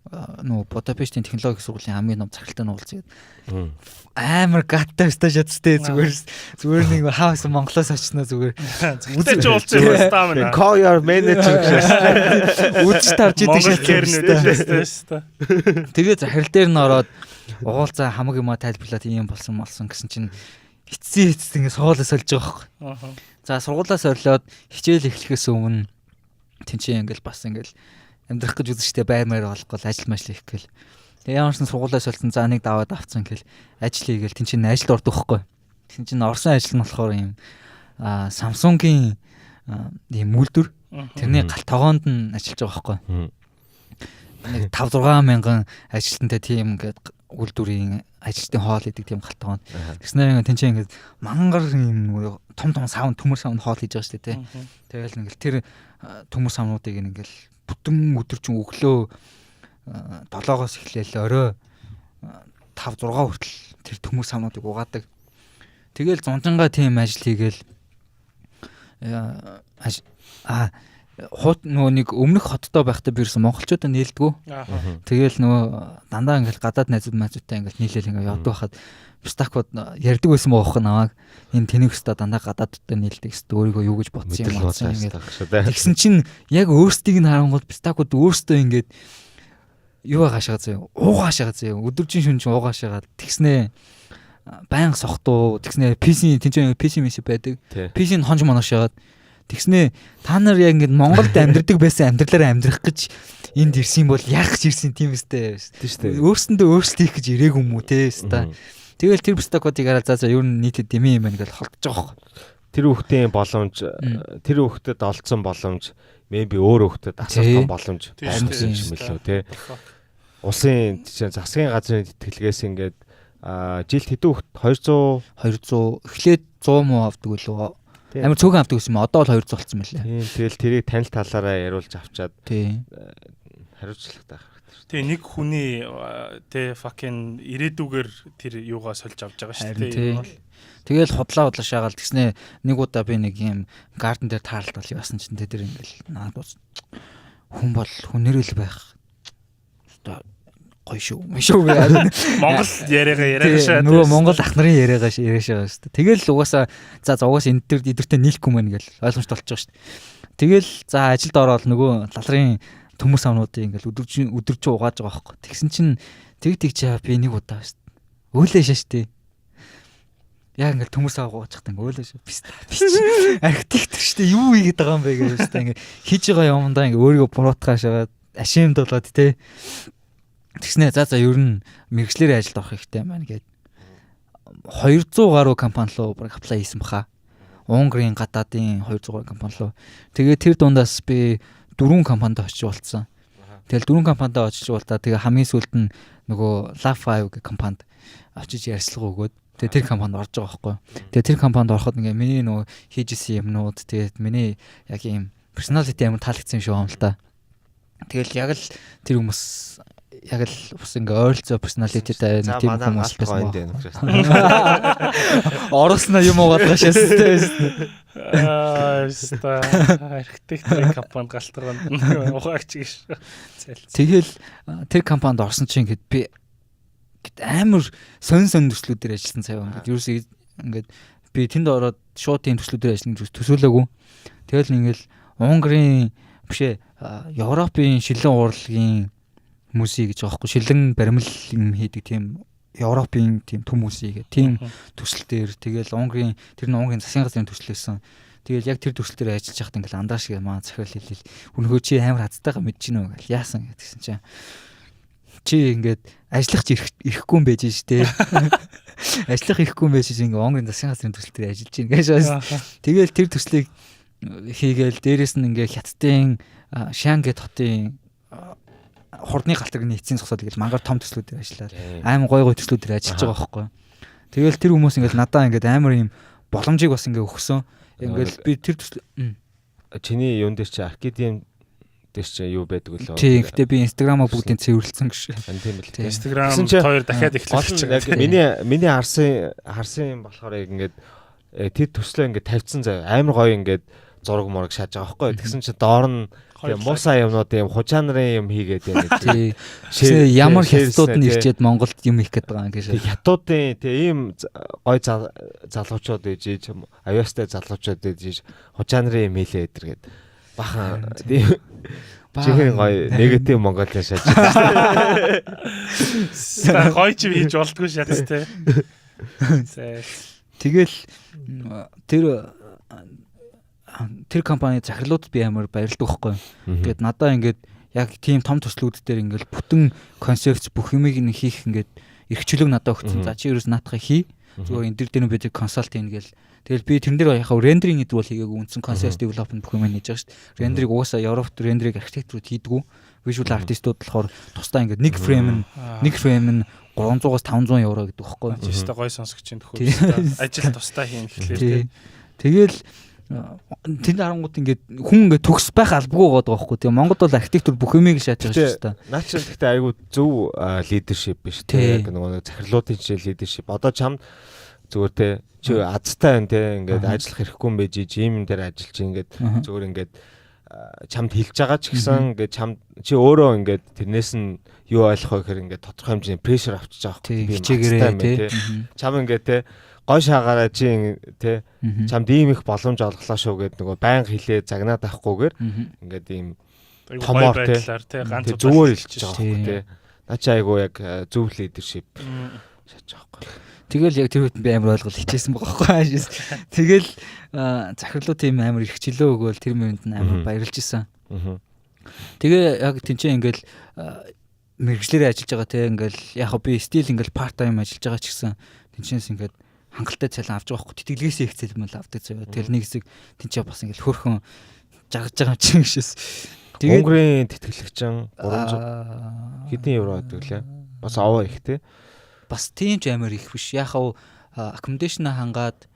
Нөө Будапештийн технологийн сургуулийн хамгийн том захиралтай нь уулзъя гэдэг. Амар гаттай стажидтэй зүгээр нэг хаас Монголоос очсноо зүгээр үзэж уулзсан став нэ. Call your manager гэж үзэж тарж идэг шалтгаан. Тэгээ захирал дээр нь ороод уулзаа хамаг юма тайлбарлаад ийм болсон гэсэн чинь эцсийн ингэ суулаа сольж байгаа байхгүй. За сургуулаас орлоод хичээл эхлэхээс өмнө тэнцээ ингээл бас ингээл амьдрах гэж үзэжтэй баймаар болохгүй ажил мэл хийх гээл. Тэгээ ямар ч сургуулаас олсон за нэг даваад авцсан гээл ажил хийгээл тэнцээ ажилд ордог байхгүй. Тэгсэн чинь орсон ажил нь болохоор ийм Samsung-ийн ийм үйлдвэр тэрний галт тогоонд нь ажиллаж байгаа байхгүй. Нэг 5-6 мянган ажилтнтай тийм ингээд үйлдвэрийн ажилтны хоол идэг тийм галт тогоонд. Тэгснээр тэнцээ ингээд мангар ийм том савн төмөр савн хоол хийж байгаа шүү дээ. Тэгэл ингээл тэр төмөр савнуудыг ингээл бүтэн өдөржин өглөө 7-оос эхлээл орой 5-6 хүртэл тэр төмөр савнуудыг угаадаг. Тэгэл зунжангаа тийм ажил хийгээл нөгөө нэг өмнөх хоттой байхдаа би ерөөсөн монголчуудаа нийлдэггүй. Тэгэл нөгөө дандаа ингээл гадаад найзууд маажуудтай ингээл нийлээл ингээд явдаг байхад Пистакод ярьдаг байсан бохоо намайг энэ тэнийг өстө дандаа гадаадтай нийлдэг өстө өөрийгөө юу гэж бодсон юм бодсон ингээд тэгсэн чинь яг өөрсдийг нь харангуул Пистакод өөрсдөө ингээд юу хаашаа заяа уугаашаа заяа өдөржин шүнж уугаашаа тэгснээ баян сохтуу тэгснээ PC тэнцэн PC мэс байдаг PC-н хонж моноошаад тэгснээ та нар яг ингээд Монголд амьдардаг байсан амьдралаараа амьдрах гэж энд ирсэн бол яах гэж ирсэн тийм өстэй шүү дээ өөрсөндөө өөрсдөө хийх гэж ирээгүй юм уу те өстэй. Тэгэл тэр Пистакодыг хараад за ер нь нийтэд дэмий юм байна гэж холдож байгаа хөө. Тэр хүүхдийн боломж тэр хүүхдэд олцсон боломж maybe өөр хүүхдэд асар том боломж байсан юм лөө те. Улсын засгийн газрын тэтгэлгээс ингээд жилд хэдэн хүүхд 200 эхлээд 100 муу авдаг үлээ. Амар цөөхөн авдаг гэсэн юм. Одоо бол 200 болсон мөлий. Тийм тэгэл тэрийг танил талаараа яриулж авчаад хариуцлагатай. Тэгээ нэг хүний fucking ирээдүгээр тэр юугаа сольж авч байгаа шүү дээ. Тэгэл худлаа шаагаал тэгснэ нэг удаа би нэг юм гарден дээр таарлт бол яасан чинь тэр ингээл наад хүн бол хүнэрэл байх. Гоё шүү. Монгол яриагаа шаа. Нөгөө Монгол ах нарын яриагаа яриаш байгаа шүү дээ. Тэгэл угаасаа эдэртэй нийлэхгүй мэн гэл ойлгомжтой болчих шүү дээ. Тэгэл за ажилд ороод нөгөө лалрын төмөр савнуудыг ингээл өдөржин угааж байгаа байхгүй. Тэгсэн чинь тэгчээ би нэг удаа шүү дээ. Өөлөө шаш тээ. Яг ингээл төмөр сав угааж захтаа ингээл өөлөө шаш. Архитектор шүү дээ. Юу хийгээд байгаа юм бэ гэж шүү дээ. Ингээ хийж байгаа юмдаа ингээ өөрийгөө буруутгаж шагаад ашимд болоод тээ. Тэгснэ за ер нь мэрэгчлэрийн ажилд орох хэрэгтэй маань гээд 200 гаруй компани руу apply хийсэн баха. Унгарын гадаадын 200 гаруй компани руу. Тэгээд тэр дундаас би 4 компанид очиж уулзсан. Тэгэл 4 компанид очиж уулзаа. Тэгээ хамгийн сүүлд нь нөгөө Love5 гэх компанид очиж ярьцлага өгөөд тэгээ тэр компанид орж байгаа байхгүй. Тэгээ тэр компанид ороход ингээ миний нөгөө хийжсэн юмнууд тэгээд миний яг ийм personality амар таалагдсан юм шиг байна л да. Тэгэл яг л тэр хүмүүс яг л бас ингээ ойролцоо personality-тай нэг тийм хүмүүс байсан байна. Оросноо юм уугаад гашаас тээ. Архитектурын компани галтганд ухаагч гэж. Тэгэл тэр компанид орсон чинь ингээд би амар сонь төслүүдээр ажилласан цааваа ингээд ерөөсөө ингээд би тэнд ороод шууд тийм төслүүдээр ажиллана гэж төсөөлөөгүй. Тэгэл ингээл Унгарын бишээ Европын шилэн урлагийн хүмүүсийг гэж аахгүй шилэн баримл юм хийдэг тийм Европын тийм төм хүмүүсийг тийм төсөл дээр тэгэл Унгарын тэр нь Унгарын засгийн газрын төсөл байсан. Тэгэл яг тэр төсөл дээр ажиллаж байхад ингээл андаа шиг маа захирал хэлээл үнэхөө чи амар хацтайгаа мэдэж гинөө гэл яасан гэдгсэн чинь чи ингээд ажиллах ирэхгүй юм байж штэ. Ажиллах ирэхгүй юм байж ингээ Унгарын засгийн газрын төсөл дээр ажиллаж гин гэж. Тэгэл тэр төслийг хийгээл дээрэс нь ингээ хятадын Шангай хотын хурдны галтарны эцсийн зогсоод тэгэл мангар том төслүүдээр ажиллаад аим гой төслүүдээр ажиллаж байгаа байхгүй. Тэгэл тэр хүмүүс ингээл надаа ингээд амар юм боломжийг бас ингээ өгсөн. Ингээл би тэр төсөл чиний юун дээр чи аркадиум дээр чи юу байдаг вэ? Тийм. Гэтэ би Instagram-аа бүгдийг цэвэрлсэн гэж. Тийм л. Instagram хоёр дахиад эхлэх гэж. Миний харсан юм болохоор яг ингээд тэр төслөө ингээд тавьсан заяа амар гоё ингээд зураг морог шааж байгаа байхгүй. Тэгсэн чинь доор нь муусаа юмнууд юм хужаа нарын юм хийгээд байна гэдэг. Тий. Ямар хятадууд нь ирчээд Монголд юм хийх гээд байгаа юм гэж. Хятадуудын ийм гой залуучууд ээж аюустай залуучууд ээж хужаа нарын юм хийлээ эдэр гээд бахан тийм чихэн гой негатив Монголын шааж байна. Гой ч хийж болдгүй шатс те. Тэгэл тэр компани захирлуудад би амар баярлдаг байхгүй. Ингээд надаа ингээд яг тийм том төслүүд дээр ингээд бүтэн концепц бүх юмыг нь хийх ингээд эрхчлөг надад өгсөн. За чи ерөөс наатахыг хий. Зүгээр энэ дээр бид консалт хийгээл. Тэгэл би тэрэн дээр яхаа рендеринг гэдэг бол хийгээгүй үндсэн концепт девелопмент бүх юм хийж байгаа шүү дээ. Рендеринг угаасаа Европт рендеринг архитектурууд хийдгүү. Visual артистууд болохоор тусдаа ингээд нэг фрейм нь 300-аас 500 евро гэдэг байхгүй. Тэстэ гой сонсогч энэ төхөө. Ажил тусдаа хийн гэхлээр. Тэгэл тэнд харангууд ингээд хүн ингээд төгс байх албагүй байгаа байхгүй. Тэгээ Монголд бол архитектур бүх юмыг шааж байгаа шүү дээ. Наа чи гэхдээ айгүй зөв лидершип биш те. Нөгөө захирлуудын жишээ лидершип. Одоо чамд зүгээр те чи азтай байна те. Ингээд ажиллах хэрэггүй юм байж ийм дээр ажиллаж ингээд зүгээр ингээд чамд хэлж байгаа ч гэсэн ингээд чамд чи өөрөө ингээд тэрнээс нь юу ойлгох вэ гэхээр ингээд тодорхой хэмжээний прешэр авчиж байгаа байхгүй. Би хичээгээрээ те. Чам ингээд те гой шаагаараа чи те чамд ийм их боломж олглоо шүү гэд нөгөө байнга хилээ загнаад авахгүйгээр ингээд ийм томоор те ганц зүгээр хэлчихэж байгаа байхгүй те. Наа чи айгу яг зөв лидершип шааж байгаа байхгүй. Тэгэл яг тэр үед би амар ойлгол хичээсэн байгаа байхгүй. Тэгэл захирлууд тийм амар их чөлөө өгөөл тэр мэрэнд амар баярлж исэн. Тэгээ яг тэнцээ ингээл мэрэгчлэрээ ажиллаж байгаа те ингээл яг би стил ингээл part time ажиллаж байгаа ч гэсэн тэнцээс ингээд хангалттай цалин авч байгаа байхгүй. Тэтгэлгээсээ их цалин мэл авдаг заяа. Тэр нэг хэсэг тэнцээ бас ингээл хөрхөн жаргаж байгаа юм чинь шээс. Тэгээд Унгарын тэтгэлэгчин 300 хэдэн евро гэдэг лээ. Бас аваа их те. Бас тийм ч амар их биш. Яхав accommodation хангаад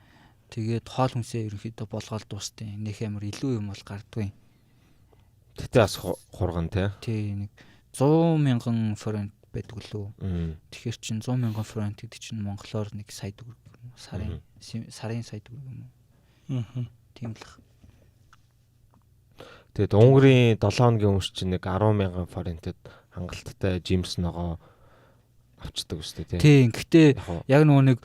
тэгээд хоол хүнсээ ерөнхийдөө болгоод дуустیں۔ Нөх амар илүү юм бол гардгүй. Тэгтээ бас хурган те. Тий нэг 100,000 франк байдаг лөө. Тэгэхээр чин 100,000 франк гэдэг чинь монголоор 1 сая төгрөг. Сарын сая төгрөг юм уу? Тийм л. Тэгээд Унгарын 7 хоногийн өмнө чинь нэг 10,000 франкэд хангалттай Джимс ногоо авчдаг үстэй тий. Тийм. Гэхдээ яг нөгөө нэг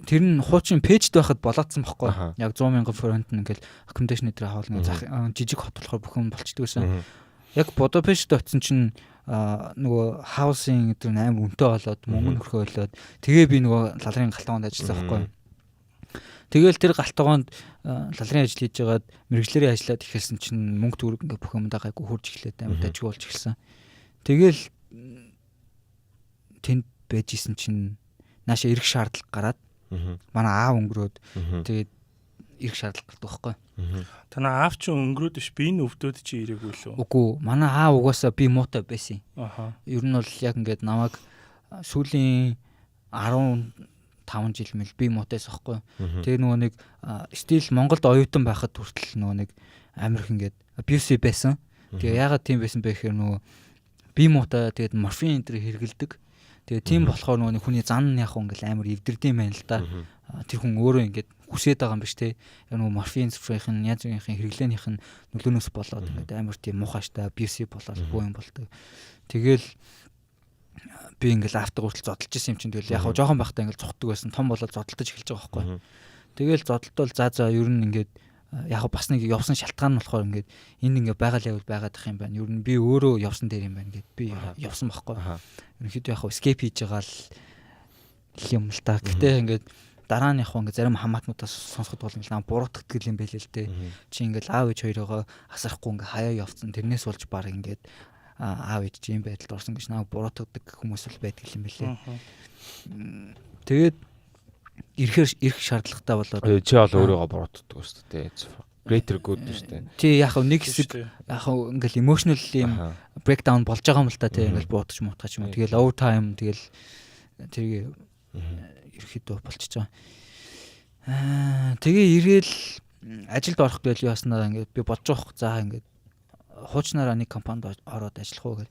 тэр нь хуучин пэйжд байхад болоодсан бохгүй. Яг 100,000 франк ингээл accommodation дээр хаална жижиг хот болохоор бүх юм болчдөг байсан. Яг Будапешт очсон чинь нөгөө хаусинг гэдэг нь амар үнэтэй болоод мөнгө нь хөрхөө болоод тэгээ би нөгөө лалрын галтгоонд ажилласан байхгүй. Тэгэл тэр галтгоонд лалрын ажил хийж байгаад мэрэгчлэрийн ажиллаад ихэлсэн чинь мөнгө төгрөг ингээ бүх юмдаа гайгүй хурж эхлээд амар дажгүй болж эхэлсэн. Тэгэл тэнд байжсэн чинь нааша ирэх шаардлага гараад манай аав өнгөрөөд тэгээд ирэх шаардлага гардаг байхгүй. Танаа аав чи өнгөрөөд биш би энэ өвдөд чи ирээгүй лөө. Үгүй манай аав угаасаа би муутай байсан. Ер нь бол яг ингээд намайг сүүлийн 15 жил мэл би муутайс байхгүй. Тэгээ нөгөө нэг стил Монголд оюутан байхад хүртэл нөгөө нэг амирх ингээд abusive байсан. Тэгээ ягаад тийм байсан бэ гэхээр нөгөө би муутай тэгээд морфин энэ хэрэгэлдэг. Тэгээ тийм болохоор нөгөө хүний зан яг ингээл амар эвдэрдэм байна л да. Тэр хүн өөрөө ингээд хүсээд байгаа юм биш те. Яг нөгөө морфин спрейхын янз бүрийн хэрэглээнийх нь нөлөөнөөс болоод ингээд амар тийм муухайштай abusive болоод бүх юм болдог. Тэгэл би ингээл автаг хүртэл зодтолж исэн юм чинь тэгэл яг жоохон байхдаа ингээл цухдаг байсан. Том болоод зодтолж эхэлж байгаа байхгүй. Тэгэл зодтолтол за ер нь ингээд яг бас нэг явсан шалтгаан нь болохоор ингээд энд ингээд байгаль явал байгаад их юм байна. Ер нь би өөрөө явсан дээр юм байна гэд би явсан байхгүй. Ерөнхийдөө яг escape хийж байгаа л юм л та. Гэтэ ингээд дараа нь яг ингээд зарим хамаатнуудаас сонсоход бол ингээд буруутгдаг юм байл л дээ. Чи ингээд аав ээж хоёроо асарахгүй ингээд хаяа явцсан. Тэрнээс болж баг ингээд аав ээж чи юм байдалд орсон гэж намайг буруутгадаг хүмүүс л байдаг юм байлээ. Тэгээд ирэх шаардлагатай болоод чи бол өөрийгөө буруутгадаг шүү дээ. Greater good шүү дээ. Чи яг нэг хэсэг яг ингээл emotional юм breakdown болж байгаа юм л та тий ингээл буутаж муутгаж юм. Тэгэл overtime тэгэл тэрийг ерөөхдөө болчихж байгаа. Тэгээ ирээл ажилд орох гээл яаснаа ингээд би бодож байгаа. За ингээд хуучнаараа нэг компанид ороод ажиллах уу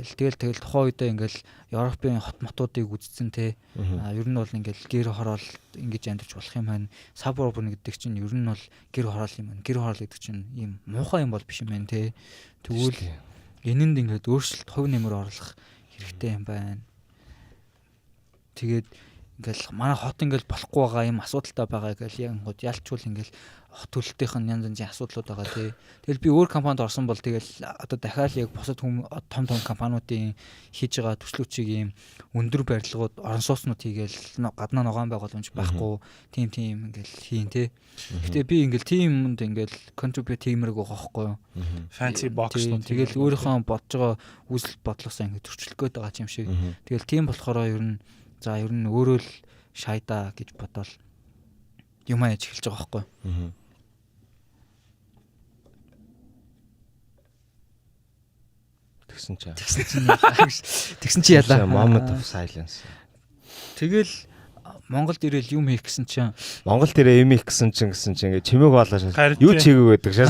Тэгэл тухайн үедээ ингээл Европын хот мотуудыг үзсэн те. Ер нь бол ингээл гэр хороол ингэж амьдарч болох юм байна. Suburban гэдэг чинь ер нь бол гэр хороол юм байна. Гэр хороол гэдэг чинь ийм муухай юм бол биш юм байна те. Тэгвэл энэнд ингээд өөрчлөлт хувь нэмэр оруулах хэрэгтэй юм байна. Тэгээд ингээл манай хот ингээл болохгүй байгаа юм асуудалтай байгаа гэл яг гот ялчвал ингээл хот төлөлтийнх нь янз янзын асуудлууд байгаа тий. Тэгэл би өөр компанид орсон бол тэгэл одоо дахиад яг бусад том компаниудын хийж байгаа төслүүчийг ийм өндөр барилгууд орон сууцнууд хийгээл гаднаа ногоон байгууламж байхгүй тийм ингээл хийн тий. Гэтэ би ингээл тийм юмд ингээл contribute хиймэрэг байгаа байхгүй юу. Fancy box-нууд тэгэл өөрийнхөө бодож байгаа үзэл бодлосоо ингээд төрчлөх гээд байгаа юм шиг. Тэгэл тийм болохоор ер нь өөрөө л шайдаа гэж бодвол юм яаж эхэлж байгаа байхгүй. Тэгсэн чи ялаа. Moment of silence. Тэгэл Монголд ирээл юм хийх гэсэн чинь Монголд ирээ юм хийх гэсэн чинь ингээ чимээг болоо шээ. Юу ч хийгээгүй байдаг шээ.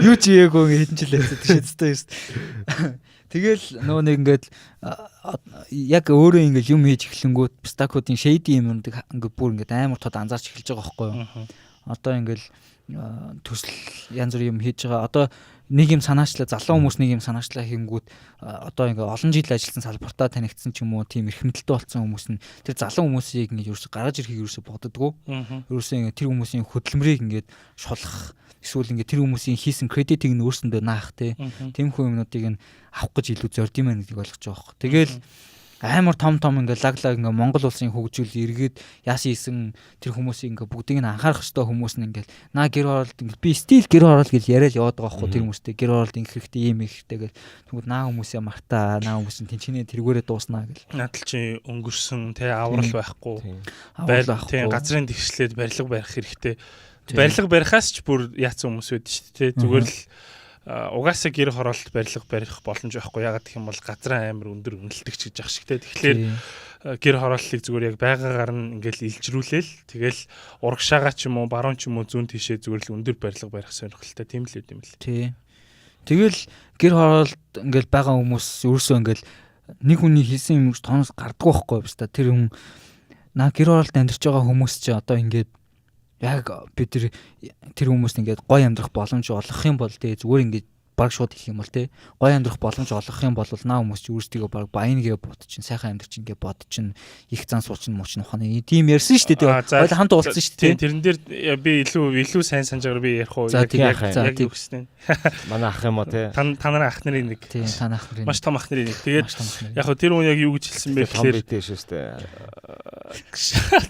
Юу ч хийгээгүй хэдэн жил явцдаг шээ. Тэгэл нөгөө нэг ингээд яг өөрөө ингээд юм хийж эхлэнгүүт стакуудын shady юм ингээд бүр ингээд амар тод анзаарч эхэлж байгаа байхгүй юу. Одоо ингээд төсөл янз бүр юм хийж байгаа. Одоо нэг юм санаачлаа залуу хүмүүс нэг юм санаачлаа хийнгүүт одоо ингээд олон жил ажилласан салбартаа танигдсан ч юм уу тийм эрхэмдэлтэй болсон хүмүүс нь тэр залуу хүмүүсийг ингээд ерөөсө гаргаж ирэхийг ерөөсө боддоггүй. Ерөөсө ингээд тэр хүмүүсийн хөдөлмөрийг ингээд шулах эсвэл ингээд тэр хүмүүсийн хийсэн кредитийг нь өөрсөндөө наах тийм хүү юмнуудыг нь авах гэж илүү зорд юм байна гэдгийг ойлгож байгаа хөөх. Тэгэл амар том ингээд лаглаг ингээд Монгол улсын хөгжүүл эргээд яасан хийсэн тэр хүмүүсийг ингээд бүгдийг нь анхаарах ёстой хүмүүс нь ингээд наа гэр хороолт ингээд би стил гэр хороол гэж яриад яваад байгаа хөөх тэр хүмүүстэй гэр хороолт ингэх хэрэгтэй юм их хэрэгтэй гэл тэгвэл наа хүмүүсээ мартаа наа хүмүүс нь тэнчнээ тэргүүрээ дууснаа гэл надад чи өнгөрсөн аврал байхгүй байл тийм газрын тэгшлээд барилга барих хэрэгтэй барилга барихаас ч бүр яатсан хүмүүс байдаг шүү дээ зүгээр л угаасаа гэр хороолт барилга барих боломж байхгүй ягаад гэх юм бол газраа амар өндөр үнэлдэг ч гэж ах шигтэй тэгэхээр гэр хорооллыг зүгээр яг байгаагаар нь ингээл илжрүүлээл тэгэл урагшаага ч юм уу баруун ч юм уу зүүн тишээ зүгээр л өндөр барилга барих сонирхолтой тийм л үт юм л тий тэгэл гэр хороолт ингээл байгаа хүмүүс ерөөсөө ингээл нэг хүний хийсэн юм тоноос гардггүй байхгүй биш та тэр хүн наа гэр хороолт амьдарч байгаа хүмүүс чи одоо ингээд яг бид тэр хүмүүст ингээд гоё амьдрах боломж олгох юм бол зүгээр ингээд баг шууд их юм бол гоё амьдрах боломж олгох юм бол наа хүмүүс чи өөрсдөө баг баянгээ бод чинь сайхан амьдрч ингээ бод чинь их зан суучин мууч ухааны тийм ярьсан шүү дээ ойлоо хамт уулзсан шүү дээ тэрэн дээр би илүү сайн санджаар би ярих уу яг юу гэснэ манай ах юм уу те та нарын ах нарын нэг тийм та ах нарын маш том ах нарын нэг тэгээд яг тэр хүн яг юу гэж хэлсэн бэ гэхээр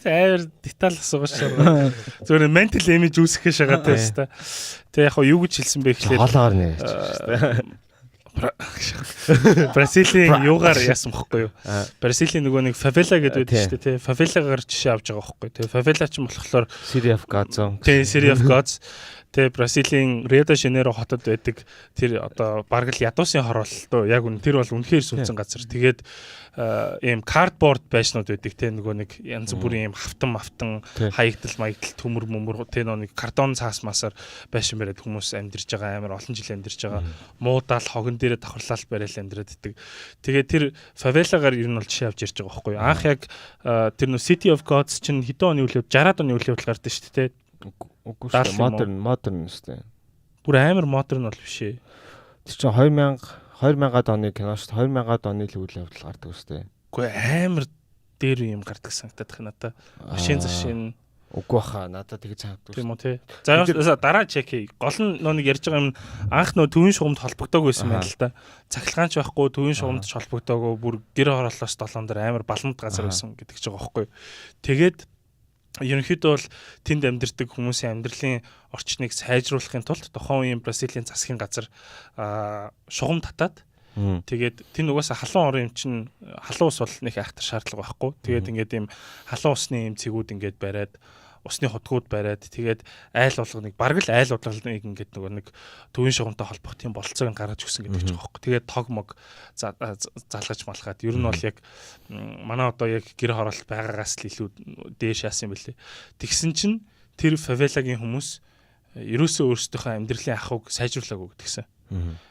амар деталь асууж шаа зөвхөн mental image үүсгэх шагатай шүү дээ тэг яг юу гэж хэлсэн бэ гэхээр хоолоор нэрч шүү дээ Бразилийн юугаар яасан бохгүй юу Бразилийн нөгөө нэг favela гэдэг байдаг шүү дээ тий faveлагаар жишээ авч байгаа бохгүй тий favela ч юм болохоор City of Gods тий City of Gods тий Бразилийн Rio de Janeiro хотод байдаг тэр одоо бараг л ядуусын хороолтоо яг үн тэр бол үнэхээр сүнсэн газар тэгээд ийм cardboard байшнууд байдаг те нөгөө нэг янз бүрийн ийм хавтан хаягдал маягдал төмөр мөмөр те нэг картон цаас масаар байшин бариад хүмүүс амьдарч байгаа амар олон жил амьдарч байгаа муудаал хогон дээрээ давхарлал барайл амьдраад идэг. Тэгээд тэр фавелагаар ер нь бол жишээ авч ярьж байгаа байхгүй юу. Анх яг тэр нөө City of Gods чинь хэдэн оны үйл явдал 60-аад оны үйл явдал гардаг шүү дээ те. Үгүй шүү модерн шүү дээ. Бүр амар модерн бол биш ээ. Тэр чинь 2000-аад оны кино шүү дээ. 2000-аад оны л үйл явдал гардаг шүү дээ. Үгүй амар дээр юм гардаг санагдаад байна надаа. Машин зашин үгүй баха надад тэгж санагдав. Тийм үү те. За дараа чек хий. Гол нь нөө нэг ярьж байгаа юм анх нөө төвийн шугамд холбогдоог байсан байна л да. Цахилгаанч байхгүй төвийн шугамд ч холбогдоагүй бүр гэр хорооллоос долоон дээр амар баламд газар байсан гэдэг ч байгаа байхгүй. Тэгээд ерөнхийдөө бол тэнд амьдардаг хүмүүсийн амьдралын орчныг сайжруулахын тулд тухайн үеийн Бразилийн засгийн газар шугам татаад тэгээд тэн угаасаа халуун орон юм чинь халуун ус бол нэг айхтар шаардлага байхгүй. Тэгээд ингээд ийм халуун усны юм цэгүүд ингээд бариад усны хотгууд бариад тэгээд айл болгоныг бараг л айл удалныг ингээд нөгөө нэг төвийн шугамтай холбох тийм болцоог гаргаж өгсөн гэдэг ч байгаа байхгүй. Тэгээд тог мог залгаж малхаад ер нь бол яг манай одоо яг гэр хороолт байгаагаас л илүү дээш яасан юм бэлээ. Тэгсэн чинь тэр фавелагийн хүмүүс ерөөсөө өөрсдийнхөө амьдралын ахуйг сайжруулаагүй гэдгсэн.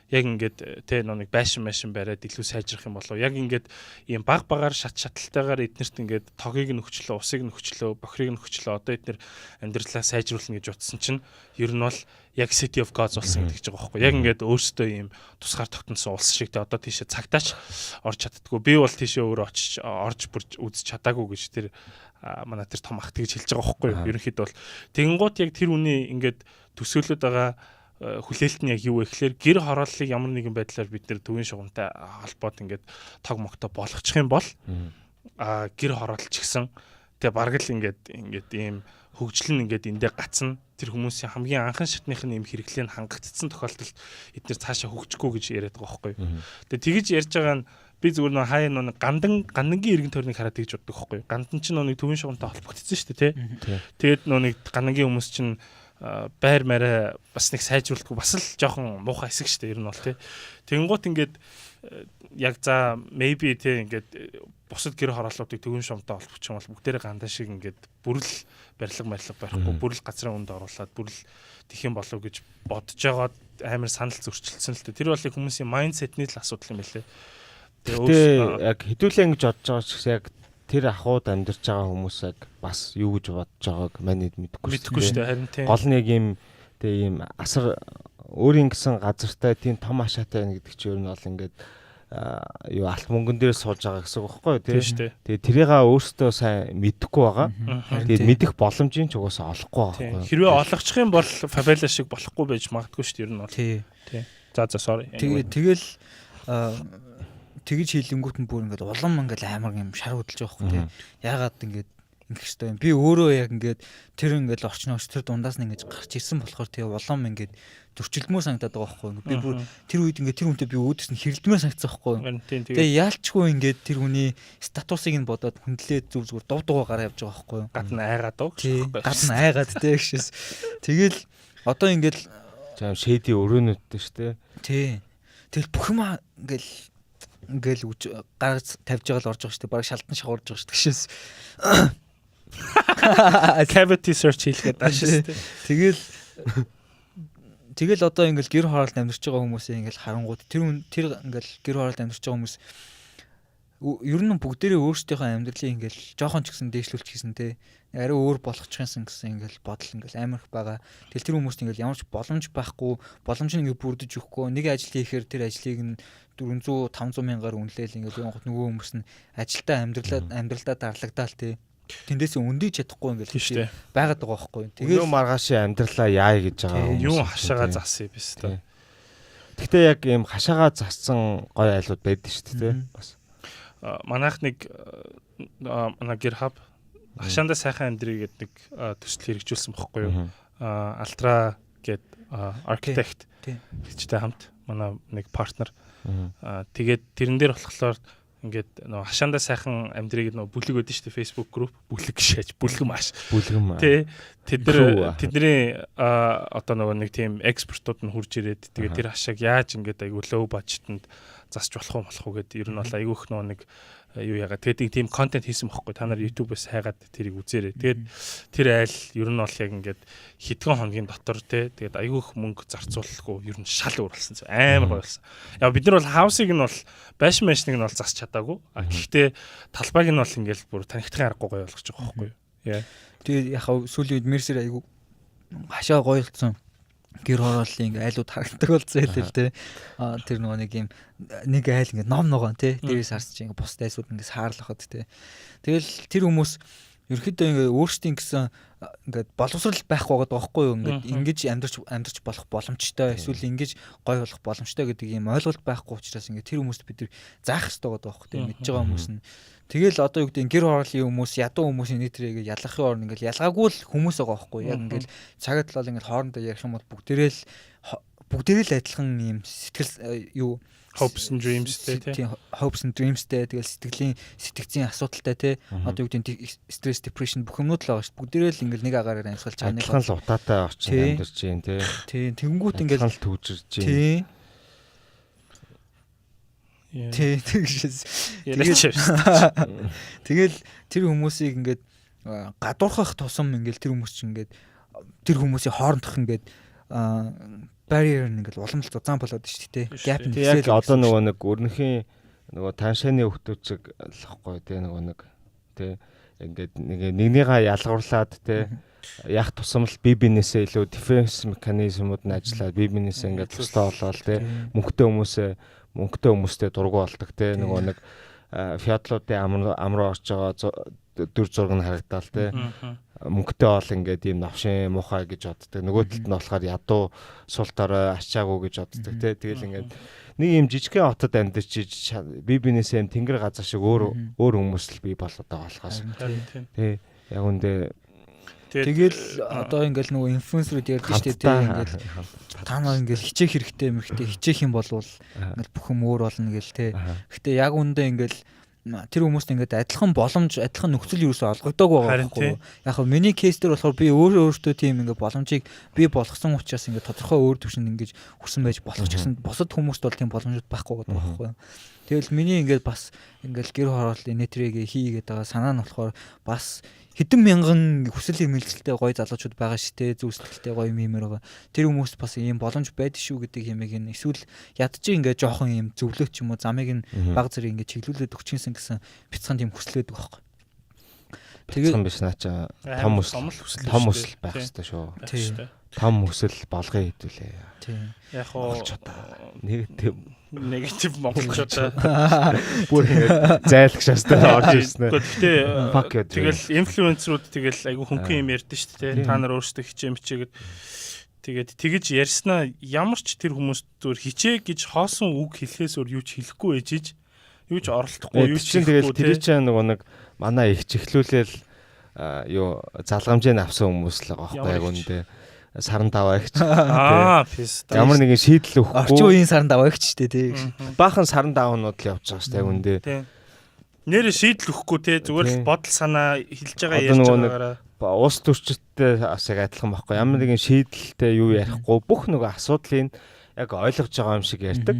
Яг ингээд тэ нэг байшин бариад илүү сайжрах юм болов. Яг ингээд ийм багаар шатлалтайгаар эднэрт ингээд тогийг нөхчлөө, усыг нөхчлөө, бохирыг нөхчлөө. Одоо эднэр амьдралаа сайжруулна гэж утсан чинь ер нь бол яг City of Gods болсон гэдэг ч байгаа байхгүй. Яг ингээд өөрсдөө ийм тусгаар тогтносон улс шиг тэ одоо тийшээ цагтаач орж чаддгүй. Би бол тийшээ өөрөө очиж орж бүрж үзэж чадаагүй гэж тэр манай тэр том ахт гэж хэлж байгаа байхгүй. Ерөнхийдөө бол тэгэнгუут яг тэр үний ингээд төсөөлөд байгаа хүлээлт нь яг юу вэ гэхээр гэр хорооллыг ямар нэгэн байдлаар бид нэр төвийн шугамтай холбоод ингээд тог могтой болгочих юм бол гэр хороолч гэсэн тэгээ бараг л ингээд ийм хөгжил нь ингээд эндээ гацна тэр хүмүүсийн хамгийн анхан шатных нь ийм хэрэглээ нь хангагдсан тохиолдолд эдгээр цаашаа хөгжихгүй гэж яриад байгаа байхгүй. Тэгээ тэгж ярьж байгаа нь би зүгээр нөө хаяа нөө гандангийн иргэн тойрныг хараад тэгж боддог байхгүй. Гандан чинь нөө нэг төвийн шугамтай холбогдсон шүү дээ тий. Тэгээд нөө нэг гандангийн хүмүүс чинь байр мараа бас нэг сайжруулдаггүй бас л жоохон муухай хэсэг шүү дээ ер нь бол тий. Тэнгуут ингээд яг за maybe тий ингээд бусад гэр хорооллуудыг төвийн шугамтай холбочих юм бол бүгдээрээ гандаа шиг ингээд бүрэл барилга барихгүй бүрэл газрын үнд оруулаад бүрэл тэх юм болов гэж бодож байгаа амар санал зөрчилдсөн л дээ. Тэр бол хүмүүсийн майндсетний л асуудал юм байлээ. Тэгээ яг хэдүүлэн гэж бодож байгаа ч яг тэр ахуйд амьдарч байгаа хүмүүс яг бас юу гэж бодож байгааг манайд мэдэхгүй шүү дээ харин тийм. Гол нэг юм тэгээ ийм асар өөрийн гэсэн газартай тийм том хашаатай байна гэдэг чинь ер нь бол ингээд юу алт мөнгөн дээр сууж байгаа гэсэн үг байхгүй тий. Тэгээ тэрийг өөртөө сайн мэдэхгүй байгаа. Тэгээд мэдэх боломжийн ч угаасаа олохгүй байгаа. Хэрвээ олгочих юм бол фавела шиг болохгүй байж магадгүй шүү дээ ер нь бол. Тий. За sorry. Тэгэл тэгж хийлэнгүүт нь бүр ингээд улам ингээд амар юм шар хөдөлж байгаа хөх тий. Яагаад ингээд ингэх хэвээр юм. Би өөрөө яг ингээд тэр ингээд орчноос тэр дундаас нь ингээд гарч ирсэн болохоор тий улам ингээд зөрчилдмөө санагдаад байгаа байхгүй. Би бүр тэр үед ингээд тэр хүнтэй би өөдөөс нь хэрэлдмээр санагдсан байхгүй. Тэгээ яалчгүй ингээд тэр хүний статусыг нь бодоод хүндлээ зүгээр дув дугаа гараа явж байгаа байхгүй. Гадна айгаад уу гэж. Гадна айгаад тий гэшээс. Тэгэл одоо ингээд жаа шэди өрөөнөдтэй шүү дээ. Тий. Тэгэл бүх юм ингээл гаргаж тавьж байгаа л орж байгаа шүү дээ. Бараг шалтан шахуурж байгаа шүү дээ. Гэшээс cavity search хийлгээд ашиг шүү дээ. Тэгэл одоо ингээл гэр хороолт амьдарч байгаа хүмүүсээ ингээл харангууд тэр ингээл гэр хороолт амьдарч байгаа хүмүүс ер нь бүгдээрээ өөрсдийнхөө амьдралыг ингээл жоохон ч гэсэн дээшлүүлчихсэн те арай өөр болгочихсан гэсэн ингээл бодол ингээл амарх байгаа. Тэгэл тэр хүмүүст ингээл ямар ч боломж байхгүй, боломж нь ингээл бүрдэж өгөхгүй. Нэг ажил хийхээр тэр ажлыг нь 400 500 мянгаар үнэлээл ингээл явгот нөгөө хүмүүс нь ажилдаа амьдралдаа дарлагдаал те. Тэндээс өндийж чадахгүй ингээл байгаад байгаа байхгүй. Тэгээд маргаашийн амьдралаа яая гэж байгаа хүмүүс юу хашаага засъя биш та. Гэхдээ яг ийм хашаага зассан гоё айлууд байдаг шүү дээ бас. Манайх нэг манай гэр хаб хашаанда сайхан амьдрий гэдэг нэг төсөл хэрэгжүүлсэн бохгүй юу. Алтра гэд архитект гэжтэй хамт манай нэг партнер. Тэгээд тэрэн дээр болохоор ингээд нөө хашаанда сайхан амьдрийг нөө бүлэг өгдөн шүү дээ Facebook group бүлэг шааж бүлгэн маш тий тэдний одоо нөгөө нэг тийм экспертууд нь хурж ирээд тэгээд тэр хашааг яаж ингээд айгүй low budget-д засч болох уу гэдэг ер нь бол айгүйх нөө нэг юу яагаад тэгээд тийм контент хийсэн бохгүй та нар YouTube-ээс хайгаад тэрийг үзээрэй. Тэгээд тэр айл ер нь бол яг ингээд хэдхэн хоногийн дотор тэгээд айгүйх мөнгө зарцуулахгүй ер нь шал өөрлөсөн амар гоё болсон. Яг бид нар бол хаусыг нь бол байшин машиныг нь бол засч чадаагүй. Гэхдээ талбайг нь бол ингээд бүр танигдахын аргагүй гоё болгож байгаа байхгүй юу. Тэгээд яхаа сүүлийн үед мерсер айгүй хашаа гоё болсон. Гэр хорооллын айлууд харагдаг болсон хэлээ те. Тэр нөгөө нэг юм нэг айл ингээд ном ногоон те. Дээрээс харсч ингээд бус дайсууд ингээд саарлахад те. Тэгэл тэр хүмүүс ерөөхдөө ингээд өөрсдийн гэсэн ингээд боловсрал байхгүй байгаа байхгүй юу? Ингээд ингэж амьдарч болох боломжтой эсвэл ингэж гой болох боломжтой гэдэг юм ойлголт байхгүй учраас ингээд тэр хүмүүст бид заах хэрэгтэй байгаа байхгүй те. Мэдж байгаа хүмүүс нь тэгэл одоо юу гэдэг гэр хорооллын хүмүүс ядуу хүмүүсийн нийтрийг ялгахын орн ингээд ялгаагүй л хүмүүс байгаа байхгүй яг ингээд цагаад л ингээд хоорондоо ярих юм бол бүгдээрээ л адилхан юм сэтгэл юу hopes and dreams тий hopes and dreams тэгэл сэтгцийн асуудалтай тий одоо юу гэдэг stress depression бүх юмнууд л байгаа шүү бүгдээрээ л ингээд нэг агаараар амьсгалж байгаа нэг л утаатай орчин амьдарч जैन тий тэгэнгүүт ингээд л төвжирж जैन Тэгэл тэр хүмүүсийг ингээд гадуурхах тусам ингээд тэр хүмүүс чинь ингээд тэр хүмүүсийн хоорондох ингээд barrier ингээл уламжлал зузаан болоод шүү дээ. Gap нь яг одоо нөгөө нэг өрнөхийн нөгөө таншааны хөвтөцөг лхгүй те нөгөө нэг те ингээд нэгнийгаа ялгуурлаад те яг тусамл бие биенээсээ илүү дефенс механизмууд нь ажиллаад бие биенээсээ ингээд тусдаа болоод те мөнгөтэй хүмүүстэй дургу болдог те нөгөө нэг феодлуудын амруу орж байгаа дүр зураг нь харагдаал те мөнгөтэй бол ингээд ийм навшин муухай гэж боддог. Нөгөө талд нь болохоор ядуу сул дорой ачаагүй гэж боддог те. Тэгэл ингээд нэг ийм жижигхэн хотод амьдарч бие биенээсээ юм тэнгэр газар шиг өөр хүмүүс л бий болоод байгаа болохоос. Тэ яг үндэ тэгэл одоо ингээл нөгөө инфлюенсерүүд ярьдаг шүү дээ тийм ингээл та нар ингээл хичээх хэрэгтэй мэрхтээ хичээх юм бол ингээл бүх юм өөр болно гэл те. Гэтэ яг үндэ ингээл тэр хүмүүст ингээд адилхан боломж адилхан нөхцөл юусоо олгогдоог байгаа байхгүй юу. Яг нь миний кейс дээр болохоор би өөртөө тийм ингээд боломжийг би болгосон учраас ингээд тодорхой өөр төвшөнд ингээд хүрсэн байж болох ч гэсэн бусад хүмүүст бол тийм боломжууд байхгүй байгаа байхгүй юу. Тэгэл миний ингээд бас ингээд гэр хорооллын нэтрийг хийгээд байгаа санаа нь болохоор бас хэдэн мянган хүсэл эрмэлзэлтэй гоё залуучууд байгаа шүү дээ. Зүг сэтгэлтэй гоё юмэр байгаа. Тэр хүмүүс бас ийм боломж байдаг шүү гэдэг юмыг энэ эсвэл ядчих ингээд жоохон ийм зөвлөөч юм уу замыг нь баг зэрэг ингээд чиглүүлээд өгчихсэн гэсэн бяцхан тийм хүслээд байгаа байхгүй. Тэгээд биш наача том хүсэл байх хэрэгтэй шүү. Тийм. Том хүсэл болгоё хэдүүлээ. Тийм. Яг хоо негатив монголчуудаа бүр зайлгч шаастай орж ирсэн. Гэхдээ тэгэл инфлюенсерүүд тэгэл айгүй хөнгөн юм ярьдэн шүү дээ. Та нар өөрсдөө хичээмчээгээд тэгээд тэгэж ярьснаа ямар ч тэр хүмүүс зүгээр хичээ гэж хоосон үг хэлэхээс өөр юу ч хэлэхгүй ээжиж юу ч оролдохгүй юу ч тэгэл тэр чинь нөгөө нэг манай их чихлүүлэл юу залгамжийн авсан хүмүүс л байгаа байхгүй яг үндэ саран даваагч ямар нэгэн шийдэл өгөхгүй орчин үеийн саран даваагч шүү дээ тий. Баахан саран даваанууд л явж байгаа шүү дээ үндэ. Нэрээ шийдэл өгөхгүй те зүгээр л бодол санаа хэлж байгаа ярьж байгаагаараа уус төрчтэй бас яг адилхан байхгүй ямар нэгэн шийдэлтэй юу ярихгүй бүх нөгөө асуудлыг яг ойлгож байгаа юм шиг ярьдаг.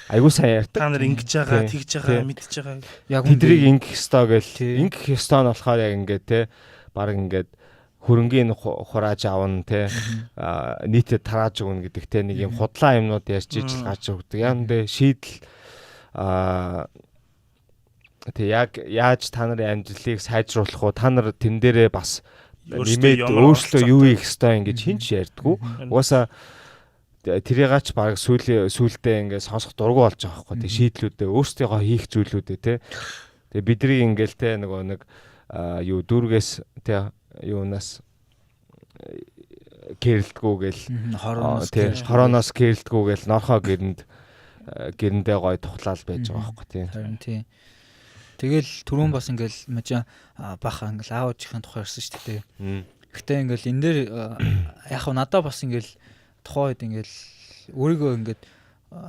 Айгуу сайн ярьдаг. Та нар ингэж байгаа, тэгж байгаа, мэдж байгаа. Яг тэдрийг ингэх ёстой гэл ингэх ёстой нь болохоор яг ингээд те баг ингээд хөрөнгийн хурааж авна те нийтэд тарааж өгнө гэдэг те нэг юм худлаа юмнууд ярьж ижил гарч өгдөг. Яандэ шийдэл те яг яаж та нарын амжилтыг сайжруулах уу та нар тэн дээрээ бас нэмээд өөрчлөлтөө юу хийх ёстой ингэж хинч ярьдгүү. Угаасаа тэрийгач баг сүүлдээ ингээд сонсох дургу болж байгаа байхгүй те шийдлүүдээ өөрсдийнхөө хийх зүйлүүдээ те. Тэгээ бидний ингээл те нөгөө нэг юу дүүргээс те юунаас гэрэлтгүүгээл хорооноос гэрэлтгүүгээл норхоо гэрэндээ гой тухлаал байж байгаа байхгүй тийм. Тэгэл түрүүн бас ингээл мажа баха ингээл аавчийн тухай ярьсан шүү дээ. Гэхдээ ингээл энэ дээр яг надаа бас ингээл тухайн үед ингээл өөрийгөө ингээд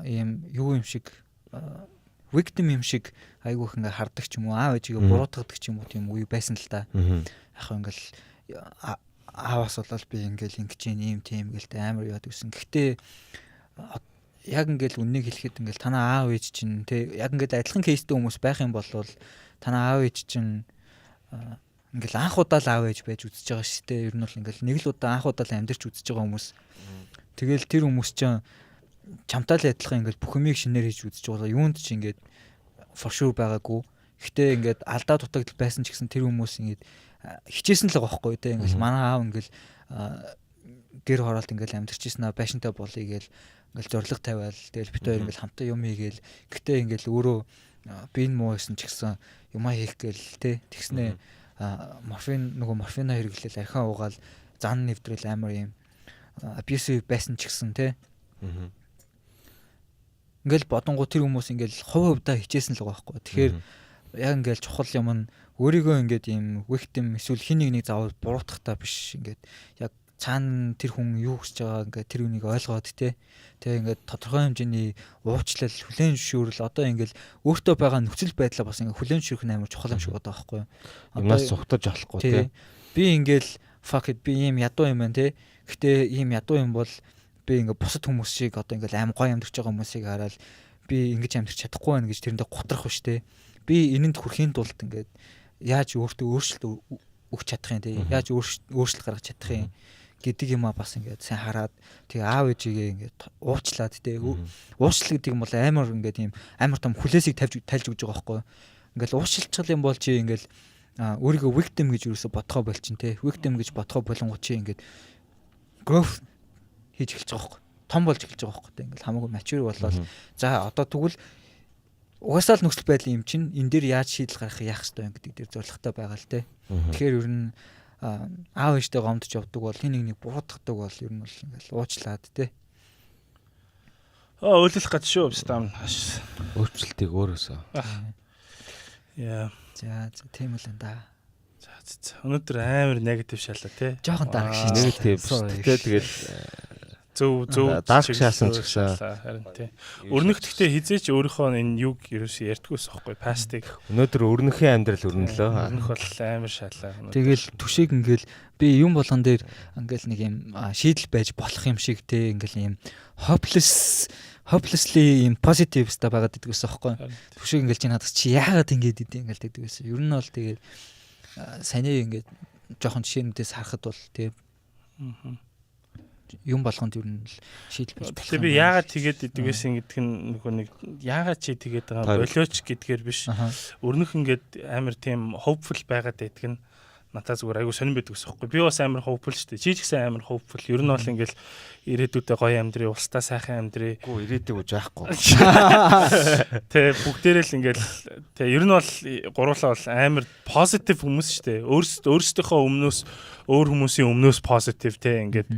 ийм юу юм шиг victim юм шиг айгүйх ингээ хардаг ч юм уу аав ээжигээ буруутгадаг ч юм уу тийм үе байсан л та. Яг ингээл аавас болол би ингээл ингэж ийм тийм гэлтэй амар яд гэсэн. Гэхдээ яг ингээл үннийг хэлэхэд ингээл танаа аав ээж чинь те яг ингээд адилхан кейстэй хүмүүс байх юм бол танаа аав ээж чинь ингээл анх удаа л аав ээж байж үзэж байгаа шүү дээ. Ер нь бол ингээл нэг л удаа анх удаа л амьдарч үзэж байгаа хүмүүс. Тэгэл тэр хүмүүс чинь чамтай л адилхан ингээл бүх юмыг шинээр хийж үзэж байгаа. Юунд ч ингээд for sure байгаагүй. Гэхдээ ингээд алдаа дутагдал байсан ч гэсэн тэр хүмүүс ингээд хичээсэн л байгаа байхгүй те ингээл манай аав ингээл гэр хороолт ингээл амьдарч ийсэн байшинтай болъё гээл ингээл зориг тавиал тэгэл бит хоёр ингээл хамтаа юм хийгээл гэтээ ингээл өөрөө би энэ муу байсан ч гэсэн юмаа хийх гээл те тэгснэ морфина хэрэглээл архиан уугаал зан нэвтрэл амар юм abusive байсан ч гэсэн те ингээл бодонгоо тэр хүмүүс ингээл хувь хувьдаа хичээсэн л байгаа байхгүй. Тэгэхээр яг ингээл чухал юм нь өөрийгөө ингээд ийм victim эсвэл хин нэг заавал буруутгах та биш ингээд яг цаана тэр хүн юу хийж байгаа ингээд тэр үнийг ойлгоод те тэгээ ингээд тодорхой хэмжээний уучлал хүлээн зөвшөөрөл одоо ингээд өөртөө байгаа нөхцөл байдлаа бас ингээд хүлээн зөвшөөрөх нь амар чухал юм шиг байгаа байхгүй юу. Юмнаас зүхтаж болохгүй те. Би ингээд fuck it би ийм ядуу юм байна те. Гэтэ ийм ядуу юм бол би ингээд бусад хүмүүс шиг одоо ингээд аим гоё амьдарч байгаа хүмүүсийг хараад би ингэж амьдарч чадахгүй байна гэж тэрэндээ готрох биш те. Би энэнд хүрэхийн тулд ингээд яаж өөртөө өөрчлөлт өгч чадах юм те яаж өөрчлөлт гаргаж чадах юм гэдэг юм а бас ингээд сайн хараад тэгээ аав ээжигээ ингээд уучлаад те уучлал гэдэг юм бол амар ингээд ийм амар том хүлээсийг тальж өгж байгаа байхгүй ингээд уучлалчгал юм бол чи ингээд өөрийгөө victim гэж юусо бодхоо болчин те victim гэж бодхоо болонгууд чи ингээд growth хийж эхэлж байгаа байхгүй том болж эхэлж байгаа байхгүй те ингээд хамаагүй mature болоод за одоо тэгвэл угаасаа л нөхцөл байдал юм чинь энэ дээр яаж шийдэл гаргах яах ёстой юм гэдэг дээр зорилготой байгаа л те тэгэхээр ер нь аав ээжтэй гомдож явдаг бол хин нэг буруутгадаг бол ер нь бол ингээл уучлаад те. Өөлөх гэж шүү стам. Өөрчлөлтийг өөрөөсөө. Яа. За тийм л энэ да. За өнөөдөр амар негатив шалаа те. Жохон дараг шийдсэн. Негатив. Тэгээд зөв дарк шаасан ч гэсэн харин тий. Өрнөхтгтээ хизээч өөрийнхөө энэ юг ерөөсөө ярьдгүйс аахгүй пастыг. Өнөөдөр өрнөхийн амьдрал өрнөлөө. Өрнөх бол амар шалаа. Тэгэл түшиг ингээл би юм болгон дээр ингээл нэг юм шийдэл байж болох юм шиг те ингээл юм hopelessly юм positive ста байгаад иддэг гэсэн аахгүй. Түшиг ингээл чи надад чи яагаад ингэж идэв ингээл тэгдэг гэсэн. Ер нь бол тэгээд саний ингээд жоохон жишээнүүдээс харахад бол тий юм болгонд ер нь шийдэл байж болох. Тэгээ би яагаад тэгээд идэг гэсэн гэдэг нь нэг яагаад чи тэгээд байгаа болооч гэдгээр биш. Өрнөх ингээд амар тийм hopeful байгаад байдаг нь надад зүгээр айгу сонирн байдаг гэсэн юм. Би бас амар hopeful шүү дээ. Чи ч гэсэн амар hopeful. Ер нь бол ингээл ирээдүйдээ гоё амьдрий, улстай сайхан амьдрий. Гүү ирээдүйг үж байхгүй. Тэ бүгдээрээ л ингээл тэ ер нь бол гурлаа бол амар positive хүмүүс шүү дээ. Өөрсдийнхөө өмнөөс өөр хүмүүсийн өмнөөс positive тэ ингээд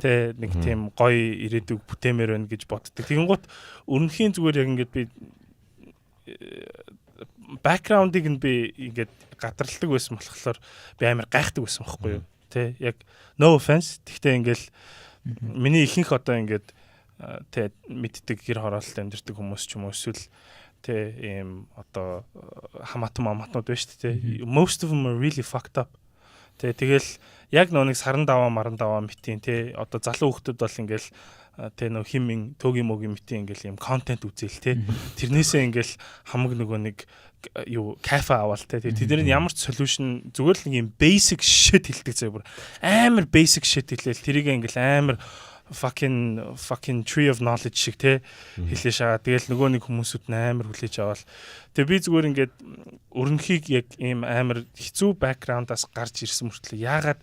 тэ нэг тийм гоё ирээдүг бүтээмээр байна гэж боддог. Тэгэнгუთ өрнөхийн зүгээр яг ингээд би бэкграундыг нь би ингээд гадралдаг байсан болохоор би амар гайхдаг байсан байхгүй юу. Тэ яг no offense. Гэхдээ ингээл миний ихэнх одоо ингээд тэ мэддэг гэр хороололд амьдэрдэг хүмүүс ч юм уу эсвэл тэ ийм одоо хамаатан маматнууд байна шүү дээ. Most of them are really fucked up. Тэгэл яг нэг саран даваа маран даваа митийн те одоо залуу хүмүүс бол ингээл те нөө химэн төөгийн мөгийн митийн ингээл юм контент үзээл те тэрнээсээ ингээл хамаг нөгөө нэг юу кафе аваал те тэдний ямар ч solution зүгээр л нэг юм basic shit хэлдэг заяа бүр амар basic shit хэлээл тэрийг ингээл амар fucking tree of knowledge шиг те хэлээ шагаа тэгэл нөгөө нэг хүмүүсүүд амар хүлээж аваал тэгээ би зүгээр ингээд өрнөхийг яг ийм амар хэцүү бэкграундаас гарч ирсэн мөртлөө яагаад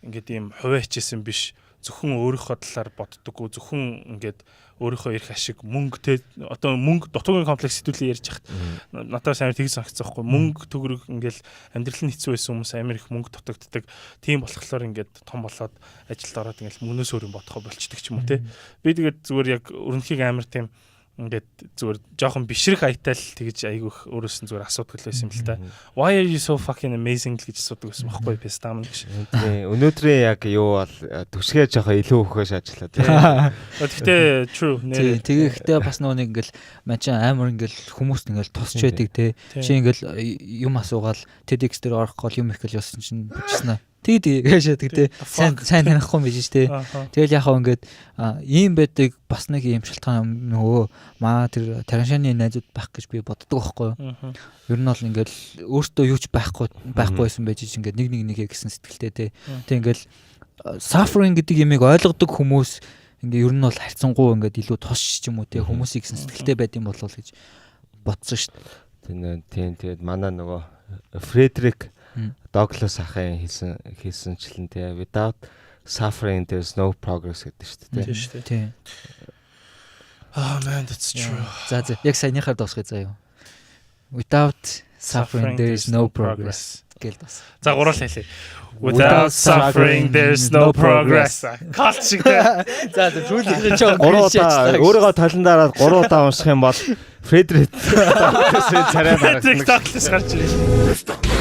ингээд ийм хуваачихсан биш зөвхөн өөрийнхөө талаар боддоггүй зөвхөн ингээд өөрийнхөө эрх ашиг мөнгө те одоо мөнгө дутуугийн комплекс хэдүүлээ ярьж хахад надад амар тэгж санагдсан байхгүй мөнгө төгрөг ингээд амьдрал нь хэцүү байсан хүмүүс амар их мөнгө дутагддаг тийм болохоор ингээд том болоод ажилд ороод ингээд мөнөөс өөр юм бодохоо болчдөг ч юм уу те би тэгээд зүгээр яг өрнөхийг амар тийм ингээд зүгээр жоохон бишрэх айтал тэгж айгүйх өөрөөс нь зүгээр асуудаг байсан юм л та. Why are you so fucking amazing гэж асуудаг байсан байхгүй пестам гэж. Өнөөдрийн яг юу бол түшгээ жоохон илүү өгөхөж ажиллаа тий. Гэхдээ true нэр. Тэгэхдээ бас нөгөө нэг ингээл мачаа амар ингээл хүмүүст ингээл тусч байдаг тий. Чи ингээл юм асуугаал TEDx дээр орох гол юм их гэл явсан чинь бичсэн аа. Тэгээд сайн танихгүй юм биш тий. Тэгэл яг хаа ингээд ийм байдаг бас нэг юм шалтгаан нөгөө маа тэр тараншааны найзууд байх гэж би боддог байхгүй юу. Ер нь бол ингээд өөртөө юу ч байхгүй байсан байж ингээд нэг гэсэн сэтгэлтэй тий. Тэг ингээд suffering гэдэг ямиг ойлгодог хүмүүс ингээд ер нь бол харьцангуй ингээд илүү тос ч юм уу тий хүмүүсийг гэсэн сэтгэлтэй байд юм болов гэж бодсон шүү дээ. Тийм тэгээд манай нөгөө Фредерик Douglas ахын хэлсэнчлэн тий without suffering there's no progress гэдэг шүү дээ. Тийм. Oh man that's true. За яг саяныхаар дуусгая заяа. Without suffering there's no progress гэл бас. За гурвал хэлье. Without suffering there's no progress. Калч шиг. За зүйлээ ч өөрийгөө таландараад 3 удаа унших юм бол Фредерик царай гаргах. TikTok-с гарч ирээ.